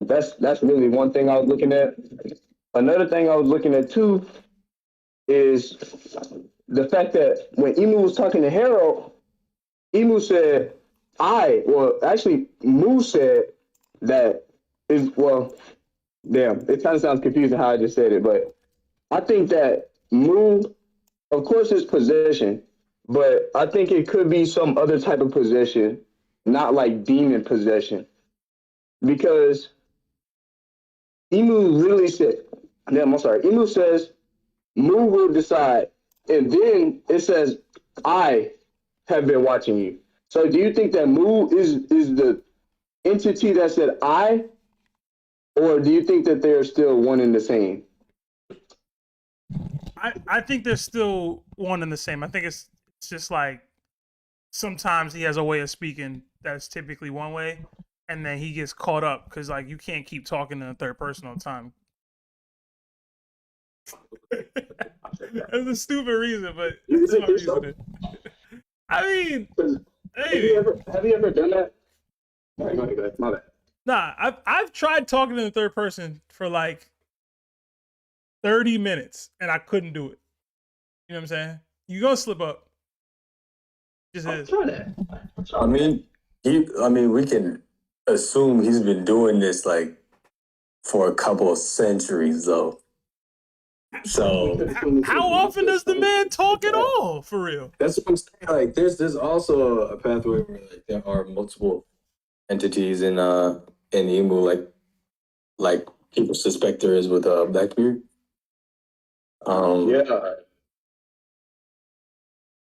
That's really one thing I was looking at. Another thing I was looking at too is the fact that when Emu was talking to Harold, Emu said, Mu said that Damn, it kind of sounds confusing how I just said it, but I think that Mu, of course, is possession, but I think it could be some other type of possession, not like demon possession, because Emu literally said, damn, I'm sorry, Emu says Mu will decide, and then it says I have been watching you. So do you think that Mu is the entity that said I, or do you think that they're still one and the same? I think they're still one and the same. I think it's just like sometimes he has a way of speaking that's typically one way, and then he gets caught up because like you can't keep talking in the third person all the time. That's a stupid reason, but that's my reason. I mean, hey. Have you ever done that? All right, go ahead. My bad. Nah, I've tried talking in the third person for like 30 minutes and I couldn't do it. You know what I'm saying? You gonna slip up. Just is. Try that. I mean, we can assume he's been doing this like for a couple of centuries, though. So how often does the man talk at all? For real? that's what I'm saying. Like, there's also a pathway where like there are multiple entities in Emu, like people suspect there is with Blackbeard. Yeah.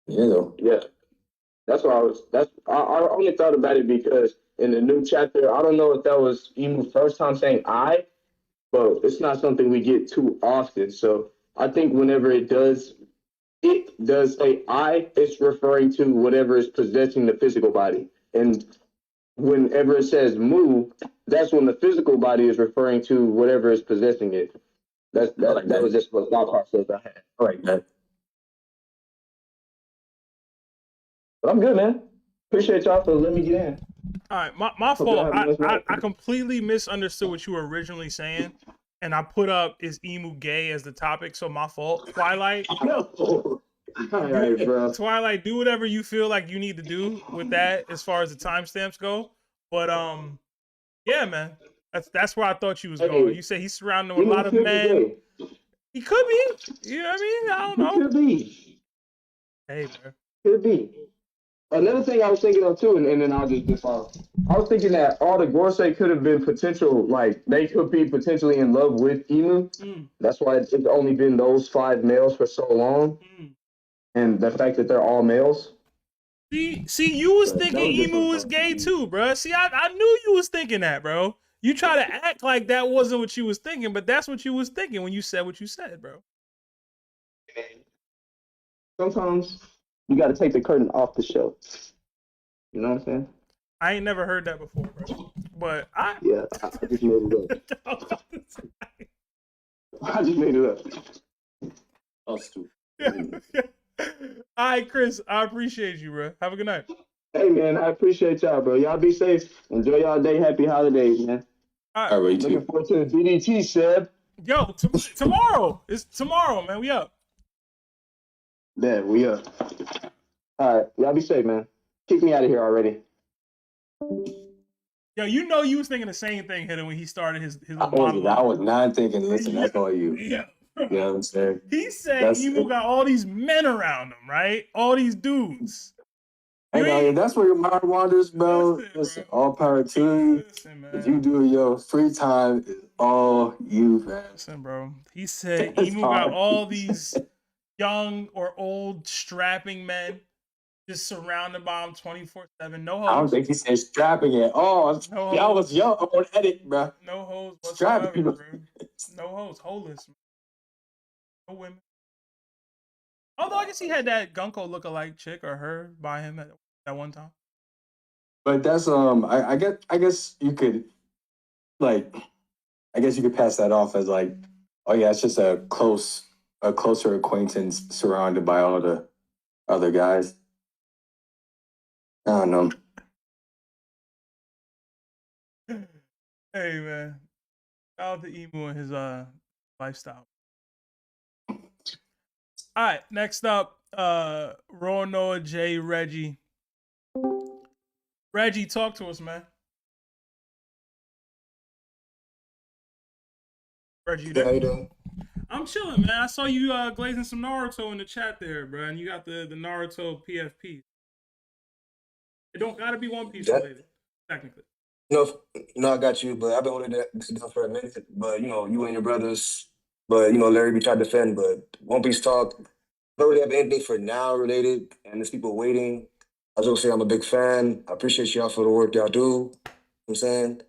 Yeah, though. Yeah. That's what I was. I only thought about it because in the new chapter, I don't know if that was Emu's first time saying I, but it's not something we get too often. So I think whenever it does say I, it's referring to whatever is possessing the physical body. And whenever it says Mu, that's when the physical body is referring to whatever is possessing it. That was just what thought process I had. I like that. But I'm good, man. Appreciate y'all for letting me get in. All right, my fault. I completely misunderstood what you were originally saying, and I put up "Is Emu gay?" as the topic, so my fault. Twilight, All right, bro. Twilight, do whatever you feel like you need to do with that as far as the timestamps go. But yeah, man, that's where I thought you was going. You say he's surrounded with a lot of men. He could be. You know what I mean? I don't know. Could be. Hey, bro. Could be. Another thing I was thinking of too, and then I'll just follow. I was thinking that all the Gorsei could have been potential, like they could be potentially in love with Emu. That's why it's only been those 5 males for so long, and the fact that they're all males. See, you was thinking Emu was gay too, bro. See, I knew you was thinking that, bro. You try to act like that wasn't what you was thinking, but that's what you was thinking when you said what you said, bro. Sometimes you got to take the curtain off the show. You know what I'm saying? I ain't never heard that before, bro. But I just made it up. I just made it up. Oh, stupid. All right, Chris, I appreciate you, bro. Have a good night. Hey, man, I appreciate y'all, bro. Y'all be safe. Enjoy y'all day. Happy holidays, man. All right. Looking forward to the DDT, Seb. Yo, tomorrow. It's tomorrow, man. We up. Yeah, we up. All right. Y'all be safe, man. Kick me out of here already. Yo, you know you was thinking the same thing, Hidden, when he started his I was not thinking, listen, that's all you. Yeah. You know what I'm saying? He said Emu got all these men around him, right? All these dudes. Hey, that's where your mind wanders, bro. Listen, all power to you. If you do your free time, is all you, man. Listen, bro. He said Emu got all these young or old strapping men just surrounded by him 24/7. No hoes. I don't think he said strapping it. Oh, no y'all was young on edit, bro. No hoes whatsoever, bro. No hoes. Holeless. No women. Although I guess he had that Gunko lookalike chick or her by him at one time. But that's I guess you could pass that off as like, oh yeah, it's just a closer acquaintance surrounded by all the other guys. I don't know. Hey man. Shout out to Emu and his lifestyle. All right, next up, Roanoa J. Reggie. Reggie, talk to us, man. Reggie, you Yeah, how there? you doing? I'm chilling, man. I saw you glazing some Naruto in the chat there, bro, and you got the Naruto PFP. It don't gotta be One Piece That, related, technically. no, I got you, but I've been holding that down for a minute. But you and your brothers, but Larry, we tried to defend, but One Piece talk. Don't really have anything for now related, and there's people waiting. I was gonna say I'm a big fan. I appreciate y'all for the work y'all do. You know what I'm saying,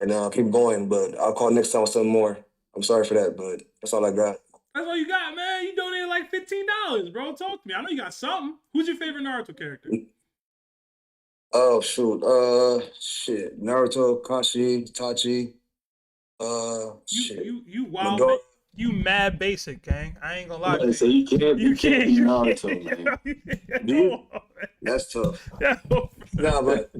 and keep going. But I'll call next time with something more. I'm sorry for that, but that's all I got. That's all you got, man. You donated like $15, bro. Talk to me. I know you got something. Who's your favorite Naruto character? Oh shoot, shit, Naruto, Kashi, Itachi, shit, You wild, Midori. you mad basic, gang. I ain't gonna lie to you. So you can't be Naruto, man. Dude, that's tough. Nah, but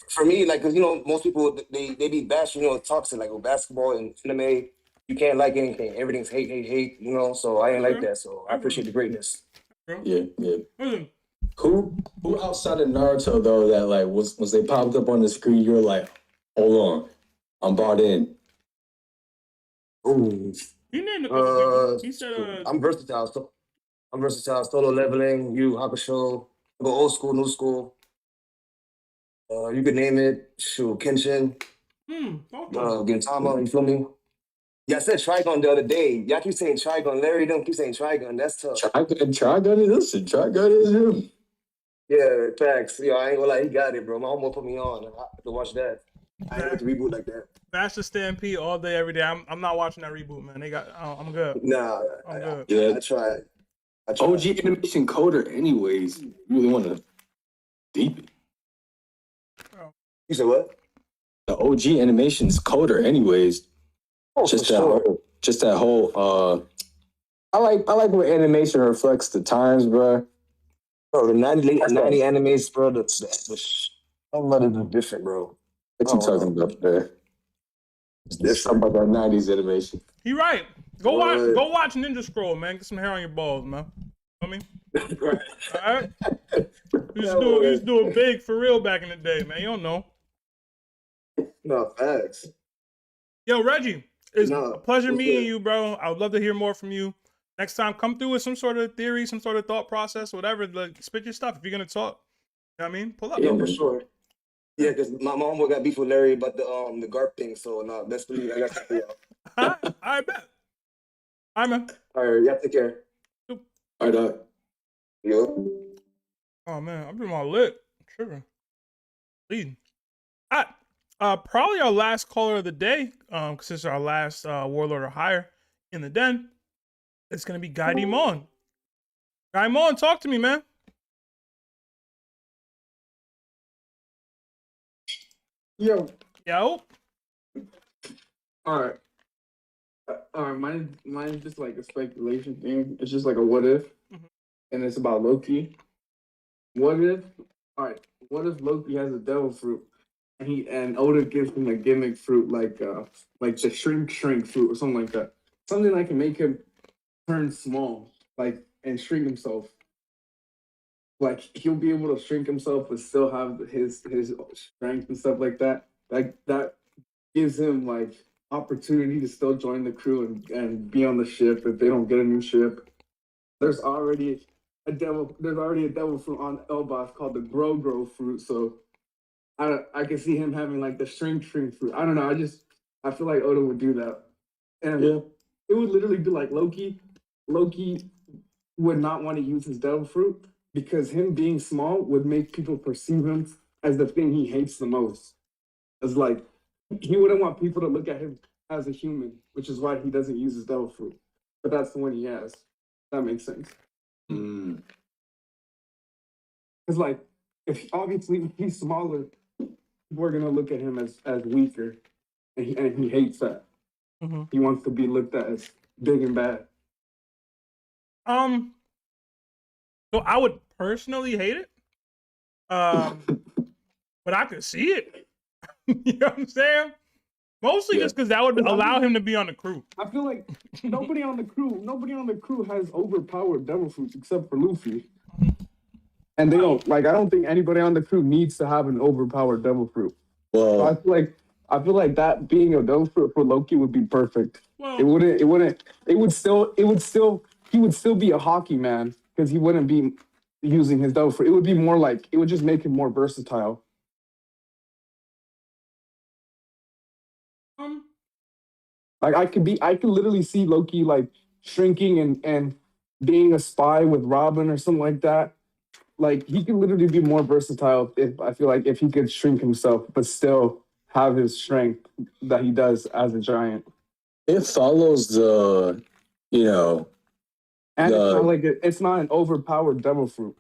for me, like, cause most people they be bashing, toxic, like with basketball and anime. You can't like anything. Everything's hate, hate, hate. So I ain't like that. So I appreciate the greatness. Yeah. Who outside of Naruto though that like was they popped up on the screen? You're like, hold on, I'm bought in. Ooh. He named a couple people. He said, I'm versatile. So I'm versatile. Solo leveling. Hakusho. Go old school, new school. You could name it. Shoot, Kenshin. Gintama. You feel me? Yeah, I said Trigon the other day. Y'all keep saying Trigon. Larry don't keep saying Trigon. That's tough. Trigon is him. Yeah, facts. I ain't gonna lie, he got it, bro. My homework put me on. I have to watch that. I ain't with the reboot like that. Faster Stampede all day, every day. I'm not watching that reboot, man. I'm good. Nah, I'm good. Yeah, I tried. OG animation coder, anyways. You really want to deep it. You said what? The OG animation's coder, anyways. Oh, just for that sure. whole. I like when animation reflects the times, bro. Bro, the 90 animes, bro. I'm letting it different, bro. What you talking about there? It's talking about that 90s animation. He right. Go watch Ninja Scroll, man. Get some hair on your balls, man. You know what I mean? All right. You used to do it big for real back in the day, man. You don't know. No, facts. Yo, Reggie, it's a pleasure meeting you, bro. I would love to hear more from you. Next time, come through with some sort of theory, some sort of thought process, whatever. Like, spit your stuff if you're gonna talk. You know what I mean? Pull up. Yeah, for sure. Yeah, because my mom got beef with Larry about the GARP thing, so no, that's for you. I got something for y'all. I bet. All right, man. All right, y'all take care. All right, Yo. Oh man, I'm doing my lit. I'm tripping. Leading. All right. Probably our last caller of the day, because this is our last Warlord or Higher in the den. It's gonna be Guy Mon. Guy Mon, talk to me, man. Yo. All right. Mine's just like a speculation thing. It's just like a what if, and it's about Loki. What if Loki has a devil fruit, and Oda gives him a gimmick fruit like the shrink fruit or something like that, something that can make him turn small, like and shrink himself. Like he'll be able to shrink himself but still have his strength and stuff like that. Like that gives him like opportunity to still join the crew and be on the ship if they don't get a new ship. There's already a devil fruit on Elbaf called the Grow fruit, so I can see him having like the shrink fruit. I don't know, I feel like Oda would do that. And it would literally be like Loki would not want to use his devil fruit because him being small would make people perceive him as the thing he hates the most. It's like he wouldn't want people to look at him as a human, which is why he doesn't use his devil fruit. But that's the one he has. That makes sense. Because like, if he's smaller, we're gonna look at him as weaker, and he hates that. Mm-hmm. He wants to be looked at as big and bad. So I would personally hate it. But I could see it. You know what I'm saying? Mostly just because that would allow him to be on the crew. I feel like nobody on the crew has overpowered devil fruits except for Luffy. And they don't I don't think anybody on the crew needs to have an overpowered devil fruit. Well, so I feel like I feel like that being a devil fruit for Loki would be perfect. Well, It would still, he would still be a Haki man because he wouldn't be using his devil fruit. It would be more like, it would just make him more versatile. Like I could literally see Loki like shrinking and being a spy with Robin or something like that. Like he could literally be more versatile if I feel like if he could shrink himself but still have his strength that he does as a giant. It follows the, you know, and it's not like it's not an overpowered devil fruit.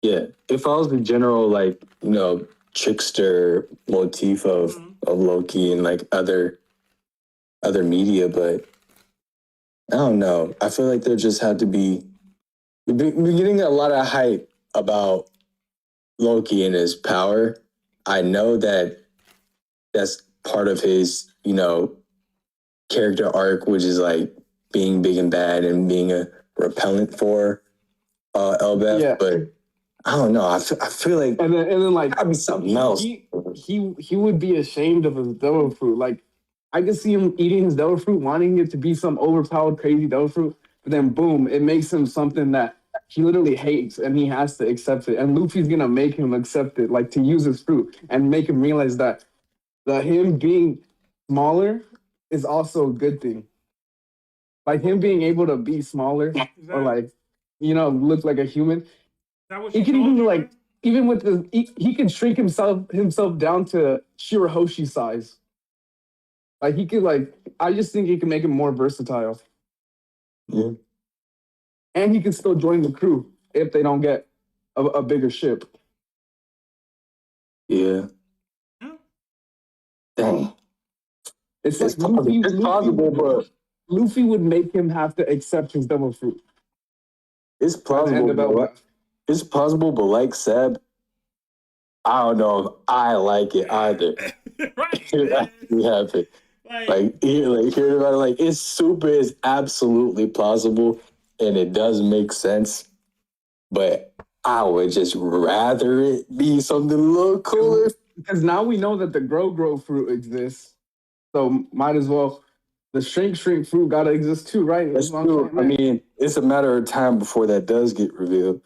Yeah, it follows the general like, you know, trickster motif of Loki and like other media, but I don't know. I feel like there just had to be. We're getting a lot of hype about Loki and his power. I know that that's part of his, you know, character arc, which is like being big and bad and being a repellent for Elbeth, Yeah. but I don't know. I feel like and then like gotta be something else. He would be ashamed of his devil fruit. Like I could see him eating his devil fruit, wanting it to be some overpowered, crazy devil fruit, but then boom, it makes him something that he literally hates, and he has to accept it. And Luffy's gonna make him accept it, like to use his fruit and make him realize that him being smaller is also a good thing. Like him being able to be smaller or like, you know, look like a human. He can even like, even with the, he can shrink himself down to Shirahoshi size. Like he could like, I just think he can make him more versatile. Yeah. And he can still join the crew if they don't get a bigger ship. Yeah. Dang. It's like possible, but Luffy would make him have to accept his devil fruit. It's plausible. It's possible, but like Seb, I don't know if I like it either. Right. It actually happened. Like hearing about it, like it's absolutely plausible and it does make sense, but I would just rather it be something a little cooler. Because now we know that the grow fruit exists, so might as well. The shrink fruit gotta exist too, right? That's true. I mean, it's a matter of time before that does get revealed.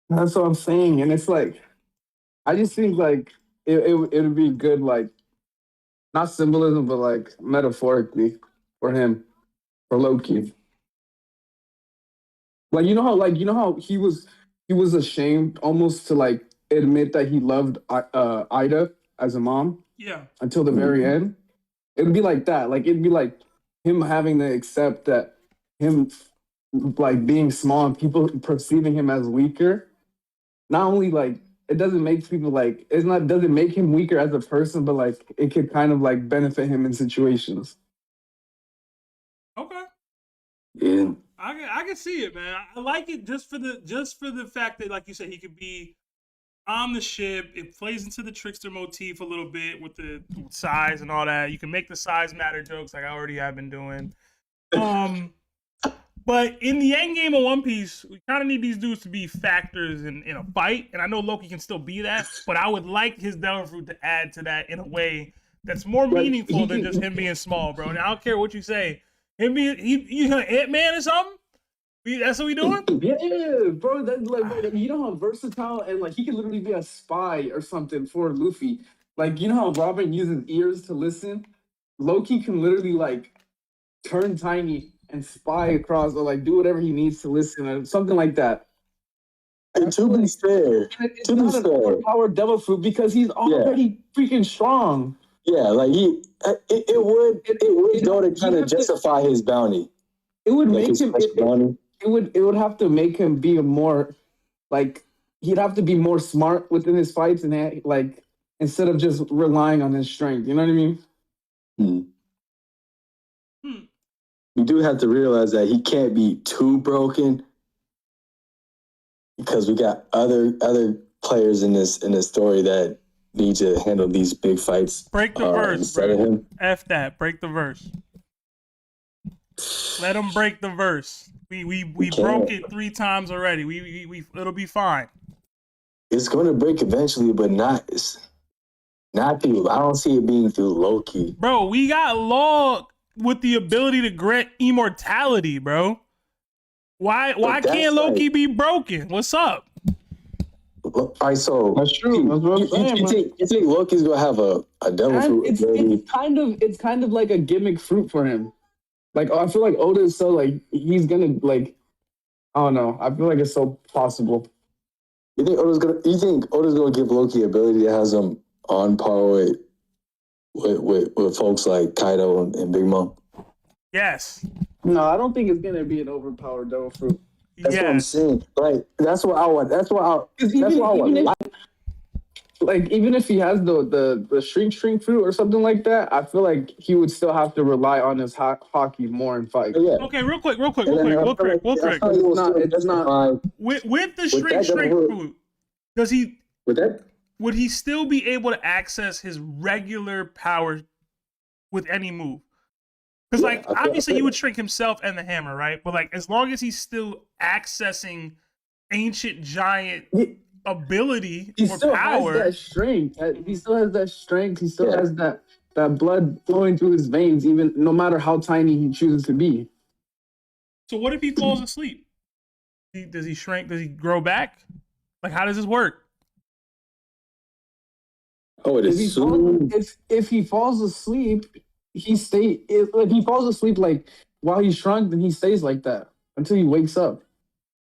That's what I'm saying, and it's like, I just think like it would be good, like not symbolism, but like metaphorically for him, for Loki. Like you know how he was ashamed almost to like admit that he loved Ida as a mom. Yeah. Until the very end, it would be like that. Like it'd be like him having to accept that him like being small and people perceiving him as weaker. Not only like it doesn't make people like doesn't make him weaker as a person, but like it could kind of like benefit him in situations. Okay. Yeah. I can see it, man. I like it just for the fact that, like you said, he could be on the ship. It plays into the trickster motif a little bit with the size and all that. You can make the size matter jokes like I already have been doing. But in the end game of One Piece, we kind of need these dudes to be factors in a fight. And I know Loki can still be that, but I would like his devil fruit to add to that in a way that's more meaningful than just him being small, bro. And I don't care what you say. Him being you Ant-Man or something? That's what we doing? Yeah, bro. That's like, you know how versatile and like he could literally be a spy or something for Luffy. Like you know how Robin uses ears to listen. Loki can literally like turn tiny and spy across or like do whatever he needs to listen or something like that. And to be fair, it's not an overpowered devil fruit because he's already freaking strong. Yeah, like it would go to kind of justify his bounty. It would like make him. It would have to make him be a more like he'd have to be more smart within his fights and like instead of just relying on his strength. You know what I mean? We do have to realize that he can't be too broken because we got other players in this story that need to handle these big fights. Break the verse, instead of him. F that. Break the verse. Let him break the verse. We broke it 3 times already. We it'll be fine. It's going to break eventually, but not. Not through. I don't see it being through Loki. Bro, we got Law with the ability to grant immortality, bro. Why that's can't Loki like- be broken? What's up? All right, so That's true. That's what I'm saying, man. you think Loki's gonna have a devil And fruit? ability? it's kind of like a gimmick fruit for him. Like I feel like Oda is so like he's gonna like I don't know. I feel like it's so possible. You think Oda's gonna give Loki ability that has him on par with folks like Kaido and Big Mom? Yes. No, I don't think it's gonna be an overpowered devil fruit. That's what I'm saying. Like that's what I want. That's what I want. Like even if he has the shrink fruit or something like that, I feel like he would still have to rely on his Haki more in fight. Yeah. Okay, real quick. It's not. With the shrink fruit, would he still be able to access his regular power with any move? Because like obviously he would shrink himself and the hammer, right? But like as long as he's still accessing ancient giant ability He or still power, has that strength. He still has that strength. He still has that blood flowing through his veins, even no matter how tiny he chooses to be. so what if he falls asleep? Does he shrink? Does he grow back? Like how does this work? Oh, it is so. If he falls asleep, if he falls asleep like while he's shrunk, then he stays like that until he wakes up,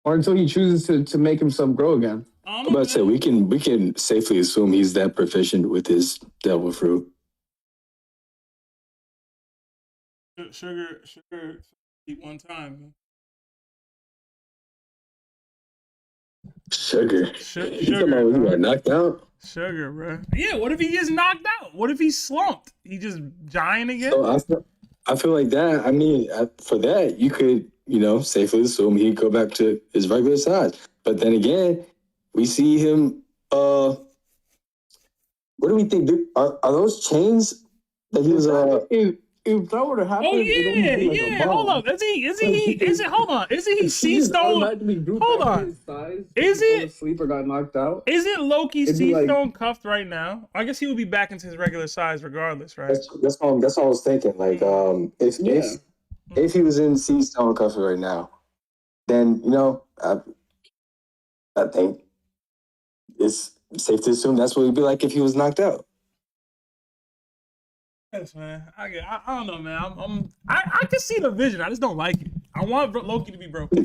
or until he chooses to make himself grow again. I'm about to say we can safely assume he's that proficient with his devil fruit. Sugar, eat one time. Man. Sugar. You talking about he got knocked out? Sugar, bro. Yeah. What if he gets knocked out? What if he's slumped? He just giant again. So I feel like that. I mean, for that you could safely assume he'd go back to his regular size. But then again, we see him. What do we think? Are those chains that he was? If that were to happen, Hold on. Hold on. Isn't he sea stone? Hold on. Is it sleep or got knocked out? Isn't Loki sea stone cuffed right now? I guess he would be back into his regular size regardless, right? That's what I was thinking. Like, if he was in sea stone cuffs right now, then I think it's safe to assume that's what he'd be like if he was knocked out. Yes, man. I don't know, man. I can see the vision. I just don't like it. I want Loki to be broken.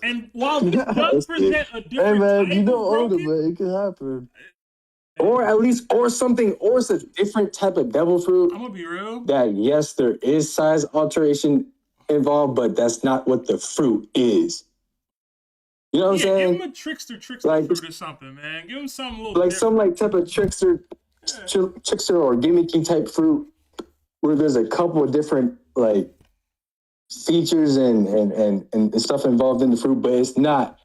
And while this does present a different type of broken, man, it can happen. Or at least, or something, or it's a different type of devil fruit. I'm gonna be real. That yes, there is size alteration involved, but that's not what the fruit is. You know what I'm saying? Give him a trickster fruit or something, man. Give him something a little like different. some like type of trickster or gimmicky type fruit where there's a couple of different like features and stuff involved in the fruit, but it's not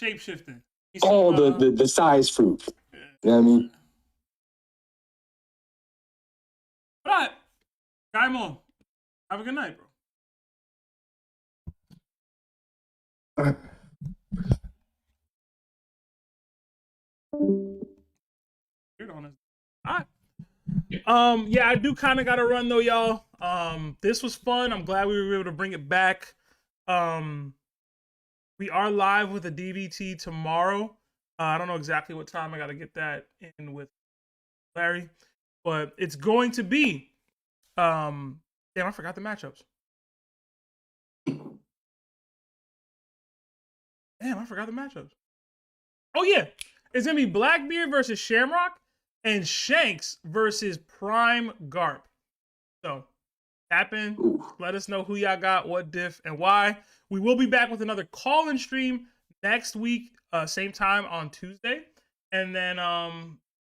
shape shifting. All the size fruit. Yeah. You know what I mean? All right. Gaimon, have a good night, bro. All right. Yeah, I do kind of got to run though, y'all. This was fun. I'm glad we were able to bring it back. We are live with a DVT tomorrow. I don't know exactly what time. I got to get that in with Larry, but it's going to be. Damn, I forgot the matchups. Oh yeah, it's gonna be Blackbeard versus Shamrock and Shanks versus Prime Garp. So tap in, let us know who y'all got, what diff, and why. We will be back with another call-in stream next week, same time on Tuesday, and then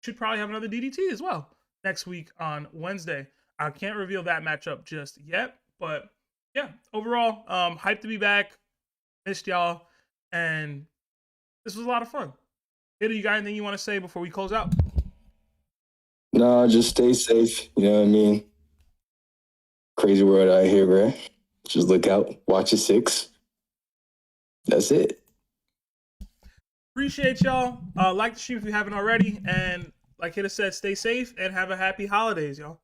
should probably have another DDT as well next week on Wednesday. I can't reveal that matchup just yet, but yeah, overall, hyped to be back. Missed y'all, and this was a lot of fun. Hitter, you got anything you want to say before we close out? No, just stay safe. You know what I mean? Crazy world out here, bro. Just look out, watch your six. That's it. Appreciate y'all. Like the stream if you haven't already, and like Hitta said, stay safe and have a happy holidays, y'all.